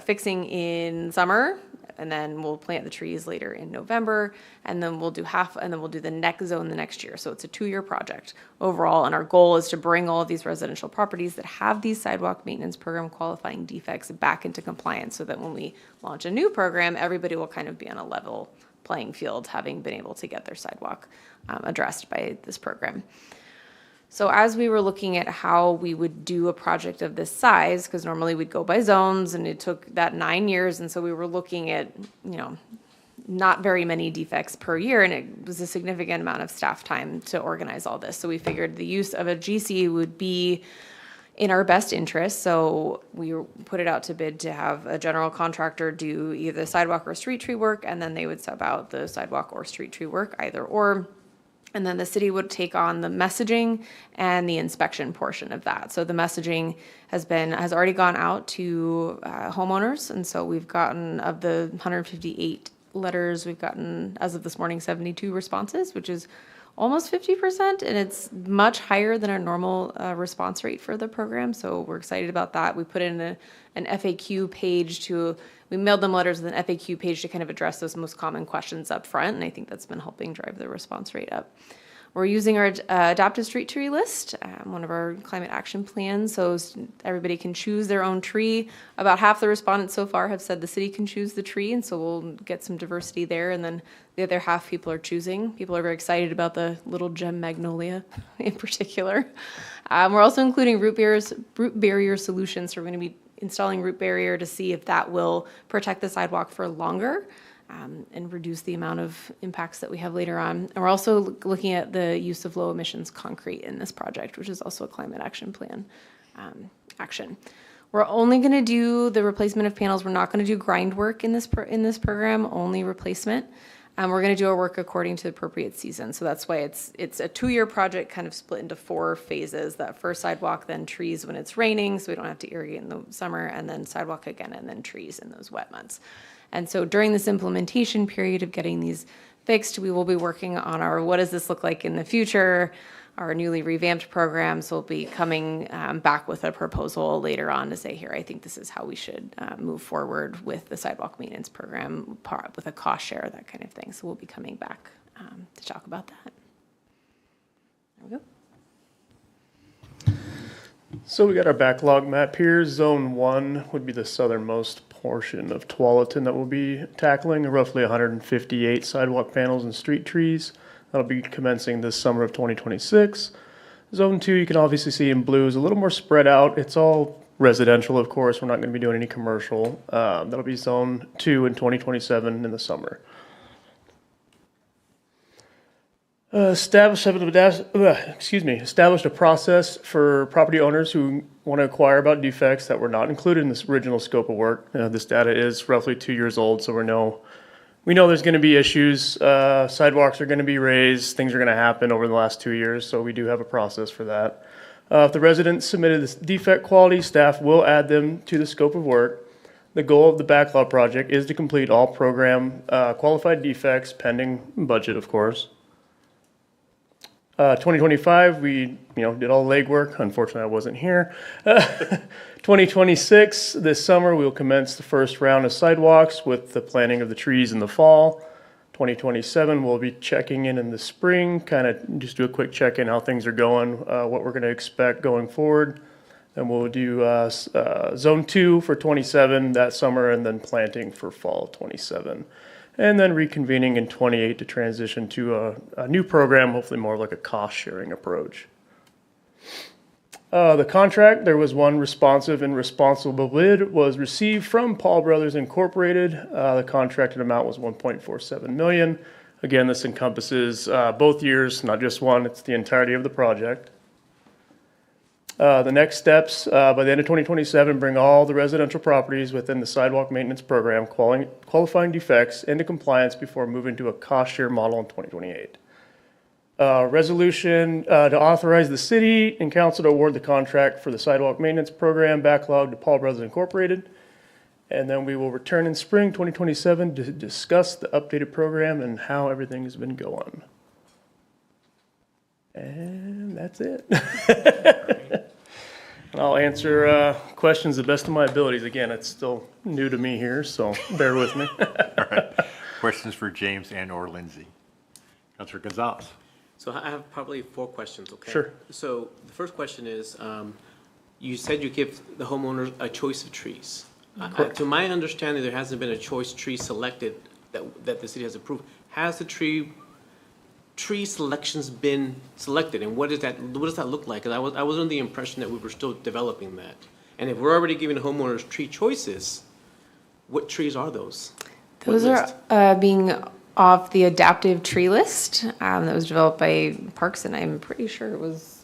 fixing in summer, and then we'll plant the trees later in November, and then we'll do the next zone the next year. So it's a 2-year project overall, and our goal is to bring all of these residential properties that have these sidewalk maintenance program qualifying defects back into compliance, so that when we launch a new program, everybody will kind of be on a level playing field, having been able to get their sidewalk addressed by this program. So as we were looking at how we would do a project of this size, because normally we'd go by zones, and it took that 9 years, and so we were looking at, not very many defects per year, and it was a significant amount of staff time to organize all this. So we figured the use of a GC would be in our best interest, so we put it out to bid to have a general contractor do either sidewalk or street tree work, and then they would sub out the sidewalk or street tree work, either or. And then the city would take on the messaging and the inspection portion of that. So the messaging has already gone out to homeowners. And so we've gotten, of the 158 letters, we've gotten, as of this morning, 72 responses, which is almost 50%. And it's much higher than our normal response rate for the program. So we're excited about that. We put in an FAQ page we mailed them letters with an FAQ page to kind of address those most common questions up front, and I think that's been helping drive the response rate up. We're using our adaptive street tree list, one of our climate action plans, so everybody can choose their own tree. About half the respondents so far have said the city can choose the tree, and so we'll get some diversity there, and then the other half people are choosing. People are very excited about the little gem magnolia in particular. We're also including root barrier solutions, so we're going to be installing root barrier to see if that will protect the sidewalk for longer and reduce the amount of impacts that we have later on. And we're also looking at the use of low emissions concrete in this project, which is also a climate action plan action. We're only going to do the replacement of panels. We're not going to do grind work in this program, only replacement. We're going to do our work according to the appropriate season. So that's why it's a 2-year project kind of split into 4 phases. That first sidewalk, then trees when it's raining, so we don't have to irrigate in the summer, and then sidewalk again, and then trees in those wet months. And so during this implementation period of getting these fixed, we will be working on what does this look like in the future, our newly revamped program. So we'll be coming back with a proposal later on to say, here, I think this is how we should move forward with the sidewalk maintenance program with a cost share, that kind of thing. So we'll be coming back to talk about that. There we go. So we got our backlog map here. Zone 1 would be the southernmost portion of Tualatin that we'll be tackling, roughly 158 sidewalk panels and street trees. That'll be commencing this summer of 2026. Zone 2, you can obviously see in blue, is a little more spread out. It's all residential, of course. We're not going to be doing any commercial. That'll be Zone 2 in 2027 in the summer. Established a process for property owners who want to inquire about defects that were not included in this original scope of work. This data is roughly 2 years old, so we know there's going to be issues. Sidewalks are going to be raised. Things are going to happen over the last 2 years, so we do have a process for that. If the residents submitted this defect quality, staff will add them to the scope of work. The goal of the backlog project is to complete all program qualified defects, pending budget, of course. 2025, we did all the legwork. Unfortunately, I wasn't here. 2026, this summer, we'll commence the first round of sidewalks with the planting of the trees in the fall. 2027, we'll be checking in the spring, kind of just do a quick check-in how things are going, what we're going to expect going forward. And we'll do Zone 2 for 27 that summer, and then planting for fall 27. And then reconvening in 28 to transition to a new program, hopefully more like a cost-sharing approach. The contract, there was one responsive and responsible bid was received from Paul Brothers Incorporated. The contracted amount was $1.47 million. Again, this encompasses both years, not just one. It's the entirety of the project. The next steps, by the end of 2027, bring all the residential properties within the sidewalk maintenance program qualifying defects into compliance before moving to a cost share model in 2028. Resolution to authorize the city and council to award the contract for the sidewalk maintenance program backlog to Paul Brothers Incorporated. And then we will return in spring 2027 to discuss the updated program and how everything has been going. And that's it. And I'll answer questions the best of my abilities. Again, it's still new to me here, so bear with me. All right. Questions for James and or Lindsay? Councilor Gonzalez. So I have probably 4 questions, okay? Sure. So the first question is, you said you give the homeowners a choice of trees. To my understanding, there hasn't been a choice tree selected that the city has approved. Has the tree selections been selected, and what does that look like? Because I was under the impression that we were still developing that. And if we're already giving homeowners tree choices, what trees are those? Those are being off the adaptive tree list that was developed by Parks, and I'm pretty sure it was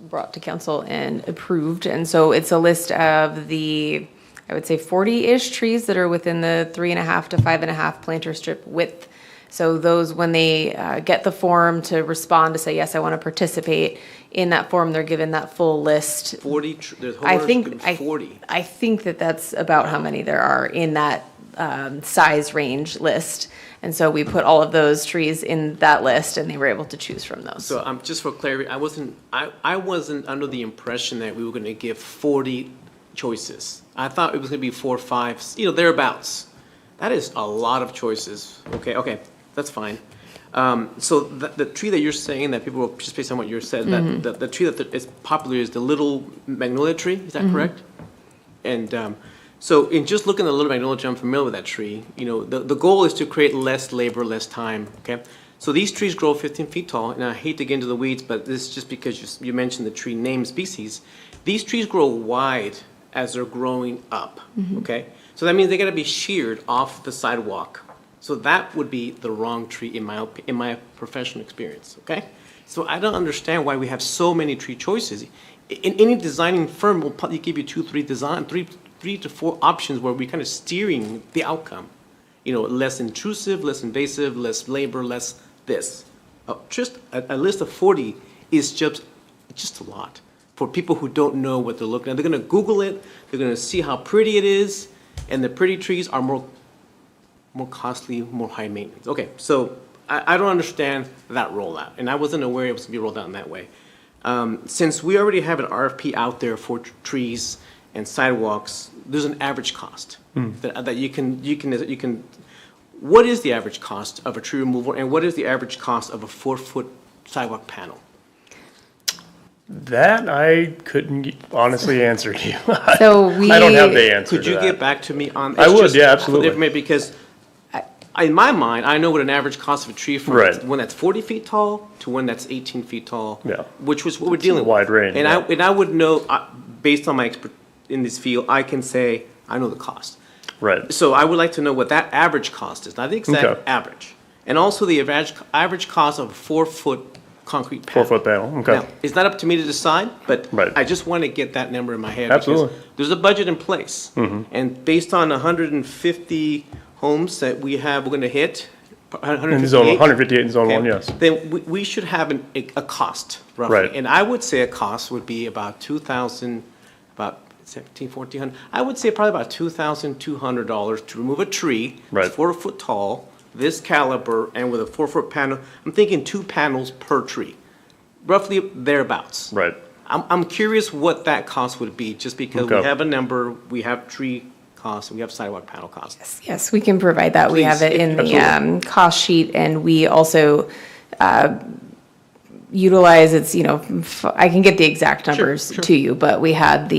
brought to council and approved. And so it's a list of the, I would say 40-ish trees that are within the 3.5 to 5.5 planter strip width. So those, when they get the form to respond to say, yes, I want to participate in that form, they're given that full list. 40, there's I homeowners think, given 40. I think that's about how many there are in that size range list. And so we put all of those trees in that list, and they were able to choose from those. So just for clarity, I wasn't under the impression that we were going to give 40 choices. I thought it was going to be 4 or 5, thereabouts. That is a lot of choices. Okay, that's fine. So the tree that you're saying that people will, just based on what you said, that the tree that is popular is the little magnolia tree. Is that correct? And so in just looking at the little magnolia tree, I'm familiar with that tree. The goal is to create less labor, less time. Okay. So these trees grow 15 feet tall, and I hate to get into the weeds, but this is just because you mentioned the tree name species. These trees grow wide as they're growing up. Okay. So that means they got to be sheared off the sidewalk. So that would be the wrong tree in my professional experience, okay? So I don't understand why we have so many tree choices. In any designing firm will probably give you 2, 3 3 to 4 options where we're kind of steering the outcome. Less intrusive, less invasive, less labor, less this. Just a list of 40 is just a lot for people who don't know what they're looking at. They're going to Google it. They're going to see how pretty it is, and the pretty trees are more costly, more high maintenance. Okay, so I don't understand that rollout, and I wasn't aware it was going to be rolled out in that way. Since we already have an RFP out there for trees and sidewalks, there's an average cost that you can. What is the average cost of a tree removal, and what is the average cost of a 4-foot sidewalk panel? That I couldn't honestly answer to you. So I don't have the answer Could to you that. get back to me on? I would, yeah, absolutely. Because in my mind, I know what an average cost of a tree from Right. one that's 40 feet tall to one that's 18 feet tall. Yeah. Which was what we're dealing with. Wide range. And yeah. I would know, based on my expert in this field, I can say, I know the cost. Right. So I would like to know what that average cost is, not the exact Okay. average. And also the average cost of a 4-foot concrete panel. 4-foot panel, okay. Now, it's not up to me to decide, but Right. I just want to get that number in my head. Absolutely. Because there's a budget in place. And based on 150 homes that we have, we're going to hit, In zone 158 in zone 1, yes. then we should have a cost, roughly. Right. And I would say a cost would be about $2,000, about $1,700, $1,400. I would say probably about $2,200 to remove a tree. Right. It's 4 foot tall, this caliber, and with a 4-foot panel. I'm thinking 2 panels per tree, roughly thereabouts. Right. I'm curious what that cost would be, just because we Okay. have a number, we have tree costs, and we have sidewalk panel costs. Yes, we can provide that. We have Please, it in absolutely. the cost sheet, and we also utilize, I can get the exact numbers to you, but we had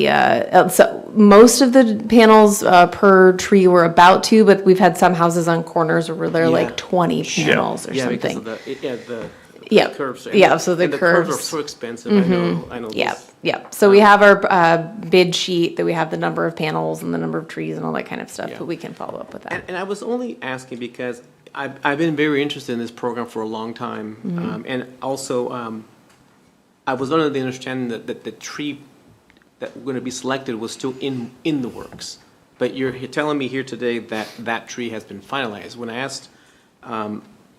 so most of the panels per tree were about 2, but we've had some houses on corners where they're Yeah. like 20 panels or Yeah, because something. of the Yeah, curves. yeah, so the and the curves are curves. so expensive, I know Yeah, this. yeah. So we have our bid sheet that we have the number of panels and the number of trees and all that kind of stuff, Yeah. but we can follow up with that. And I was only asking because I've been very interested in this program for a long time. And also, I was under the understanding that the tree that we're going to be selected was still in the works. But you're telling me here today that that tree has been finalized. When I asked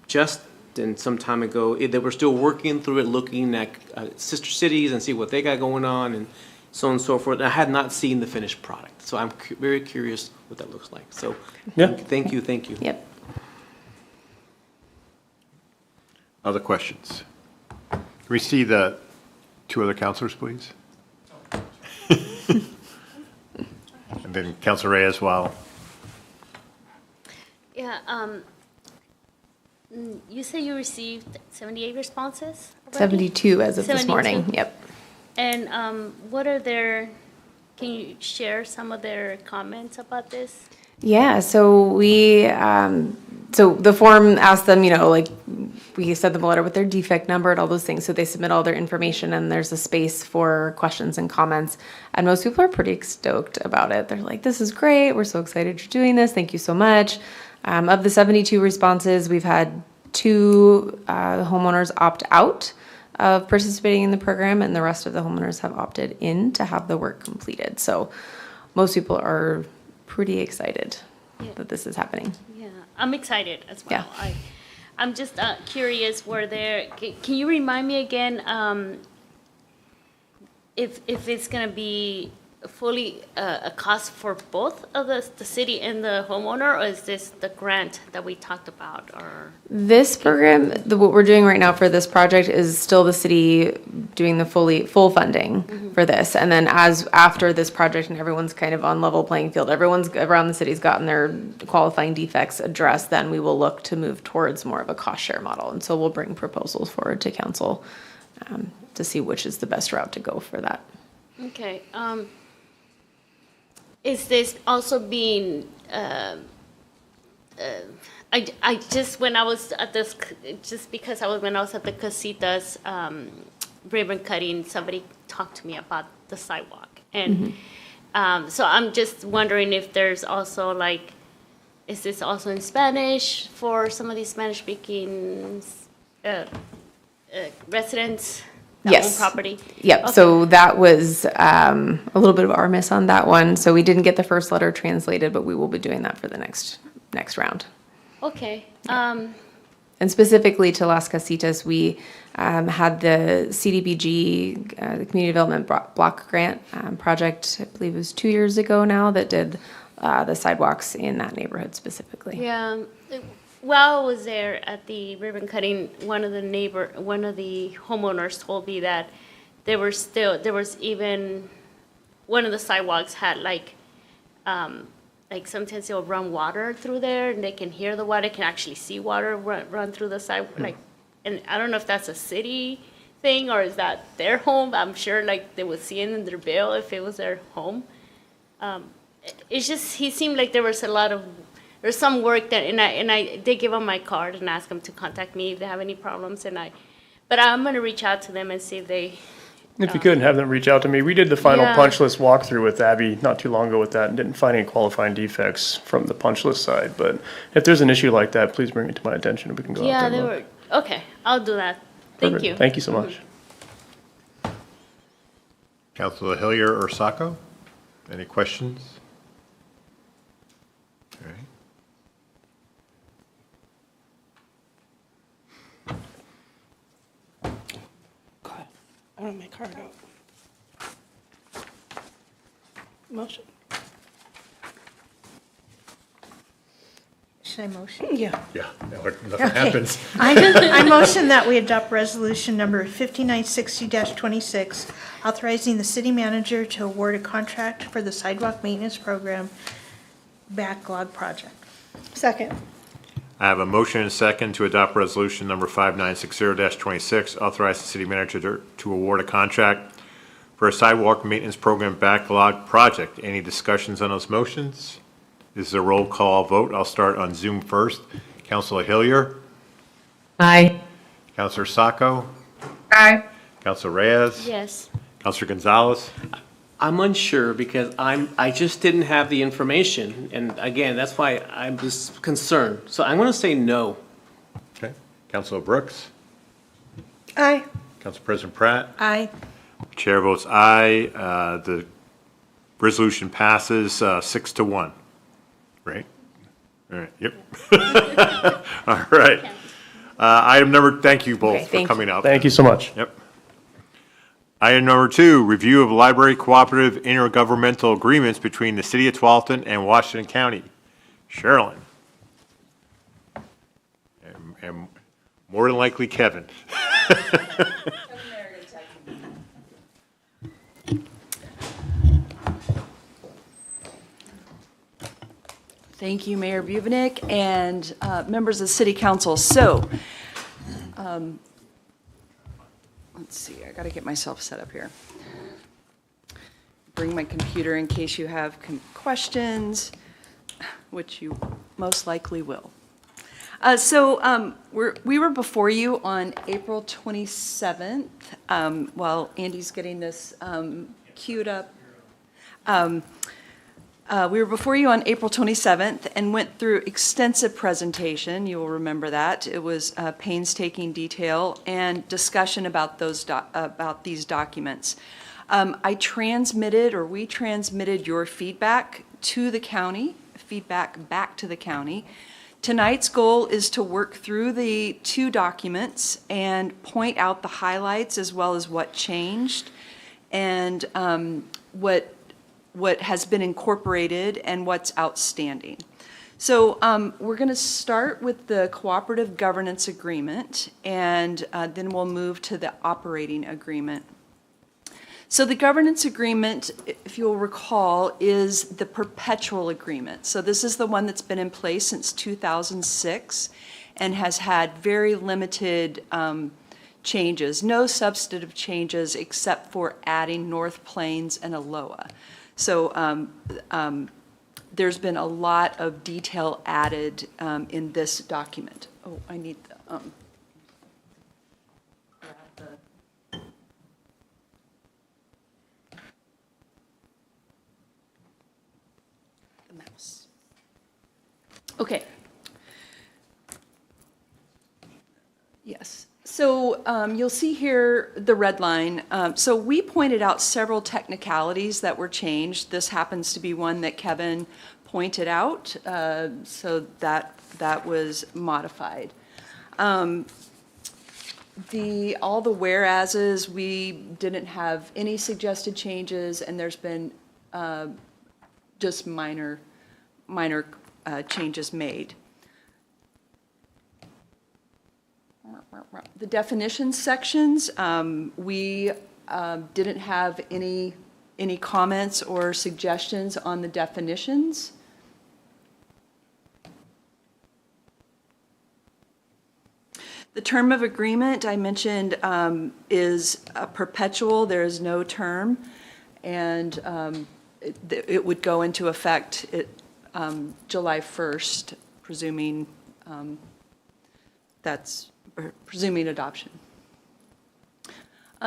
just announced and some time ago, they were still working through it, looking at sister cities and see what they got going on and so on and so forth. I had not seen the finished product, so I'm very curious what that looks like. So, Yeah. thank you, thank you. Yep. Other questions? Can we see the two other counselors, please? And then Counselor Reyes, while. Yeah, you say you received 78 responses? already? 72 as of this 72. morning, yep. And what are their, can you share some of their comments about this? Yeah, so so the form asked them, like, we sent them a letter with their defect number and all those things, so they submit all their information, and there's a space for questions and comments. And most people are pretty stoked about it. They're like, this is great, we're so excited you're doing this, thank you so much. Of the 72 responses, we've had 2 homeowners opt out of participating in the program, and the rest of the homeowners have opted in to have the work completed. So most people are pretty excited that this is happening. Yeah, I'm excited as well. Yeah. I'm just curious, can you remind me again if it's going to be fully a cost for both of the city and the homeowner, or is this the grant that we talked about? Or This program, what we're doing right now for this project is still the city doing the full funding for this. And then after this project and everyone's kind of on level playing field, everyone's around the city's gotten their qualifying defects addressed, then we will look to move towards more of a cost share model. And so we'll bring proposals forward to council to see which is the best route to go for that. Okay. Is this also being, I just, when I was at this, just because when I was at the Casitas ribbon cutting, somebody talked to me about the sidewalk. And so I'm just wondering if there's also like, is this also in Spanish for some of these Spanish-speaking residents? That own property? Yep, Okay. so that was a little bit of our miss on that one. So we didn't get the first letter translated, but we will be doing that for the next round. Okay. And specifically to Las Casitas, we had the CDBG, the Community Development Block Grant project, I believe it was 2 years ago now, that did the sidewalks in that neighborhood specifically. Yeah, while I was there at the ribbon cutting, one of the homeowners told me that there was even, one of the sidewalks had like sometimes they'll run water through there and they can hear the water, can actually see water run through the sidewalk, and I don't know if that's a city thing or is that their home. I'm sure like they would see it in their bill if it was their home. It's just, he seemed like there was there's some work that, and I did give them my card and ask them to contact me if they have any problems, but I'm gonna reach out to them and see if they. If you couldn't have them reach out to me, we did the final Yeah. punch list walkthrough with Abby not too long ago with that and didn't find any qualifying defects from the punch list side. But if there's an issue like that, please bring it to my attention and we can go out Yeah, there they and were, look. okay, I'll do that. Thank Perfect. you. Thank you so much. Counselor Hillier or Sacco? Any questions? All right. I don't have my card out. Motion? Should I motion? Yeah. Yeah, nothing Okay. happens. I motion that we adopt resolution number 5960-26, authorizing the city manager to award a contract for the sidewalk maintenance program backlog project. Second. I have a motion and a second to adopt resolution number 5960-26, authorize the city manager to award a contract for a sidewalk maintenance program backlog project. Any discussions on those motions? This is a roll call vote. I'll start on Zoom first. Counselor Hillier? Aye. Counselor Sacco? Aye. Counselor Reyes? Yes. Counselor Gonzalez? I'm unsure because I just didn't have the information. And again, that's why I'm just concerned. So I'm going to say no. Okay. Counselor Brooks? Aye. Council President Pratt? Aye. Chair votes aye. The resolution passes 6-1. Right? All right, yep. All right. Thank you Okay, both for thank coming up. Thank you so much. Yep. Item number 2, review of library cooperative intergovernmental agreements between the City of Tualatin and Washington County. Sherilyn. And more than likely Kevin. Thank you, Mayor Bubenick and members of the City Council. So, let's see, I got to get myself set up here. Bring my computer in case you have questions, which you most likely will. We were before you on April 27th, while Andy's getting this queued up. We were before you on April 27th and went through extensive presentation. You will remember that. It was painstaking detail and discussion about these documents. We transmitted your feedback to the county, feedback back to the county. Tonight's goal is to work through the 2 documents and point out the highlights as well as what changed and what has been incorporated and what's outstanding. So we're going to start with the cooperative governance agreement, and then we'll move to the operating agreement. So the governance agreement, if you'll recall, is the perpetual agreement. So this is the one that's been in place since 2006 and has had very limited changes, no substantive changes except for adding North Plains and Aloha. So there's been a lot of detail added in this document. Oh, I need the mouse. Okay. Yes. So you'll see here the red line. So we pointed out several technicalities that were changed. This happens to be one that Kevin pointed out, so that was modified. All the whereases, we didn't have any suggested changes, and there's been just minor changes made. The definition sections, we didn't have any comments or suggestions on the definitions. The term of agreement I mentioned is perpetual. There is no term, and it would go into effect July 1st, presuming presuming adoption.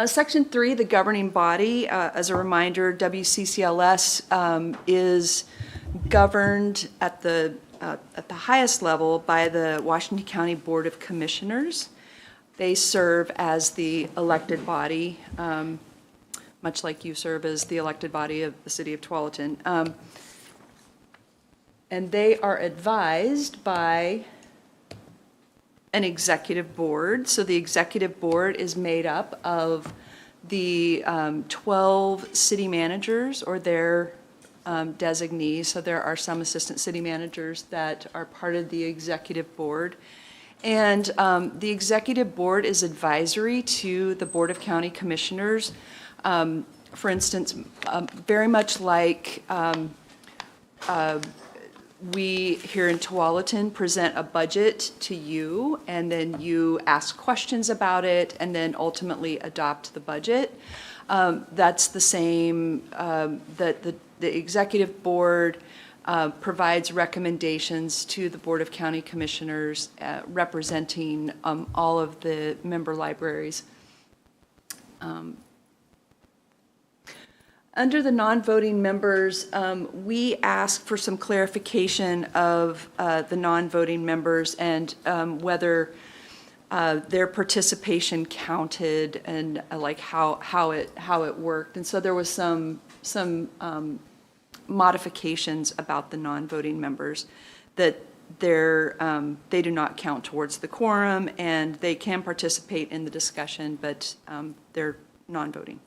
Section 3, the governing body, as a reminder, WCCLS is governed at the highest level by the Washington County Board of Commissioners. They serve as the elected body, much like you serve as the elected body of the City of Tualatin. And they are advised by an executive board. So the executive board is made up of the 12 city managers or their designees. So there are some assistant city managers that are part of the executive board. And the executive board is advisory to the Board of County Commissioners. For instance, very much like we here in Tualatin present a budget to you, and then you ask questions about it, and then ultimately adopt the budget. That's the same, that the executive board provides recommendations to the Board of County Commissioners representing all of the member libraries. Under the non-voting members, we asked for some clarification of the non-voting members and whether their participation counted and like how it worked. And so there was some modifications about the non-voting members that they do not count towards the quorum, and they can participate in the discussion, but they're non-voting.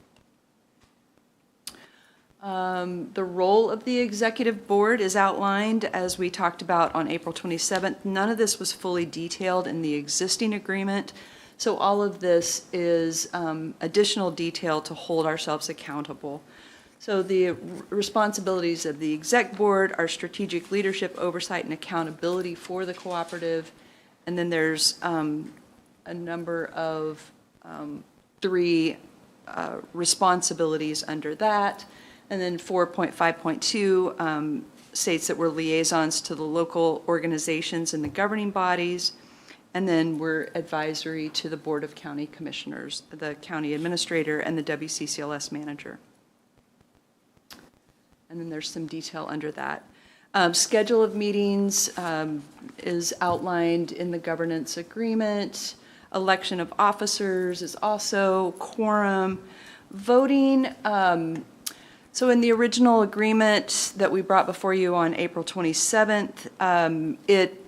The role of the executive board is outlined as we talked about on April 27th. None of this was fully detailed in the existing agreement, so all of this is additional detail to hold ourselves accountable. So the responsibilities of the exec board are strategic leadership, oversight, and accountability for the cooperative. And then there's a number of 3 responsibilities under that. And then 4.5.2 states that we're liaisons to the local organizations and the governing bodies. And then we're advisory to the Board of County Commissioners, the county administrator, and the WCCLS manager. And then there's some detail under that. Schedule of meetings is outlined in the governance agreement. Election of officers is also quorum. Voting, so in the original agreement that we brought before you on April 27th, it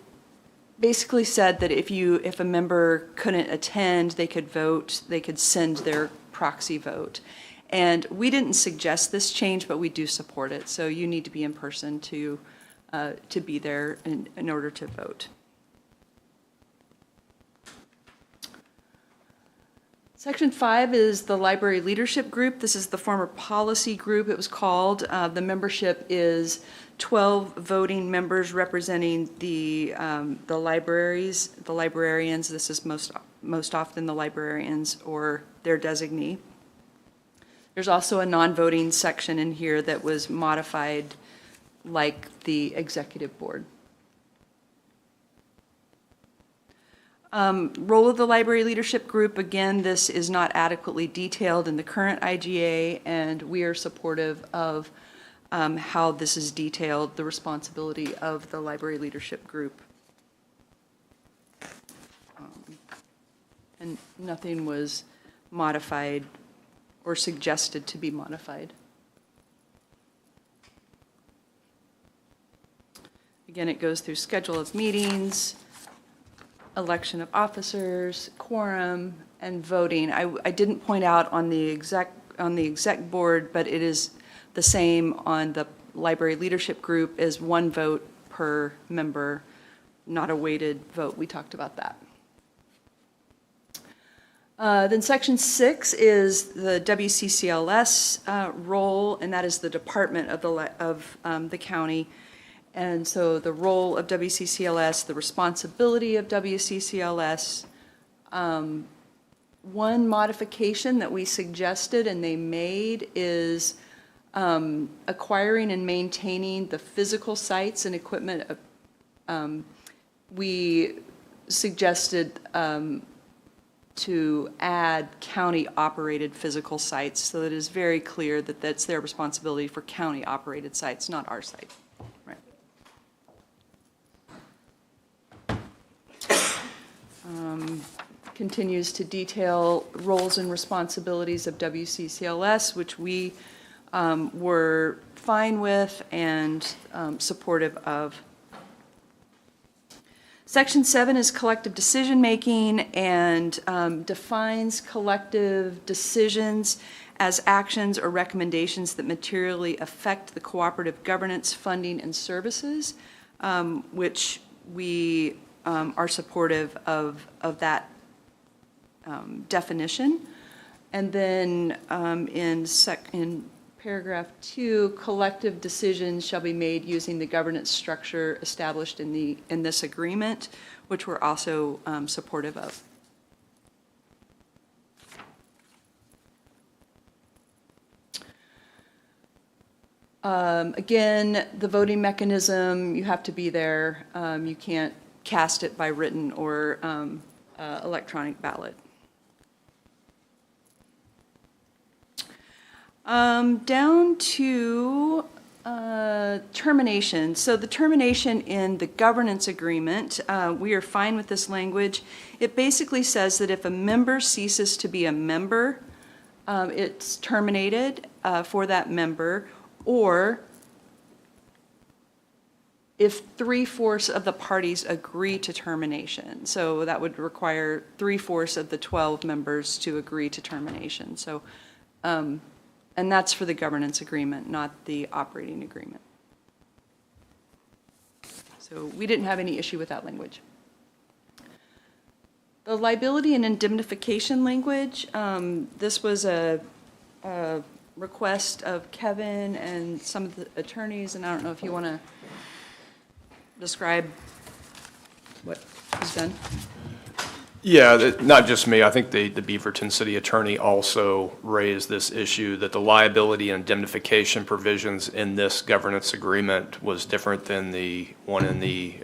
basically said that if a member couldn't attend, they could vote, they could send their proxy vote. And we didn't suggest this change, but we do support it. So you need to be in person to be there in order to vote. Section 5 is the library leadership group. This is the former policy group, it was called. The membership is 12 voting members representing the libraries, the librarians. This is most often the librarians or their designee. There's also a non-voting section in here that was modified like the executive board. Role of the library leadership group, again, this is not adequately detailed in the current IGA, and we are supportive of how this is detailed, the responsibility of the library leadership group. And nothing was modified or suggested to be modified. Again, it goes through schedule of meetings, election of officers, quorum, and voting. I didn't point out on the exec board, but it is the same on the library leadership group, is 1 vote per member, not a weighted vote. We talked about that. Then section 6 is the WCCLS role, and that is the department of the county. And so the role of WCCLS, the responsibility of WCCLS. One modification that we suggested and they made is acquiring and maintaining the physical sites and equipment. We suggested to add county-operated physical sites, so that it is very clear that that's their responsibility for county-operated sites, not our site. Right. Continues to detail roles and responsibilities of WCCLS, which we were fine with and supportive of. Section 7 is collective decision-making and defines collective decisions as actions or recommendations that materially affect the cooperative governance, funding, and services, which we are supportive of that definition. And then in paragraph 2, collective decisions shall be made using the governance structure established in this agreement, which we're also supportive of. Again, the voting mechanism, you have to be there. You can't cast it by written or electronic ballot. Down to termination. So the termination in the governance agreement, we are fine with this language. It basically says that if a member ceases to be a member, it's terminated for that member, or if 3/4 of the parties agree to termination. So that would require 3/4 of the 12 members to agree to termination. So, and that's for the governance agreement, not the operating agreement. So we didn't have any issue with that language. The liability and indemnification language, this was a request of Kevin and some of the attorneys, and I don't know if you want to describe what was done. Yeah, not just me. I think the Beaverton City Attorney also raised this issue that the liability and indemnification provisions in this governance agreement was different than the one in the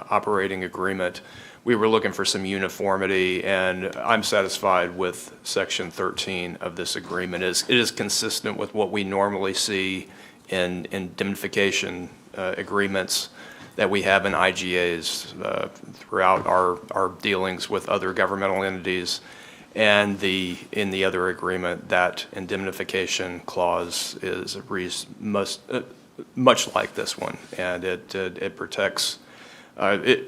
operating agreement. We were looking for some uniformity, and I'm satisfied with Section 13 of this agreement. It is consistent with what we normally see in indemnification agreements that we have in IGAs throughout our dealings with other governmental entities. And in the other agreement, that indemnification clause is much like this one, and it protects a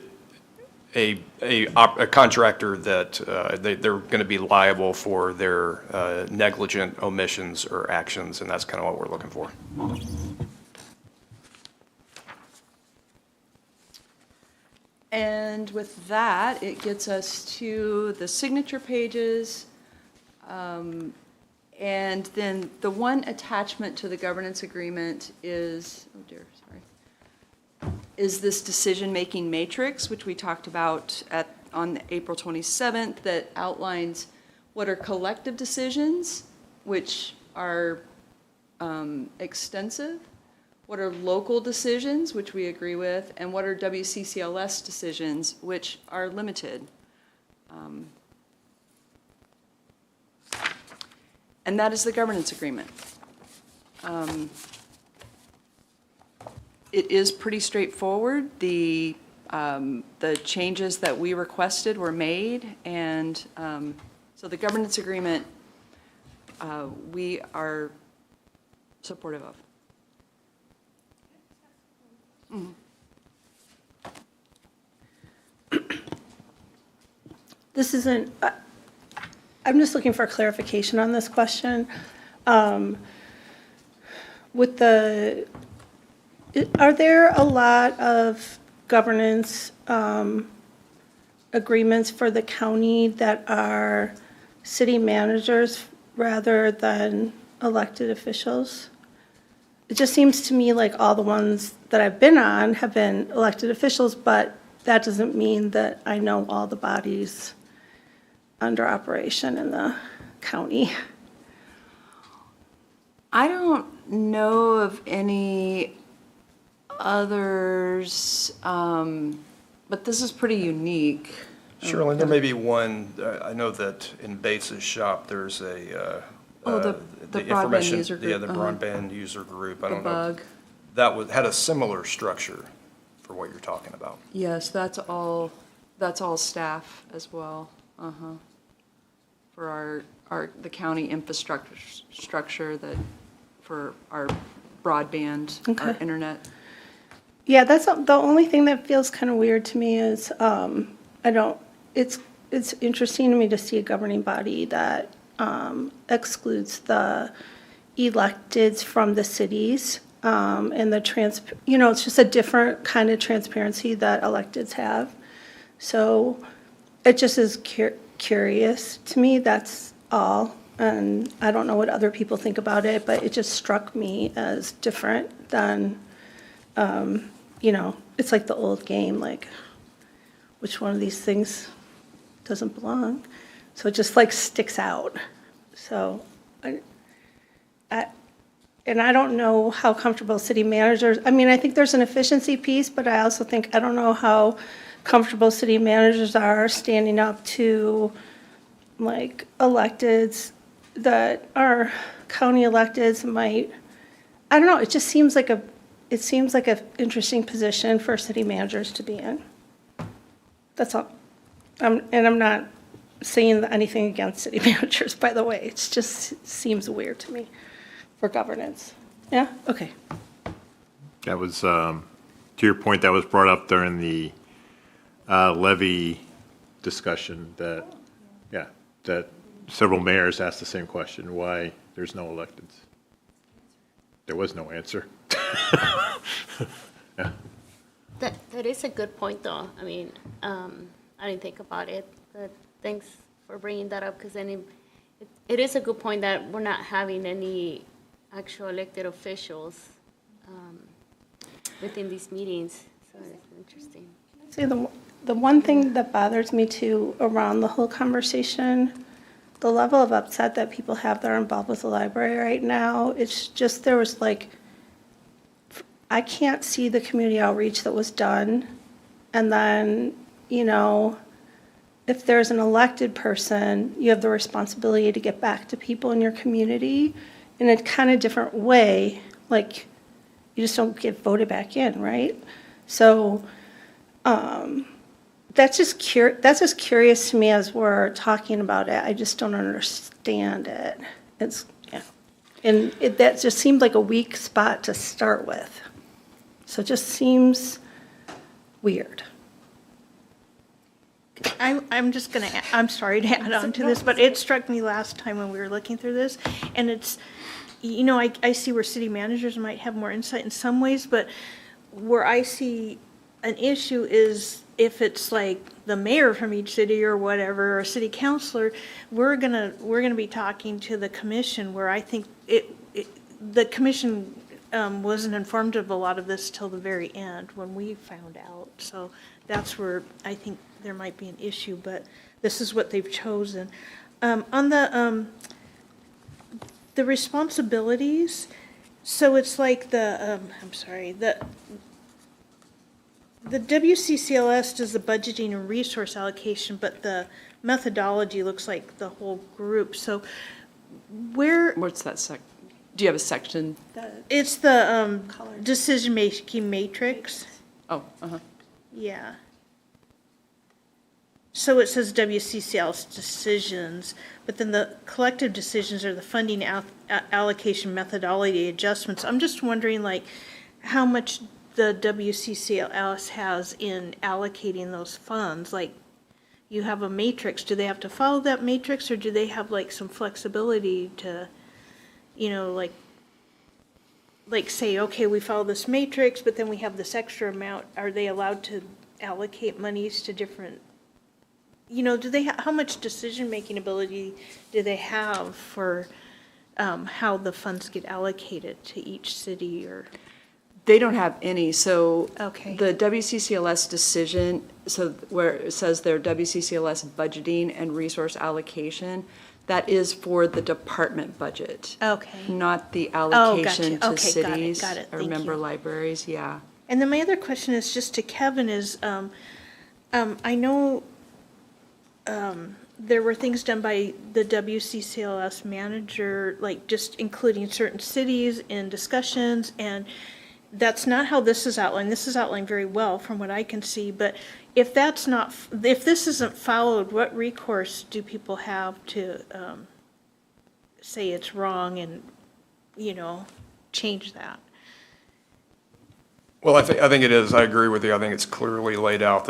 contractor that they're going to be liable for their negligent omissions or actions, and that's kind of what we're looking for. And with that, it gets us to the signature pages. And then the one attachment to the governance agreement is, oh dear, sorry, is this decision-making matrix, which we talked about on April 27th, that outlines what are collective decisions, which are extensive, what are local decisions, which we agree with, and what are WCCLS decisions, which are limited. And that is the governance agreement. It is pretty straightforward. The changes that we requested were made, and so the governance agreement we are supportive of. This isn't, I'm just looking for clarification on this question. With the, are there a lot of governance agreements for the county that are city managers rather than elected officials? It just seems to me like all the ones that I've been on have been elected officials, but that doesn't mean that I know all the bodies under operation in the county. I don't know of any others, but this is pretty unique. Shirley, there may be one, I know that in Bates's shop, there's the broadband information- user group. Yeah, the broadband user group. I The don't know. bug. That had a similar structure for what you're talking about. Yes, that's all staff as well, for the county infrastructure that, for our broadband, our Okay. internet. Yeah, that's the only thing that feels kind of weird to me is, it's interesting to me to see a governing body that excludes the electeds from the cities, and it's just a different kind of transparency that electeds have. So it just is curious to me, that's all. And I don't know what other people think about it, but it just struck me as different than, it's like the old game, like, which one of these things doesn't belong? So it just like sticks out. So, and I don't know how comfortable city managers, I think there's an efficiency piece, but I also think, I don't know how comfortable city managers are standing up to like electeds that are county electeds I don't know, it just seems like an interesting position for city managers to be in. That's all. And I'm not saying anything against city managers, by the way. It just seems weird to me for governance. Yeah? Okay. That was, do to your point, that was brought up during the levy discussion that, yeah, that several mayors asked the same question, why there's no electeds. There was no answer. Yeah. That is a good point, though. I mean, I didn't think about it, but thanks for bringing that up, because then it is a good point that we're not having any actual elected officials within these meetings, so it's interesting. See, the one thing that bothers me too around the whole conversation, the level of upset that people have that are involved with the library right now, it's just, there was like, I can't see the community outreach that was done. And then, you know, if there's an elected person, you have the responsibility to get back to people in your community in a kind of different way. Like, you just don't get voted back in, right? So that's just curious to me as we're talking about it. I just don't understand it. It's, yeah. And that just seemed like a weak spot to start with. So it just seems weird. I'm just going to, I'm sorry to add on to this, but it struck me last time when we were looking through this, and it's, you know, I see where city managers might have more insight in some ways, but where I see an issue is if it's like the mayor from each city or whatever, or a city councilor, we're gonna be talking to the commission, where I think the commission wasn't informed of a lot of this till the very end when we found out. So that's where I think there might be an issue, but this is what they've chosen. On the responsibilities, so it's like the WCCLS does the budgeting and resource allocation, but the methodology looks like the whole group. So What's that do you have a section? It's the decision-making matrix. Oh, uh-huh. Yeah. So it says WCCL's decisions, but then the collective decisions are the funding allocation methodology adjustments. I'm just wondering, like, how much the WCCLS has in allocating those funds. Like, you have a matrix. Do they have to follow that matrix, or do they have, like, some flexibility to, you know, like say, okay, we follow this matrix, but then we have this extra amount. Are they allowed to allocate monies to different, you know, do they, how much decision-making ability do they have for how the funds get allocated to each city? Or They don't have any, so okay. The WCCLS decision, so where it says their WCCLS budgeting and resource allocation, that is for the department budget. Okay. Not the Oh, allocation gotcha. to Okay, cities got it. or Thank member you. libraries, yeah. And then my other question is just to Kevin is, I know there were things done by the WCCLS manager, like just including certain cities in discussions, and that's not how this is outlined. This is outlined very well from what I can see, but if that's not, if this isn't followed, what recourse do people have to say it's wrong and, you know, change that? Well, I think it is. I agree with you. I think it's clearly laid out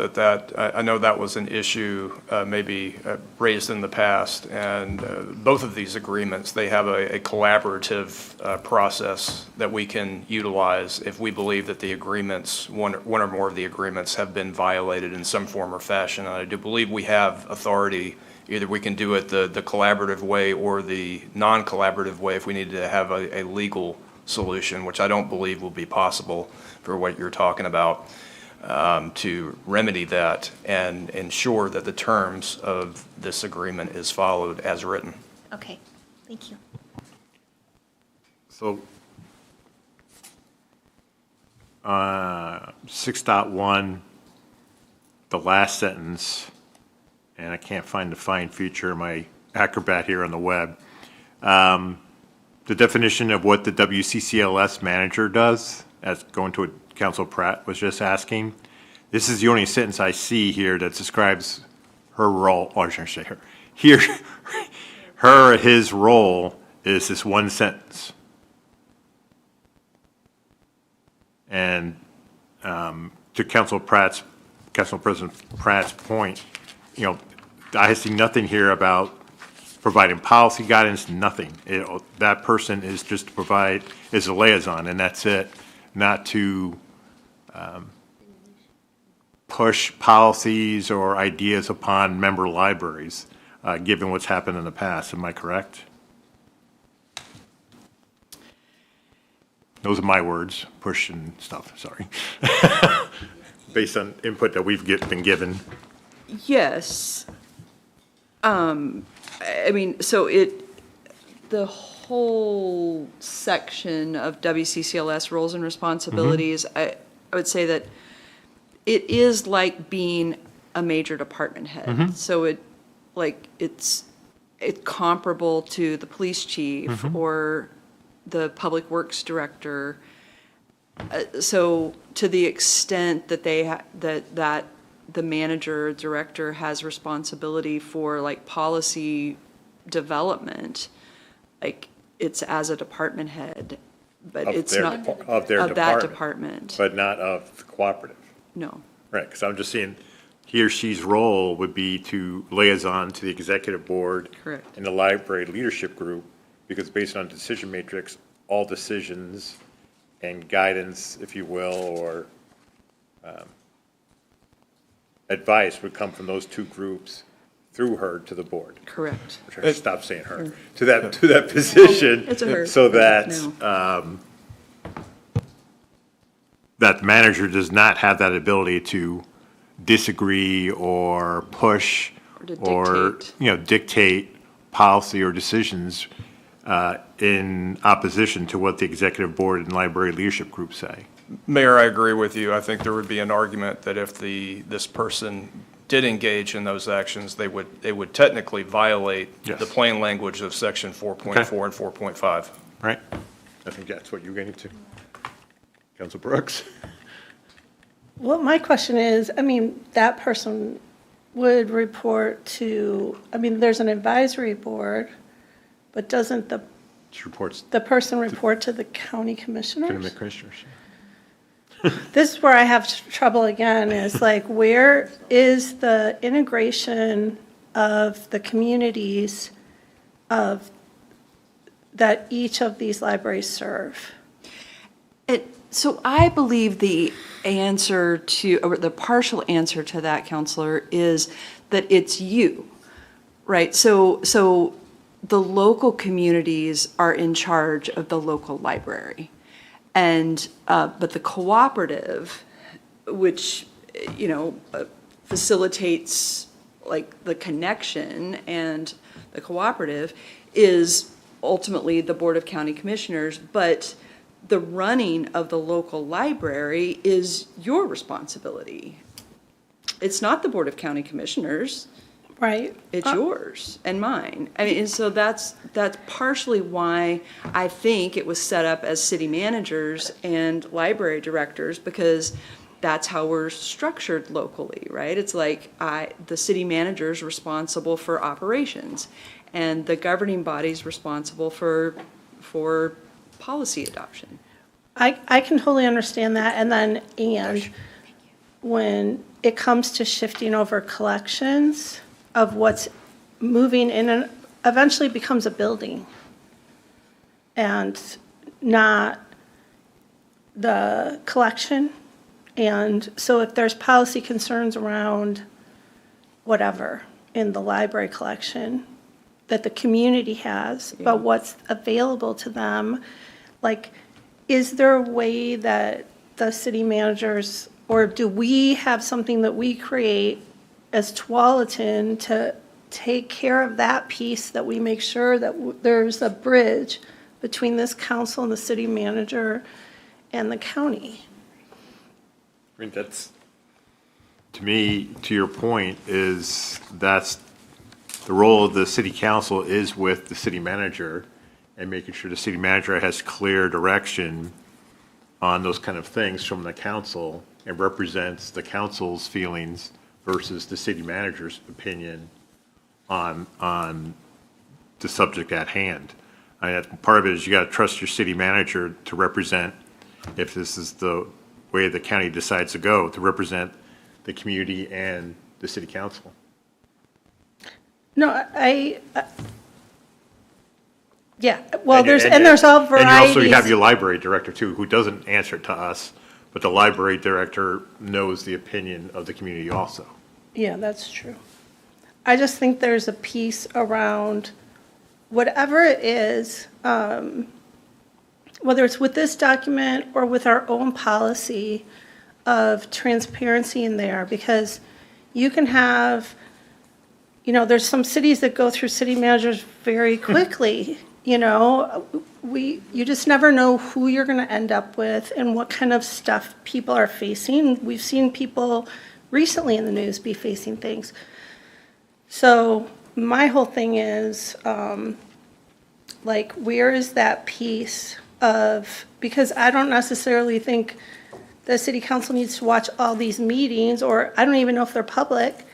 I know that was an issue maybe raised in the past. And both of these agreements, they have a collaborative process that we can utilize if we believe that the agreements, one or more of the agreements have been violated in some form or fashion. And I do believe we have authority. Either we can do it the collaborative way or the non-collaborative way if we need to have a legal solution, which I don't believe will be possible for what you're talking about, to remedy that and ensure that the terms of this agreement is followed as written. Okay, thank you. So 6.1, the last sentence, and I can't find the fine feature, my Acrobat here on the web. The definition of what the WCCLS manager does, as going to what Council Pratt was just asking, this is the only sentence I see here that describes her role, or I shouldn't say her, here, his role is this one sentence. And to Council President Pratt's point, you know, I see nothing here about providing policy guidance, nothing. That person is just to provide, is a liaison, and that's it, not to push policies or ideas upon member libraries, given what's happened in the past. Am I correct? Those are my words, push and stuff, sorry. Based on input that we've been given. Yes. I mean, so the whole section of WCCLS roles and responsibilities, I would say that it is like being a major department head. So it's comparable to the police chief or the public works director. So to the extent that that the manager or director has responsibility for like policy development, like it's as a department head, but Of it's their not depar- of their that department. department. But not of the cooperative. No. Right, because I'm just saying, he or she's role would be to liaison to the executive board. Correct. And the library leadership group, because based on decision matrix, all decisions and guidance, if you will, or advice would come from those two groups through her to the board. Correct. Which I stop saying her, to that position. It's a her. So that, No. that manager does not have that ability to disagree or push Or to dictate policy or decisions in opposition to what the executive board and library leadership group say. Mayor, I agree with you. I think there would be an argument that if this person did engage in those actions, they would technically violate Yes. the plain language of section 4.4 and 4.5. Right? I think that's what you're getting to. Council Brooks? Well, my question is, I mean, that person would report to, I mean, there's an advisory board, but doesn't She reports the person report to the county to the commissioners? commissioners. This is where I have trouble again, is like, where is the integration of the communities that each of these libraries serve? So I believe the answer to, or the partial answer to that, Counselor, is that it's you, right? So the local communities are in charge of the local library. And, but the cooperative, which, facilitates like the connection, and the cooperative is ultimately the Board of County Commissioners, but the running of the local library is your responsibility. It's not the Board of County Commissioners. Right. It's yours and mine. I mean, and so that's partially why I think it was set up as city managers and library directors, because that's how we're structured locally, right? It's like the city manager is responsible for operations, and the governing body is responsible for policy adoption. I can totally understand that, and when it comes to shifting over collections of what's moving in, and eventually becomes a building, and not the collection. And so if there's policy concerns around whatever in the library collection that the community has, but what's available to them, like, is there a way that the city managers, or do we have something that we create as Tualatin to take care of that piece, that we make sure that there's a bridge between this council and the city manager and the county? I mean, that's, to me, to your point, that's the role of the city council is with the city manager, and making sure the city manager has clear direction on those kind of things from the council, and represents the council's feelings versus the city manager's opinion on the subject at hand. I mean, part of it is you got to trust your city manager to represent, if this is way the county decides to go to represent the community and the city council. No, yeah, well, And you- there's all And you also have varieties. your library director too, who doesn't answer to us, but the library director knows the opinion of the community also. Yeah, that's true. I just think there's a piece around whatever it is, whether it's with this document or with our own policy of transparency in there, because you can have, there's some cities that go through city managers very quickly, you just never know who you're going to end up with and what kind of stuff people are facing. We've seen people recently in the news be facing things. So my whole thing is, where is that piece of, because I don't necessarily think the city council needs to watch all these meetings, or I don't even know if they're public.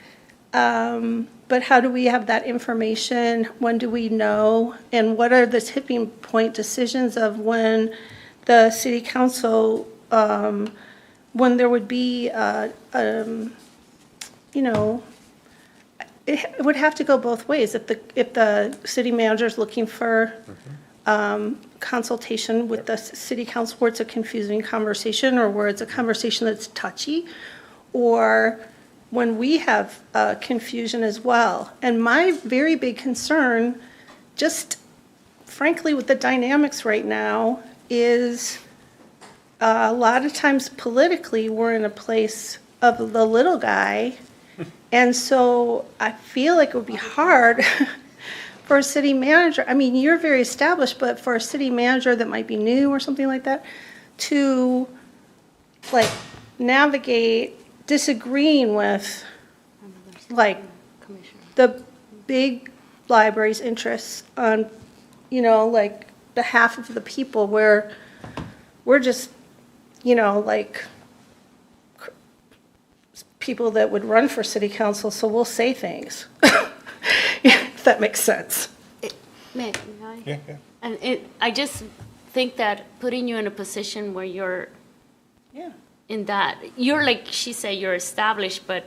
But how do we have that information? When do we know? And what are the tipping point decisions of when the city council, when there would be, it would have to go both ways. If the city manager's looking for consultation with the city council where it's a confusing conversation or where it's a conversation that's touchy, or when we have confusion as well. And my very big concern, just frankly with the dynamics right now, is a lot of times politically we're in a place of the little guy. And so I feel like it would be hard for a city manager, I mean, you're very established, but for a city manager that might be new or something like that, to navigate disagreeing with the big library's interests on, behalf of the people, where we're just, people that would run for city council, so we'll say things, if that makes sense. May I? And I just think that putting you in a position where you're in that, you're like she said, you're established, but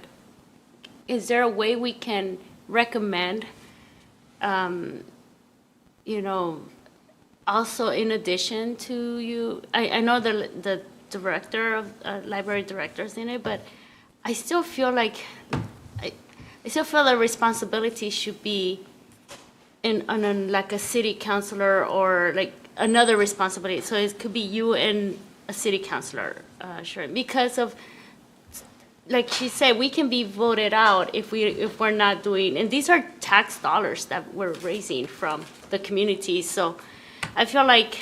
is there a way we can recommend, also in addition to you, I know the director of library directors in it, but I still feel like the responsibility should be on like a city councilor or like another responsibility. So it could be you and a city councilor, sure. Because of, like she said, we can be voted out if we're not doing, and these are tax dollars that we're raising from the community. So I feel like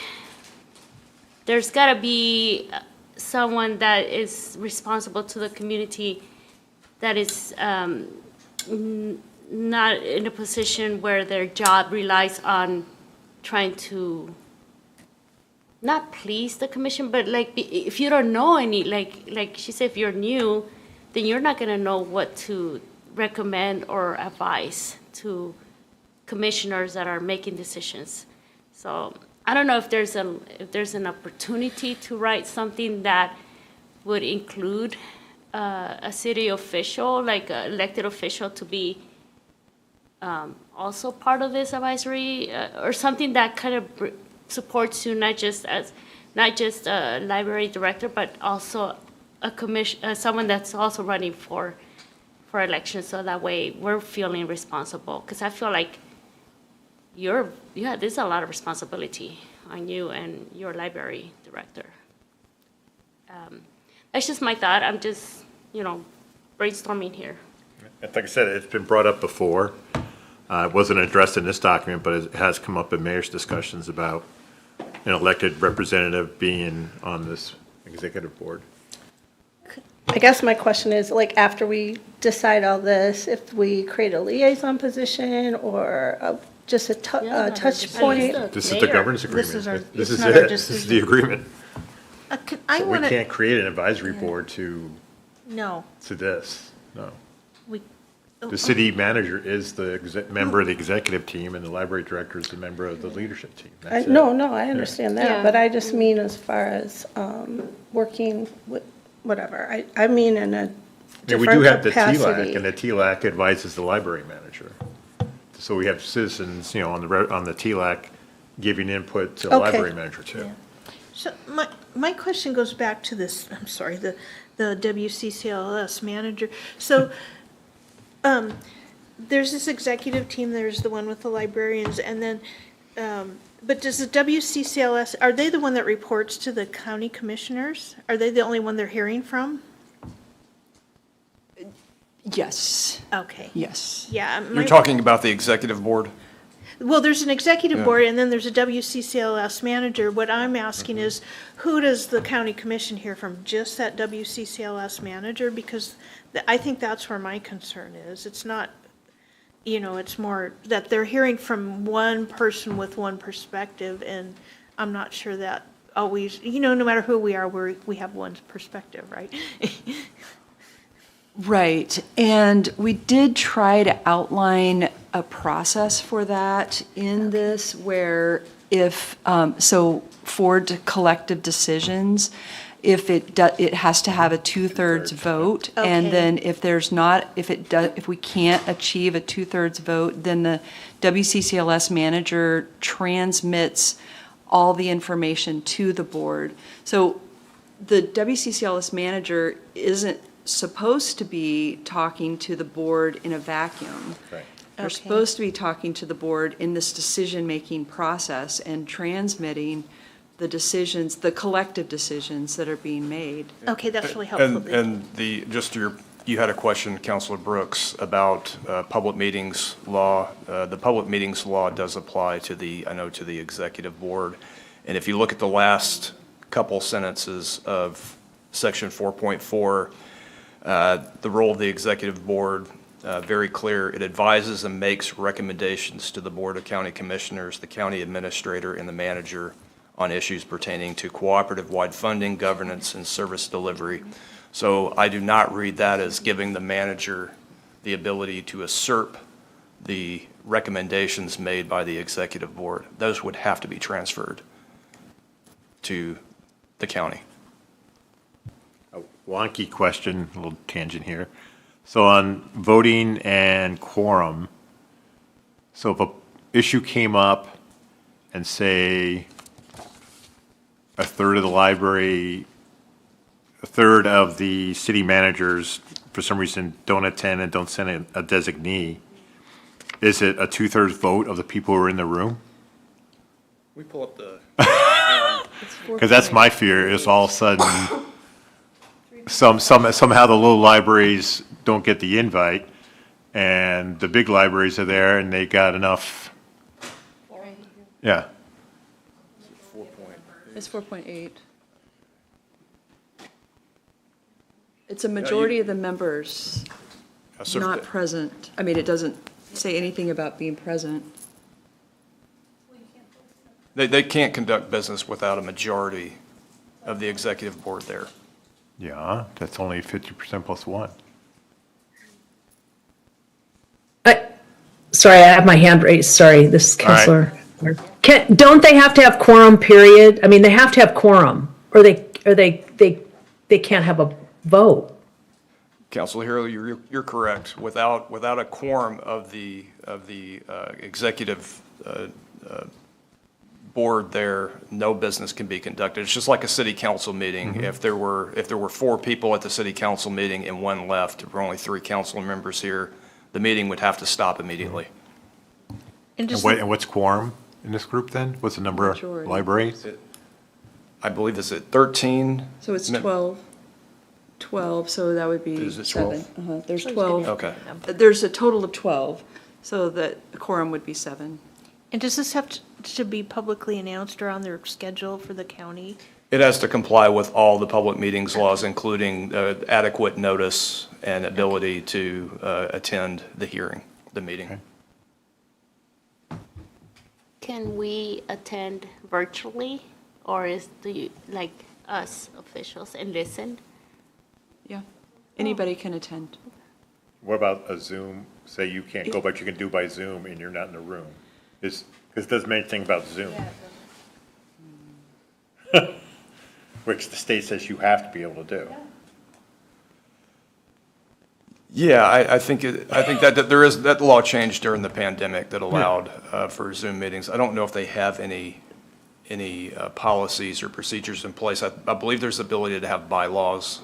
there's gotta be someone that is responsible to the community that is not in a position where their job relies on trying to not please the commission, but if you don't know any, like she said, if you're new, then you're not gonna know what to recommend or advise to commissioners that are making decisions. So I don't know if there's an opportunity to write something that would include a city official, like an elected official, to be also part of this advisory, or something that kind of supports you not just a library director, but also a someone that's also running for election. So that way we're feeling responsible, because I feel like there's a lot of responsibility on you and your library director. That's just my thought. I'm just, brainstorming here. Like I said, it's been brought up before. It wasn't addressed in this document, but it has come up in mayor's discussions about an elected representative being on this executive board. I guess my question is, after we decide all this, if we create a liaison position or just a touch point? This is the governance agreement. This is not our it. This is the agreement. So we can't create an advisory board to this, no. The city manager is the member of the executive team, and the library director is the member of the leadership team. That's it. No, I understand that, Yeah. but I just mean as far as working whatever, I mean in a Yeah, we do have different the TLAC, capacity. and the TLAC advises the library manager. So we have citizens, on the TLAC giving input to the Okay. library manager too. So my question goes back to this, I'm sorry, the WCCLS manager. So, there's this executive team, there's the one with the librarians, and then, but does the WCCLS, are they the one that reports to the county commissioners? Are they the only one they're hearing from? Yes, Okay. yes. Yeah. You're talking about the executive board? Well, there's an executive Yeah. board, and then there's a WCCLS manager. What I'm asking is, who does the county commission hear from? Just that WCCLS manager? Because I think that's where my concern is. It's not, it's more that they're hearing from one person with one perspective, and I'm not sure that always, no matter who we are, we have one perspective, right? Right, and we did try to outline a process for that in this, where if, for collective decisions, if it has to have a 2/3 vote, and Okay. then if there's not, if we can't achieve a 2/3 vote, then the WCCLS manager transmits all the information to the board. So the WCCLS manager isn't supposed to be talking to the board in a vacuum. Right. They're Okay. supposed to be talking to the board in this decision-making process and transmitting the decisions, the collective decisions that are being made. Okay, that's really helpful. And you had a question, Counselor Brooks, about public meetings law. The public meetings law does apply to the executive board. And if you look at the last couple sentences of section 4.4, the role of the executive board, very clear. It advises and makes recommendations to the Board of County Commissioners, the county administrator, and the manager on issues pertaining to cooperative-wide funding, governance, and service delivery. So I do not read that as giving the manager the ability to usurp the recommendations made by the executive board. Those would have to be transferred to the county. A wonky question, a little tangent here. So on voting and quorum, so if a issue came up and say a third of the library, a third of the city managers, for some reason, don't attend and don't send a designee, is it a 2/3 vote of the people who are in the room? We pull up the. Because that's my fear, is all of a sudden, somehow the little libraries don't get the invite, and the big libraries are there, and they got enough. Yeah. It's 4.8. It's a majority of the members not present. I mean, it doesn't say anything about being present. They can't conduct business without a majority of the executive board there. Yeah, that's only 50% plus one. Sorry, I have my hand raised. Sorry, this is All right. Counselor. Don't they have to have quorum, period? I mean, they have to have quorum, or they can't have a vote. Counselor Hero, you're correct. Without a quorum of the executive board there, no business can be conducted. It's just like a city council meeting. If there were 4 people at the city council meeting and one left, there were only 3 council members here, the meeting would have to stop immediately. And what's quorum in this group then? What's the number of Majority. libraries? I believe it's at 13. So it's 12. 12, so that would be Is it 7. 12? There's 12. Okay. There's a total of 12, so the quorum would be 7. And does this have to be publicly announced or on their schedule for the county? It has to comply with all the public meetings laws, including adequate notice and ability to attend the hearing, the meeting. Can we attend virtually, or like us officials and listen? Yeah, anybody can attend. What about a Zoom? Say you can't go, but you can do by Zoom and you're not in the room. Because it doesn't mention anything about Zoom. Which the state says you have to be able to do. Yeah, I think that there is, that law changed during the pandemic that allowed for Zoom meetings. I don't know if they have any policies or procedures in place. I believe there's the ability to have bylaws.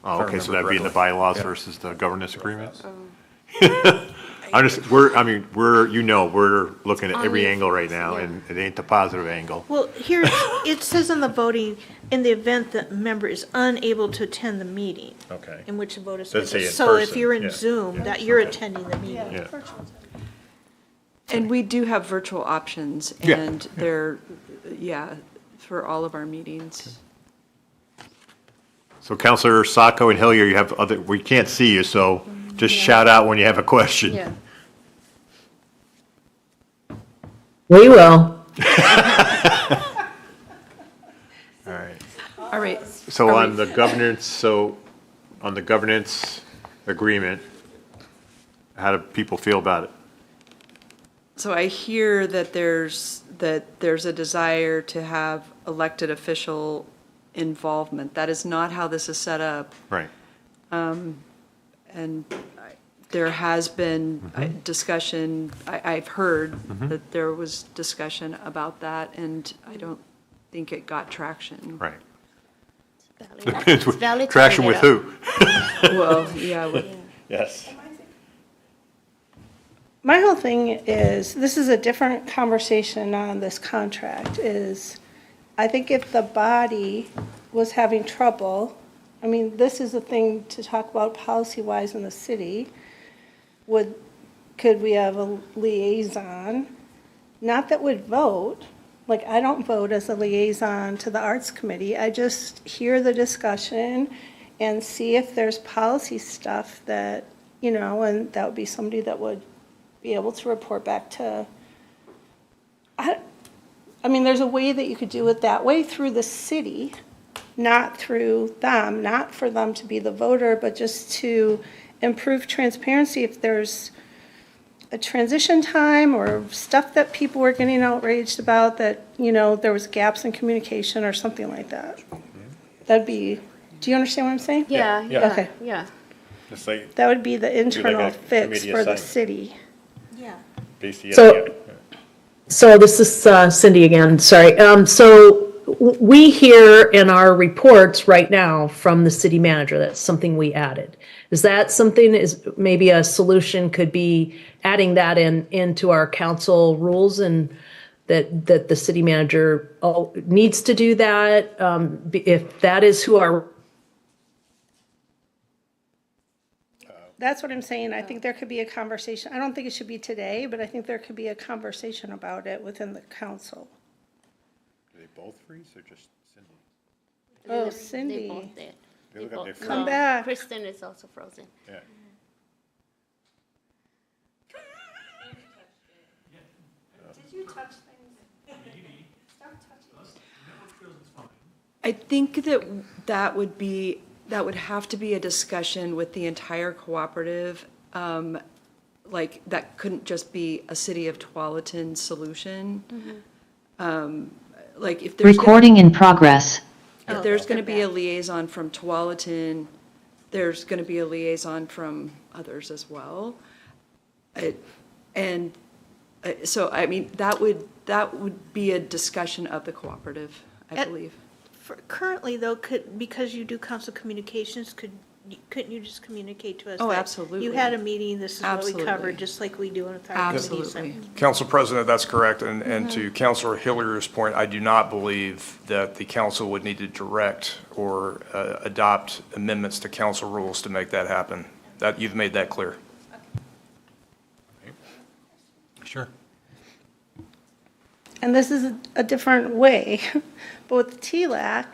Oh, okay, so remember that'd be in the correctly. bylaws Yeah. versus the governance agreements? We're looking at every angle right now, and it ain't the positive angle. Well, here, it says on the voting, in the event that a member is unable to attend the meeting. Okay. In which a vote is. Doesn't say in So if person, you're in yeah. Zoom, that you're attending the meeting. Yeah. And we do have virtual options, Yeah. and they're, for all of our meetings. So Counselor Sacco and Hillier, you have other, we can't see you, so just shout out when you have a question. Yeah. We will. All right. All right. So on the governance agreement, how do people feel about it? So I hear that there's a desire to have elected official involvement. That is not how this is set up. Right. And there has been discussion, I've heard that there was discussion about that, and I don't think it got traction. Right. It's valid to Traction bring with it up. who? Well, yeah. Yes. My whole thing is, this is a different conversation on this contract, is I think if the body was having trouble, I mean, this is a thing to talk about policy-wise in the city. Could we have a liaison, not that would vote, like, I don't vote as a liaison to the Arts Committee, I just hear the discussion and see if there's policy stuff that, and that would be somebody that would be able to report back to, I mean, there's a way that you could do it that way through the city, not through them, not for them to be the voter, but just to improve transparency if there's a transition time or stuff that people were getting outraged about, that, there was gaps in communication or something like that. That'd be, do you understand what I'm saying? Yeah, Yeah. Okay. yeah. Just like, That would be the like internal a fix committee for the assignment. city. Yeah. basically, So- So this is Cindy again, sorry. So we hear in our reports right now from the city manager, that's something we added. Is that something, is maybe a solution could be adding that into our council rules, and that the city manager needs to do that? If that is who our That's what I'm saying. I think there could be a conversation. I don't think it should be today, but I think there could be a conversation about it within the council. Do they both freeze or just Cindy? Oh, They Cindy. both did. They look like they Come No, back. Kristen is also frozen. Yeah. Did you touch things? Stop touching. I think that would have to be a discussion with the entire cooperative. Like, that couldn't just be a City of Tualatin solution. Like, if there's. Recording in progress. If there's going to be a liaison from Tualatin, there's going to be a liaison from others as well. So, I mean, that would be a discussion of the cooperative, I believe. Currently, though, because you do council communications, couldn't you just communicate to us? Oh, that absolutely. You had a meeting, this is what we Absolutely. covered, just like we do with our committees. Absolutely. Council President, that's correct. And to Councilor Hillier's point, I do not believe that the council would need to direct or adopt amendments to council rules to make that happen. That, you've made that clear. Sure. And this is a different way, but with the TLAC,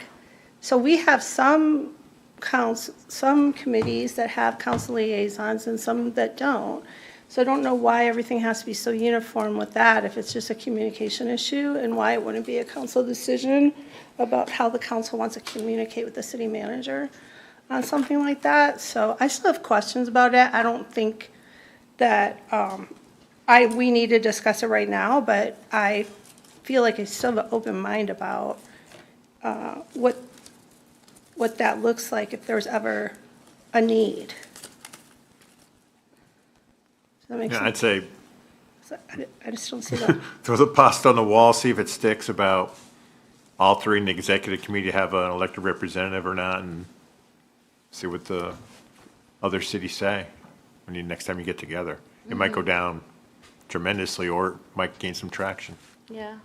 so we have some committees that have council liaisons and some that don't. So I don't know why everything has to be so uniform with that, if it's just a communication issue, and why it wouldn't be a council decision about how the council wants to communicate with the city manager on something like that. So I still have questions about it. I don't think that, we need to discuss it right now, but I feel like I still have an open mind about what that looks like if there's ever a need. Does that make Yeah, I'd sense? say I just don't see that. throw the post on the wall, see if it sticks about altering the executive committee to have an elected representative or not, and see what the other cities say next time you get together. It might go down tremendously, or it might gain some traction. Yeah.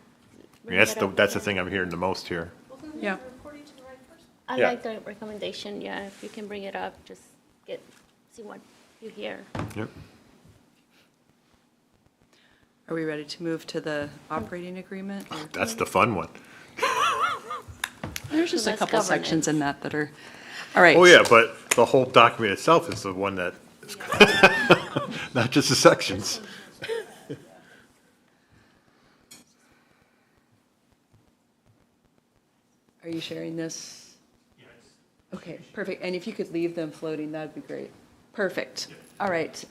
I mean, that's the thing I'm hearing the most here. Yeah. I Yeah. like the recommendation, yeah, if you can bring it up, just see what you hear. Yep. Are we ready to move to the operating agreement? or- That's the fun one. There's just a That's couple governance. sections in that are, all right. Oh, yeah, but the whole document itself is the one that is, not just the sections. Are you sharing this? Yes. Okay, perfect. And if you could leave them floating, that'd be great. Perfect. All right.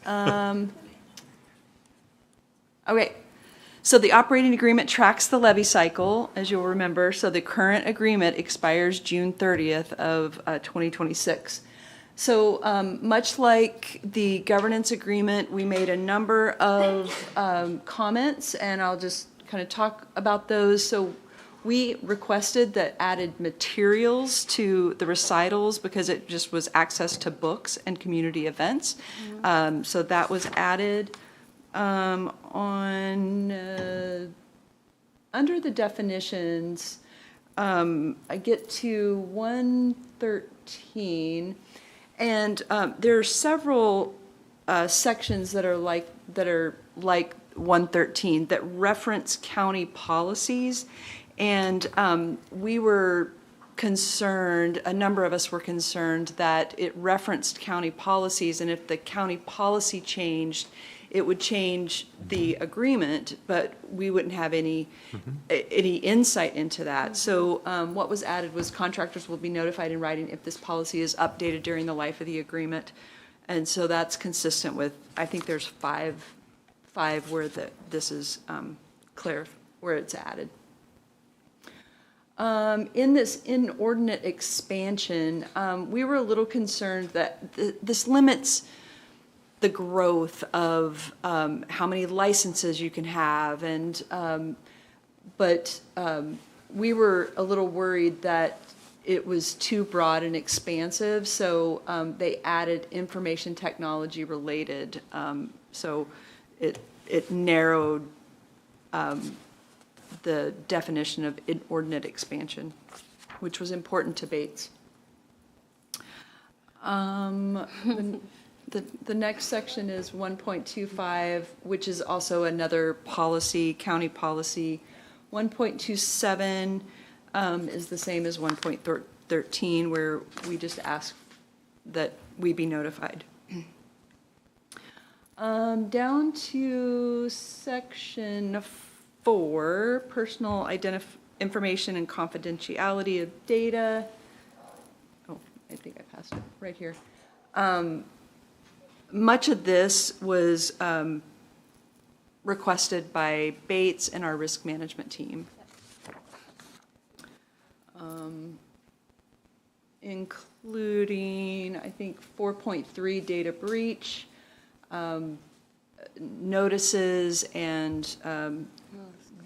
Okay. So the operating agreement tracks the levy cycle, as you'll remember. So the current agreement expires June 30th of 2026. So much like the governance agreement, we made a number of comments, and I'll just kind of talk about those. So we requested that added materials to the recitals because it just was access to books and community events. So that was added. Under the definitions, I get to 113, and there are several sections that are like 113 that reference county policies, and we were concerned, a number of us were concerned that it referenced county policies, and if the county policy changed, it would change the agreement, but we wouldn't have any insight into that. So what was added was contractors will be notified in writing if this policy is updated during the life of the agreement. And so that's consistent with, I think there's five where this is clear, where it's added. In this inordinate expansion, we were a little concerned that this limits the growth of how many licenses you can have, and but we were a little worried that it was too broad and expansive, so they added information technology related, so it narrowed the definition of inordinate expansion, which was important to Bates. The next section is 1.25, which is also another policy, county policy. 1.27 is the same as 1.13, where we just ask that we be notified. Down to section 4, personal information and confidentiality of data. Oh, I think I passed it right here. Much of this was requested by Bates and our risk management team. Including, I think, 4.3 data breach, notices, and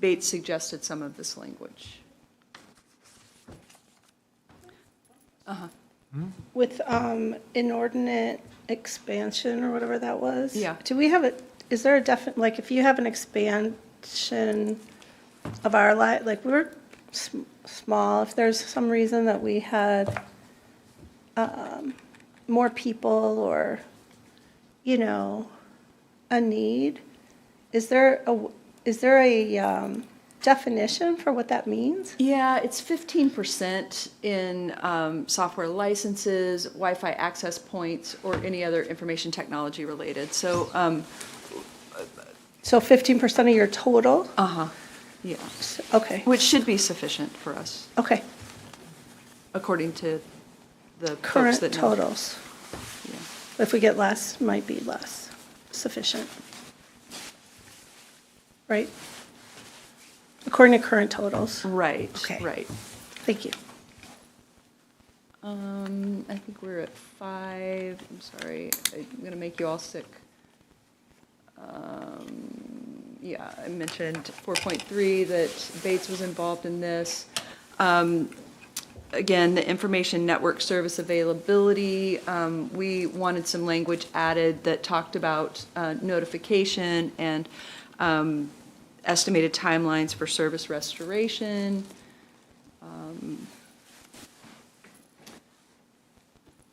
Bates suggested some of this language. With inordinate expansion or whatever that was? Yeah. Do we have is there a like if you have an expansion of our like we're small, if there's some reason that we had more people or, a need, is there a definition for what that means? Yeah, it's 15% in software licenses, Wi-Fi access points, or any other information technology related. So, So 15% of your total? yeah. Okay. Which should be sufficient for us, Okay. according to the folks Current that know. totals. If we get less, might be less sufficient. Right? According to current totals. Right, Okay. right. Thank you. I think we're at 5. I'm sorry, I'm gonna make you all sick. Yeah, I mentioned 4.3 that Bates was involved in this. Again, the information network service availability, we wanted some language added that talked about notification and estimated timelines for service restoration.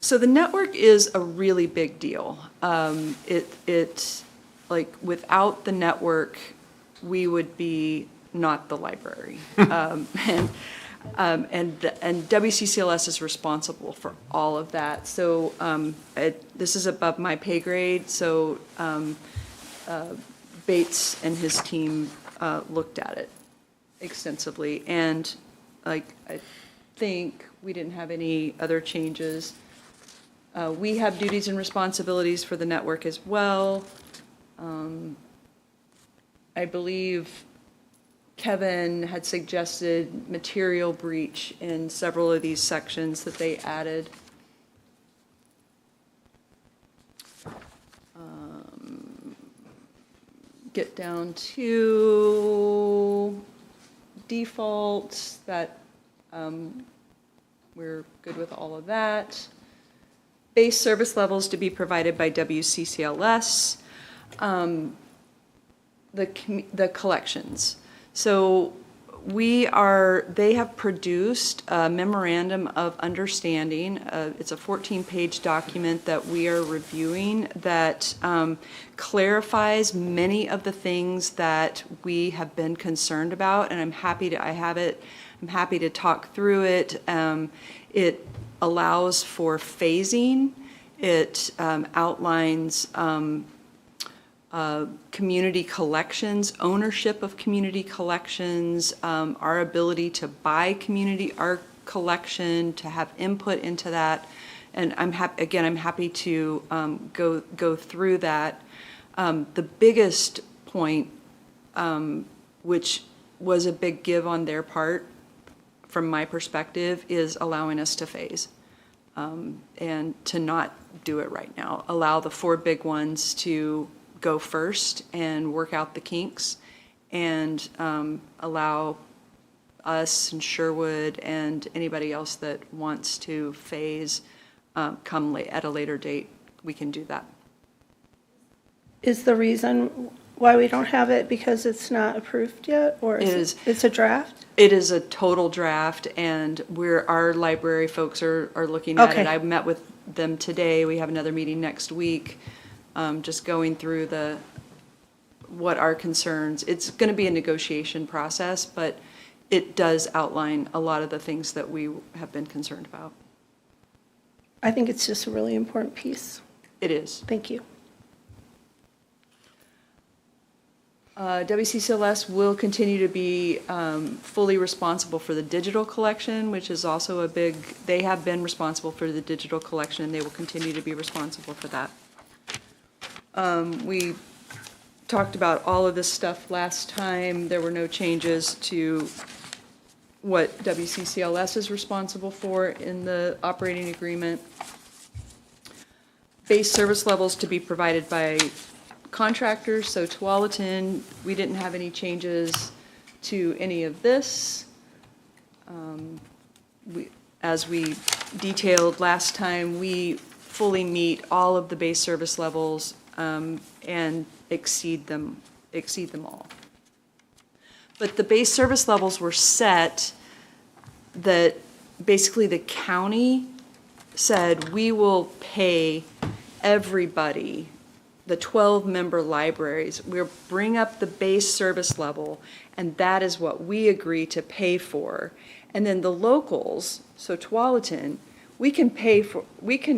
So the network is a really big deal. It like without the network, we would be not the library. And WCCLS is responsible for all of that. So this is above my pay grade. So Bates and his team looked at it extensively, and like I think we didn't have any other changes. We have duties and responsibilities for the network as well. I believe Kevin had suggested material breach in several of these sections that they added. Get down to defaults, that we're good with all of that. Base service levels to be provided by WCCLS. The collections. So they have produced a memorandum of understanding. It's a 14-page document that we are reviewing that clarifies many of the things that we have been concerned about, and I'm happy to talk through it. It allows for phasing. It outlines community collections, ownership of community collections, our ability to buy community art collection, to have input into that. And I'm happy to go through that. The biggest point, which was a big give on their part, from my perspective, is allowing us to phase and to not do it right now. Allow the 4 big ones to go first and work out the kinks, and allow us and Sherwood and anybody else that wants to phase come at a later date. We can do that. Is the reason why we don't have it because it's not approved yet, or it's a draft? It is a total draft, and our library folks are looking at it. I met with them today. We have another meeting next week, just going through what our concerns. It's going to be a negotiation process, but it does outline a lot of the things that we have been concerned about. I think it's just a really important piece. It is. Thank you. WCCLS will continue to be fully responsible for the digital collection, which is also they have been responsible for the digital collection, and they will continue to be responsible for that. We talked about all of this stuff last time. There were no changes to what WCCLS is responsible for in the operating agreement. Base service levels to be provided by contractors, so Tualatin, we didn't have any changes to any of this. As we detailed last time, we fully meet all of the base service levels and exceed them all. But the base service levels were set that basically the county said we will pay everybody, the 12-member libraries, we'll bring up the base service level, and that is what we agree to pay for. And then the locals, so Tualatin, we can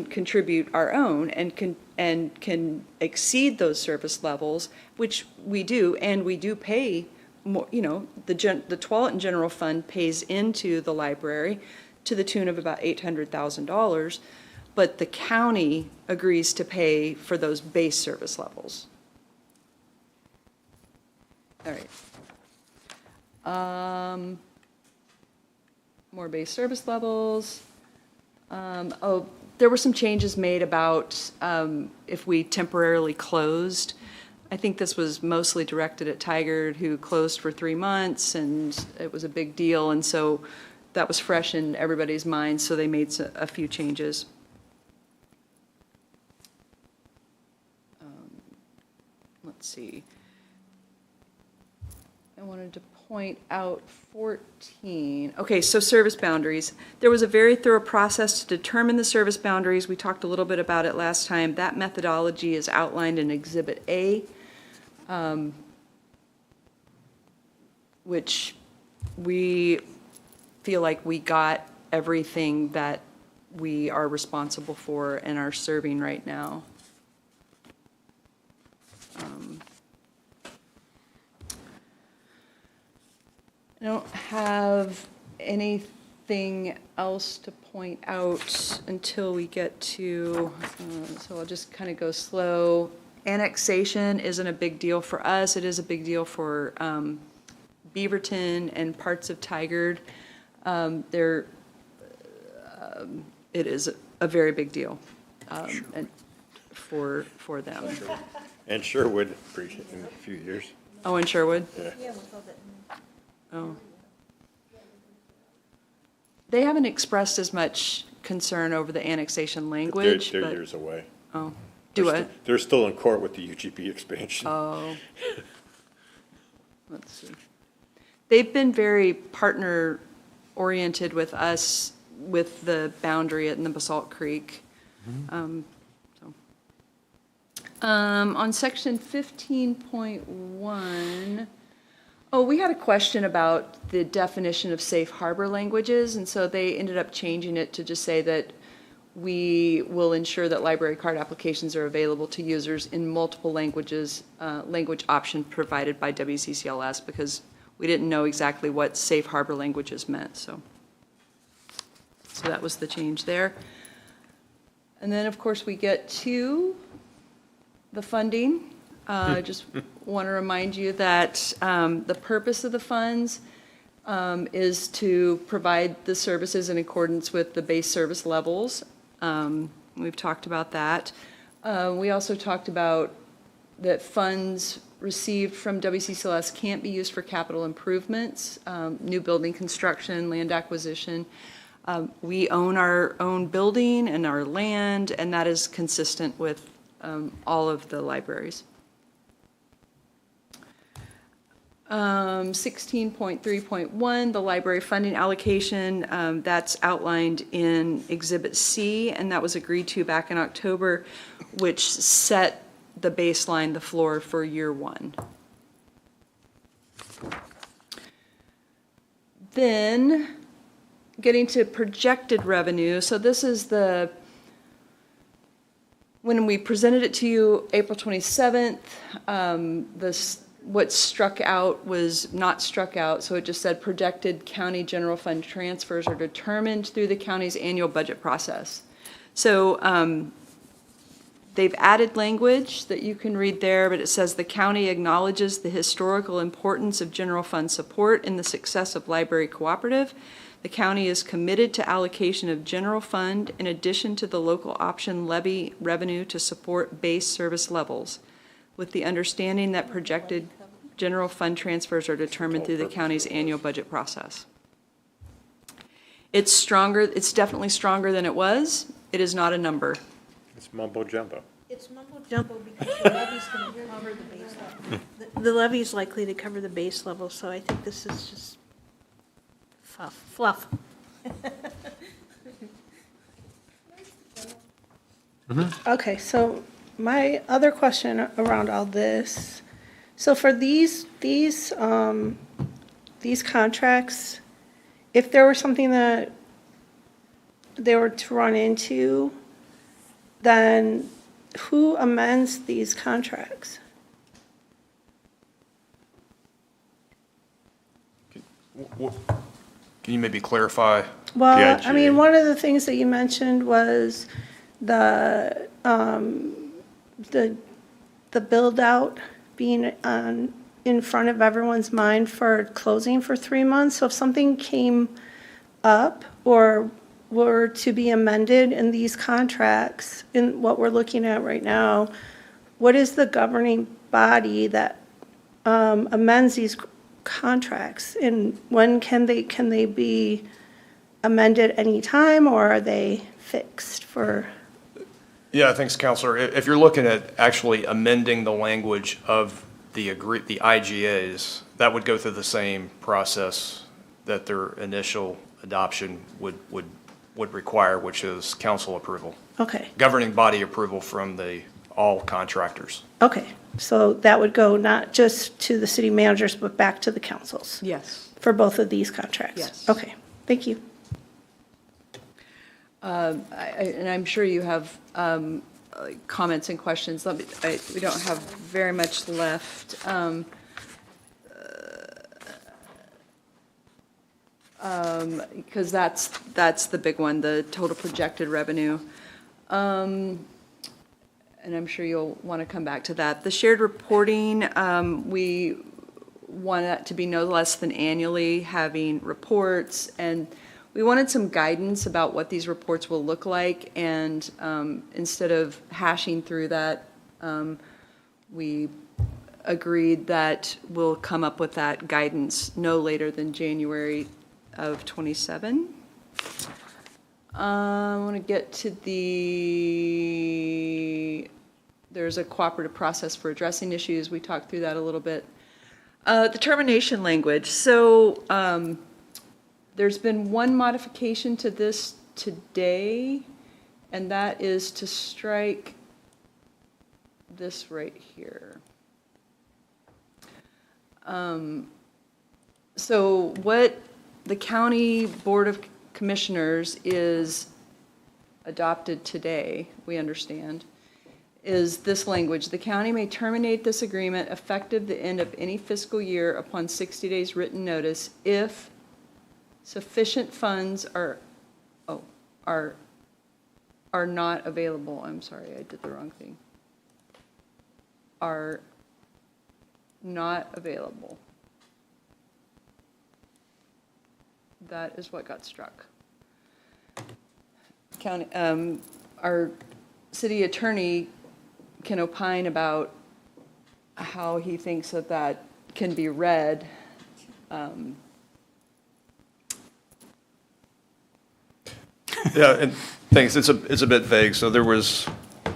contribute our own and can exceed those service levels, which we do, and we do pay more. The Tualatin General Fund pays into the library to the tune of about $800,000. But the county agrees to pay for those base service levels. All right. More base service levels. Oh, there were some changes made about if we temporarily closed. I think this was mostly directed at Tigard, who closed for 3 months, and it was a big deal, and so that was fresh in everybody's mind, so they made a few changes. Let's see. I wanted to point out 14. Okay, so service boundaries. There was a very thorough process to determine the service boundaries. We talked a little bit about it last time. That methodology is outlined in Exhibit A, which we feel like we got everything that we are responsible for and are serving right now. I don't have anything else to point out until we get to, so I'll just kind of go slow. Annexation isn't a big deal for us. It is a big deal for Beaverton and parts of Tigard. It is a very big deal and for them. And Sherwood, in a few years. Oh, in Sherwood? Yeah. Oh. They haven't expressed as much concern over the annexation language, They're but. years away. Oh, do what? They're still in court with the UGB expansion. Oh. Let's see. They've been very partner-oriented with us with the boundary in the Basalt Creek. On section 15.1, oh, we had a question about the definition of safe harbor languages, and so they ended up changing it to just say that we will ensure that library card applications are available to users in multiple languages, language option provided by WCCLS, because we didn't know exactly what safe harbor languages meant, so that was the change there. And then, of course, we get to the funding. I just want to remind you that the purpose of the funds is to provide the services in accordance with the base service levels. We've talked about that. We also talked about that funds received from WCCLS can't be used for capital improvements, new building construction, land acquisition. We own our own building and our land, and that is consistent with all of the libraries. 16.3.1, the library funding allocation, that's outlined in Exhibit C, and that was agreed to back in October, which set the baseline, the floor for year one. Then, getting to projected revenue, so this is when we presented it to you April 27th, what struck out was not struck out, so it just said projected county general fund transfers are determined through the county's annual budget process. So they've added language that you can read there, but it says the county acknowledges the historical importance of general fund support in the success of Library Cooperative. The county is committed to allocation of general fund in addition to the local option levy revenue to support base service levels, with the understanding that projected general fund transfers are determined through the county's annual budget process. It's stronger, it's definitely stronger than it was. It is not a number. It's mumbo jumbo. It's mumbo jumbo because the levy's going to cover the base level. The levy's likely to cover the base level, so I think this is just fluff. Okay, so my other question around all this, so for these contracts, if there were something that they were to run into, then who amends these contracts? Can you maybe clarify? Well, I mean, one of the things that you mentioned was the build out being in front of everyone's mind for closing for 3 months. So if something came up or were to be amended in these contracts, in what we're looking at right now, what is the governing body that amends these contracts? And when can they be amended anytime, or are they fixed for? Yeah, thanks, Counselor. If you're looking at actually amending the language of the IGAs, that would go through the same process that their initial adoption would require, which is council approval. Okay, Governing body approval from all contractors. okay. So that would go not just to the city managers, but back to the councils? Yes. For both of these contracts? Yes. Okay, thank you. And I'm sure you have comments and questions. We don't have very much left. Because that's the big one, the total projected revenue. And I'm sure you'll want to come back to that. The shared reporting, we want that to be no less than annually, having reports, and we wanted some guidance about what these reports will look like, and instead of hashing through that, we agreed that we'll come up with that guidance no later than January of '27. I want to get to there's a cooperative process for addressing issues. We talked through that a little bit. The termination language. So there's been one modification to this today, and that is to strike this right here. So what the County Board of Commissioners is adopted today, we understand, is this language: the county may terminate this agreement effective the end of any fiscal year upon 60 days written notice if sufficient funds are not available. I'm sorry, I did the wrong thing. Are not available. That is what got struck. County, our city attorney can opine about how he thinks that can be read. Yeah, and thanks. It's a bit vague. So there was,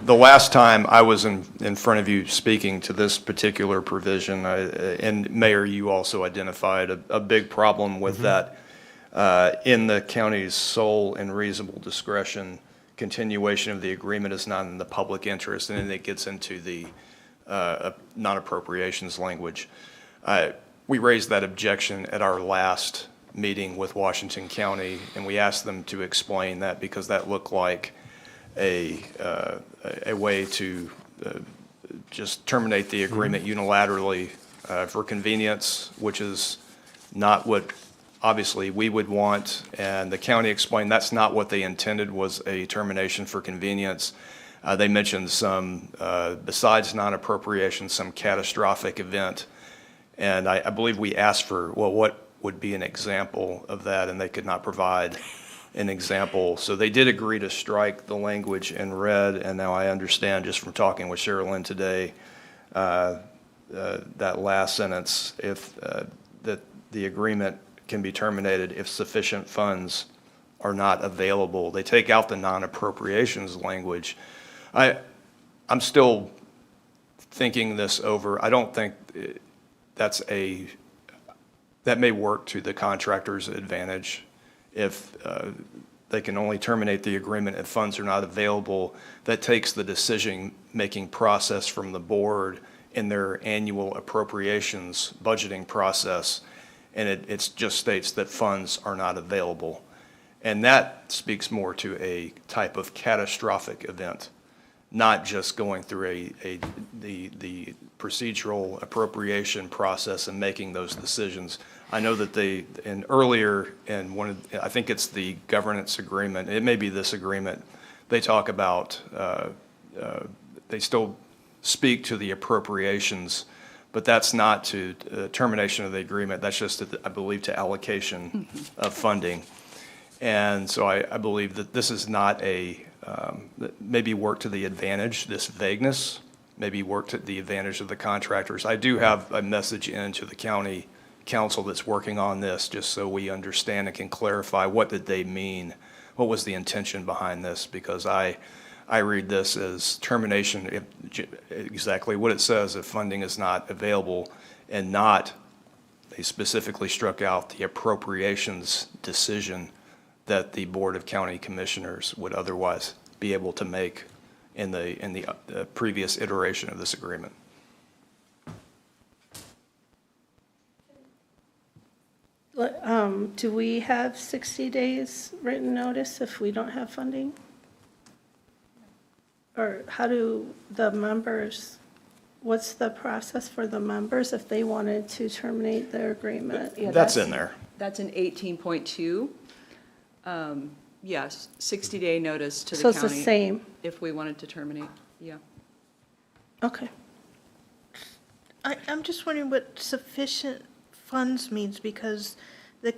the last time I was in front of you speaking to this particular provision, and Mayor, you also identified a big problem with that. In the county's sole and reasonable discretion, continuation of the agreement is not in the public interest, and then it gets into the non-appropriations language. We raised that objection at our last meeting with Washington County, and we asked them to explain that because that looked like a way to just terminate the agreement unilaterally for convenience, which is not what obviously we would want. And the county explained that's not what they intended, was a termination for convenience. They mentioned some, besides non-appropriation, some catastrophic event. And I believe we asked for, well, what would be an example of that, and they could not provide an example. So they did agree to strike the language in red, and now I understand just from talking with Sherilyn today, that last sentence, if that the agreement can be terminated if sufficient funds are not available. They take out the non-appropriations language. I'm still thinking this over. I don't think that may work to the contractor's advantage if they can only terminate the agreement if funds are not available. That takes the decision-making process from the board in their annual appropriations budgeting process, and it just states that funds are not available. And that speaks more to a type of catastrophic event, not just going through the procedural appropriation process and making those decisions. I know that I think it's the governance agreement, it may be this agreement, they talk about, they still speak to the appropriations, but that's not to termination of the agreement, that's just, I believe, to allocation of funding. And so I believe that this is not that maybe work to the advantage, this vagueness, maybe work to the advantage of the contractors. I do have a message into the county council that's working on this, just so we understand and can clarify what did they mean, what was the intention behind this, because I read this as termination, exactly what it says, if funding is not available, and not, they specifically struck out the appropriations decision that the Board of County Commissioners would otherwise be able to make in the previous iteration of this agreement. Do we have 60 days written notice if we don't have funding? Or how do the members, what's the process for the members if they wanted to terminate their agreement? Yeah, That's in there. That's in 18.2. Yes, 60-day notice to the So county. it's the same? If we wanted to terminate, yeah. Okay. I'm just wondering what sufficient funds means, because the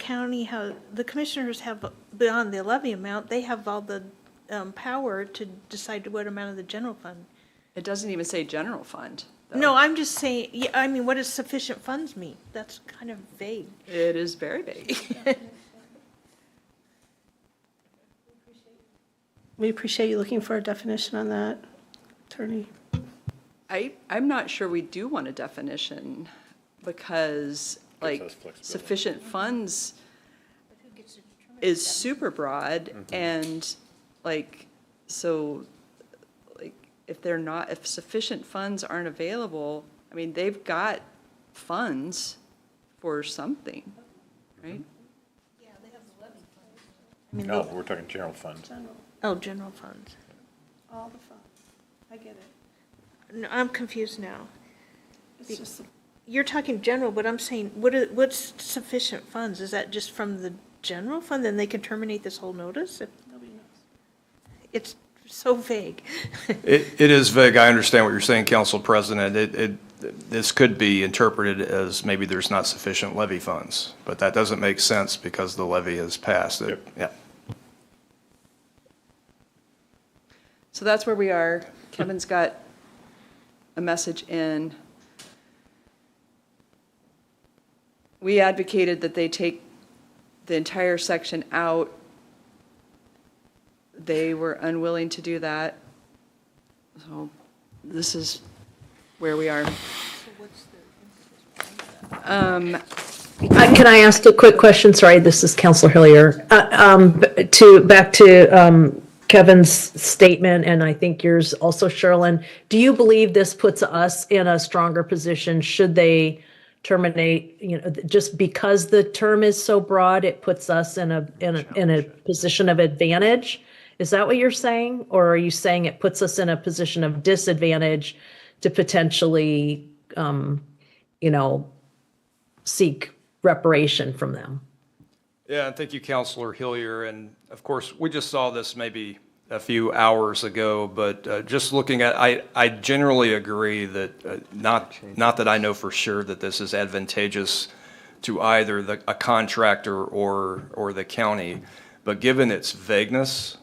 commissioners have, beyond the levy amount, they have all the power to decide what amount of the general fund. It doesn't even say general fund, though. No, I'm just saying, yeah, I mean, what does sufficient funds mean? That's kind of vague. It is very vague. We appreciate you looking for a definition on that, Attorney. I'm not sure we do want a definition, because like sufficient funds is super broad, and like, so like if sufficient funds aren't available, I mean, they've got funds for something, right? No, we're talking general funds. Oh, general funds. All the funds. I get it. No, I'm confused now. It's just, You're talking general, but I'm saying, what's sufficient funds? Is that just from the general fund, then they can terminate this whole notice? nobody knows. It's so vague. It is vague. I understand what you're saying, Council President. This could be interpreted as maybe there's not sufficient levy funds, but that doesn't make sense because the levy has passed. Yeah. So that's where we are. Kevin's got a message in. We advocated that they take the entire section out. They were unwilling to do that. So this is where we are. Can I ask a quick question? Sorry, this is Counselor Hillier. Back to Kevin's statement, and I think yours also, Sherilyn. Do you believe this puts us in a stronger position should they terminate, just because the term is so broad, it puts us in a position of advantage? Is that what you're saying? Or are you saying it puts us in a position of disadvantage to potentially, seek reparation from them? Yeah, and thank you, Councilor Hillier. And of course, we just saw this maybe a few hours ago, but just looking at, I generally agree that not that I know for sure that this is advantageous to either a contractor or the county, but given its vagueness,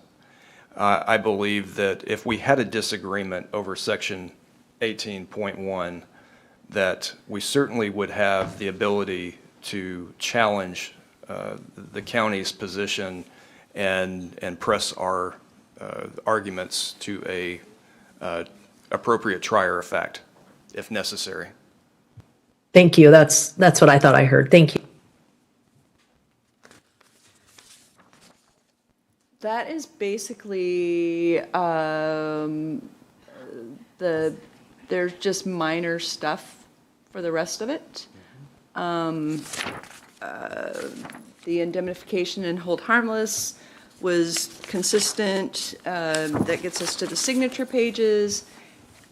I believe that if we had a disagreement over Section 18.1, that we certainly would have the ability to challenge the county's position and press our arguments to a appropriate trier of fact, if necessary. Thank you. That's what I thought I heard. Thank you. That is basically, there's just minor stuff for the rest of it. The indemnification and hold harmless was consistent. That gets us to the signature pages.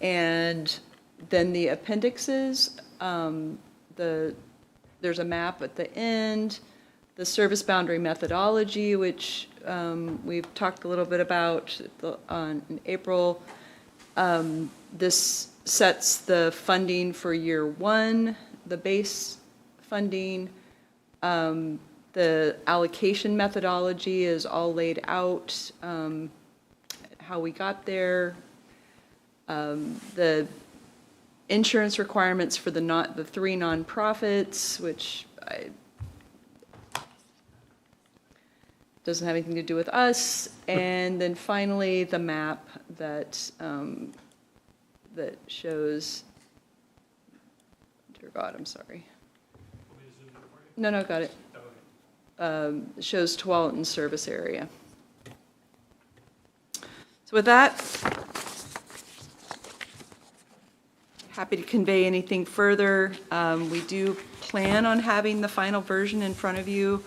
And then the appendixes, there's a map at the end, the service boundary methodology, which we've talked a little bit about in April. This sets the funding for year one, the base funding. The allocation methodology is all laid out, how we got there. The insurance requirements for the three nonprofits, which doesn't have anything to do with us. And then finally, the map that, that shows, dear God, I'm sorry. No, got it. Shows Tualatin service area. So with that, happy to convey anything further. We do plan on having the final version in front of you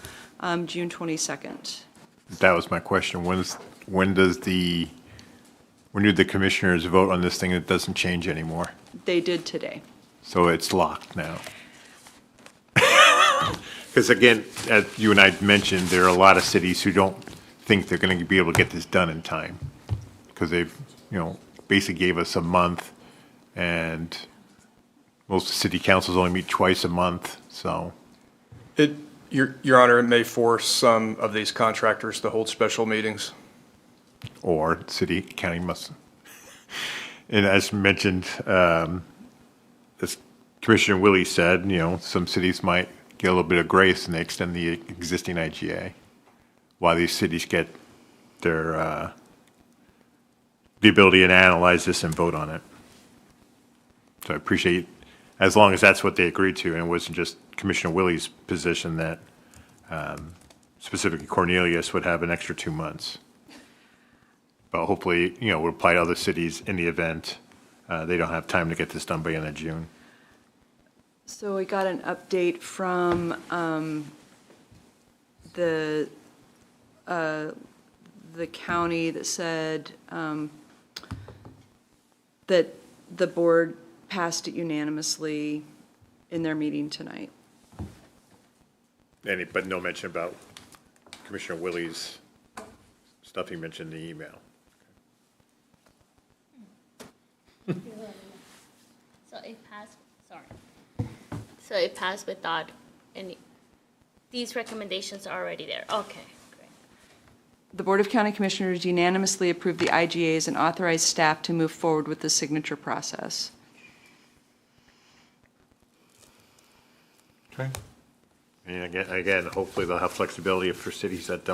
June 22nd. That was my question. When do the commissioners vote on this thing? It doesn't change anymore. They did today. So it's locked now. Because again, as you and I mentioned, there are a lot of cities who don't think they're going to be able to get this done in time. Because they've, basically gave us a month, and most city councils only meet twice a month, so. Your Honor, it may force some of these contractors to hold special meetings. Or city, county must. And as mentioned, as Commissioner Willie said, some cities might get a little bit of grace and they extend the existing IGA, while these cities get their, the ability to analyze this and vote on it. So I appreciate, as long as that's what they agreed to, and it wasn't just Commissioner Willie's position that specifically Cornelius would have an extra 2 months. But hopefully, would apply to other cities in the event they don't have time to get this done by the end of June. So we got an update from the county that said that the board passed it unanimously in their meeting tonight. But no mention about Commissioner Willie's stuff he mentioned in the email. So it passed, sorry. So it passed without any, these recommendations are already there. Okay, great. The Board of County Commissioners unanimously approved the IGAs and authorized staff to move forward with the signature process. Okay. And again, hopefully they'll have flexibility for cities that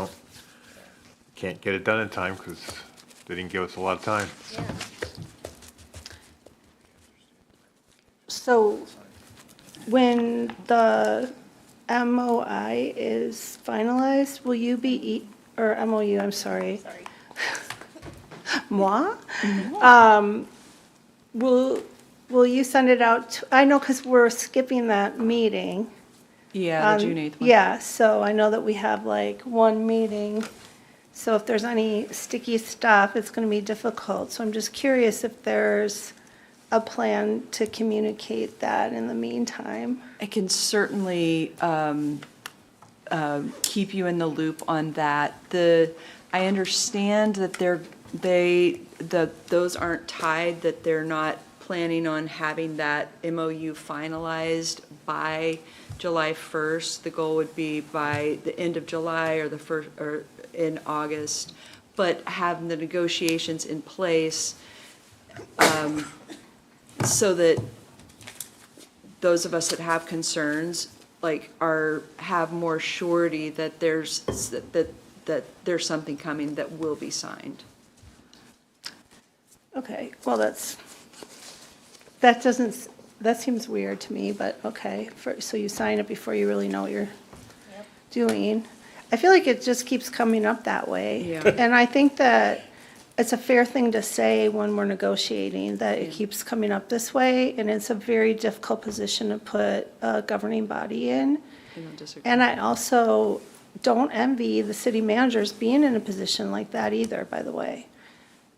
can't get it done in time because they didn't give us a lot of time. Yeah. So when the MOI is finalized, will you be, or MOU, I'm sorry. Sorry. Moi? Will you send it out, I know because we're skipping that meeting. Yeah, the June 8th one. Yeah, so I know that we have like one meeting. So if there's any sticky stuff, it's going to be difficult. So I'm just curious if there's a plan to communicate that in the meantime. I can certainly keep you in the loop on that. I understand that those aren't tied, that they're not planning on having that MOU finalized by July 1st. The goal would be by the end of July or the first, or in August, but having the negotiations in place so that those of us that have concerns have more surety that there's something coming that will be signed. Okay, well, that seems weird to me, but okay. So you sign it before you really know what you're doing. I feel like it just keeps coming up that way. Yeah. And I think that it's a fair thing to say when we're negotiating, that it keeps coming up this way, and it's a very difficult position to put a governing body in. I don't disagree. And I also don't envy the city managers being in a position like that either, by the way.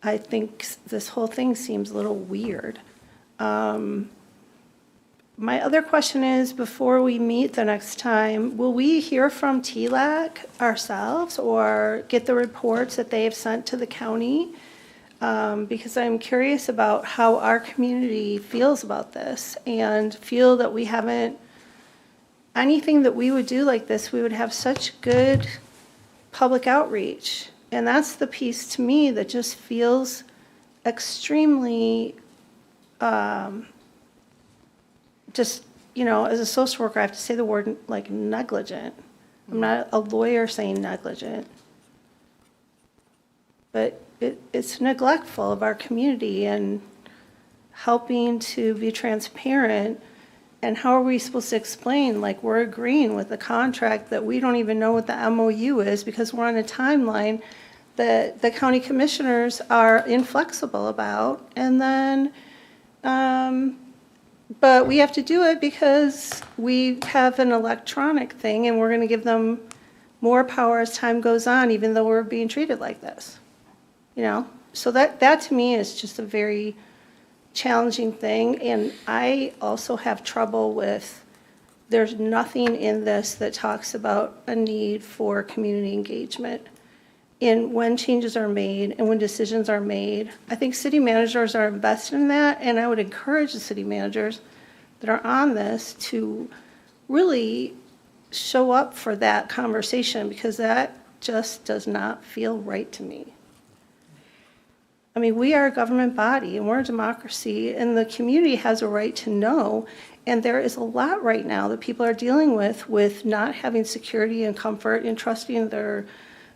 I think this whole thing seems a little weird. My other question is, before we meet the next time, will we hear from TLAC ourselves or get the reports that they have sent to the county? Because I'm curious about how our community feels about this and feel that we haven't anything that we would do like this, we would have such good public outreach. And that's the piece to me that just feels extremely, just, you know, as a social worker, I have to say the word like negligent. I'm not a lawyer saying negligent. But it's neglectful of our community and helping to be transparent. And how are we supposed to explain, like, we're agreeing with a contract that we don't even know what the MOU is because we're on a timeline that the county commissioners are inflexible about. And then, but we have to do it because we have an electronic thing and we're going to give them more power as time goes on, even though we're being treated like this. You know, so that to me is just a very challenging thing. And I also have trouble with, there's nothing in this that talks about a need for community engagement in when changes are made and when decisions are made. I think city managers are invested in that, and I would encourage the city managers that are on this to really show up for that conversation, because that just does not feel right to me. I mean, we are a government body and we're a democracy, and the community has a right to know. And there is a lot right now that people are dealing with not having security and comfort and trusting their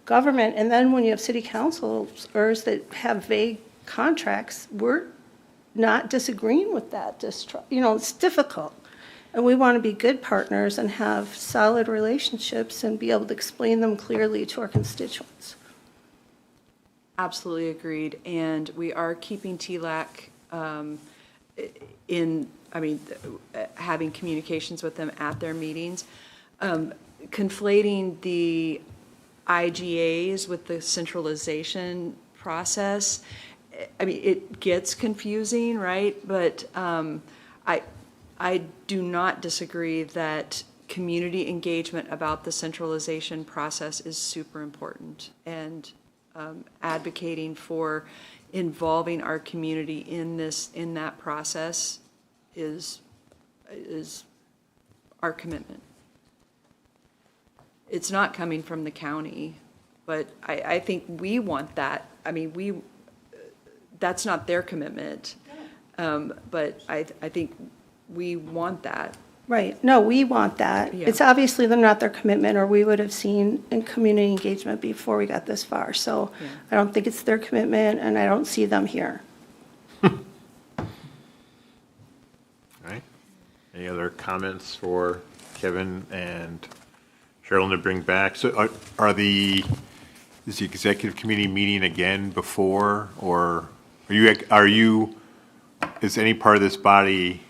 government. And then when you have city councilors that have vague contracts, we're not disagreeing with that distrust. You know, it's difficult. And we want to be good partners and have solid relationships and be able to explain them clearly to our constituents. Absolutely agreed. And we are keeping TLAC having communications with them at their meetings. Conflating the IGAs with the centralization process, I mean, it gets confusing, right? But I do not disagree that community engagement about the centralization process is super important, and advocating for involving our community in that process is our commitment. It's not coming from the county, but I think we want that. I mean, that's not their commitment, but I think we want that. Right. No, we want that. Yeah. It's obviously not their commitment, or we would have seen in community engagement before we got this far. So Yeah. I don't think it's their commitment, and I don't see them here. All right. Any other comments for Kevin and Cheryl to bring back? So is the executive committee meeting again before, or is any part of this body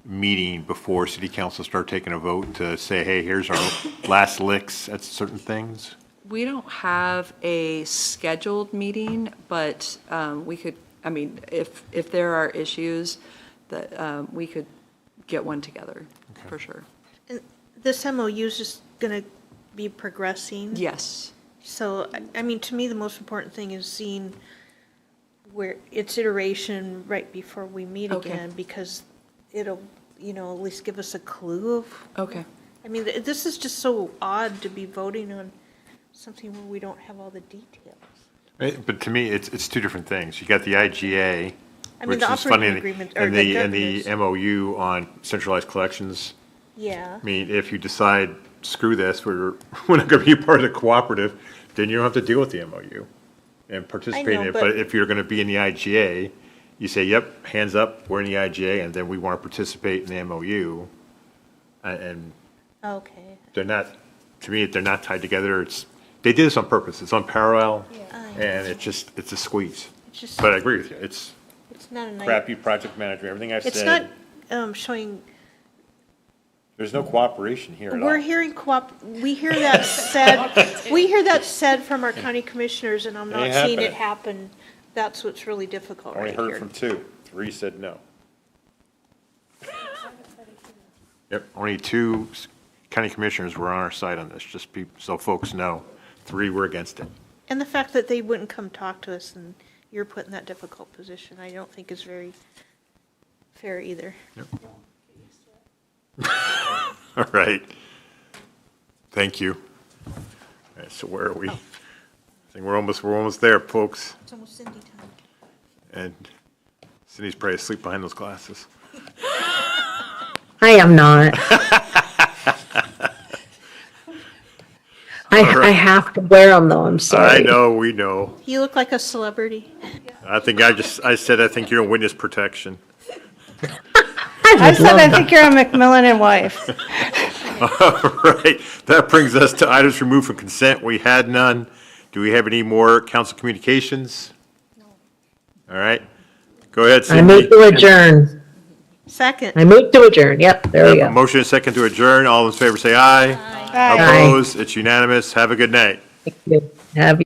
meeting before city council start taking a vote to say, hey, here's our last licks at certain things? We don't have a scheduled meeting, but we could, I mean, if there are issues, that we could get one together, for sure. And this MOU is just going to be progressing? Yes. So, I mean, to me, the most important thing is seeing where its iteration right before we meet Okay. again, because it'll, at least give us a clue of. Okay. I mean, this is just so odd to be voting on something where we don't have all the details. Right, but to me, it's two different things. You got the IGA, I mean, which the is funny, operating agreement, or and the the governance. MOU on centralized collections. Yeah. I mean, if you decide, screw this, we're not going to be part of the cooperative, then you don't have to deal with the MOU and participate in know, it. but- But if you're going to be in the IGA, you say, yep, hands up, we're in the IGA, and then we want to participate in the MOU. And Okay. they're not, to me, they're not tied together. They did this on purpose. It's on parallel, and it's a squeeze. It's just- But I agree with you. It's It's not a nice. crappy project management, everything I've It's said. not showing, There's no cooperation here at all. we're hearing we hear that said from our county commissioners, and I'm not Ain't seeing it happening. happen. That's what's really difficult Only right heard here. from 2. 3 said no. Yep, only 2 county commissioners were on our side on this, just so folks know. 3 were against it. And the fact that they wouldn't come talk to us and you're put in that difficult position, I don't think is very fair either. All right. Thank you. All right, so where are we? I think we're almost there, folks. It's almost Cindy time. And Cindy's probably asleep behind those glasses. I am not. I have to wear them though, I'm sorry. I know, we know. You look like a celebrity. I think I said I think you're in witness protection. I said I think you're a McMillan and wife. All right, that brings us to items removed from consent. We had none. Do we have any more council communications? No. All right, go ahead, I move Cindy. to adjourn. Second. I move to adjourn. Yep, there we A go. motion and a second to adjourn. All in favor, say aye. Aye. Opposed? It's unanimous. Have a good night. Thank you. Have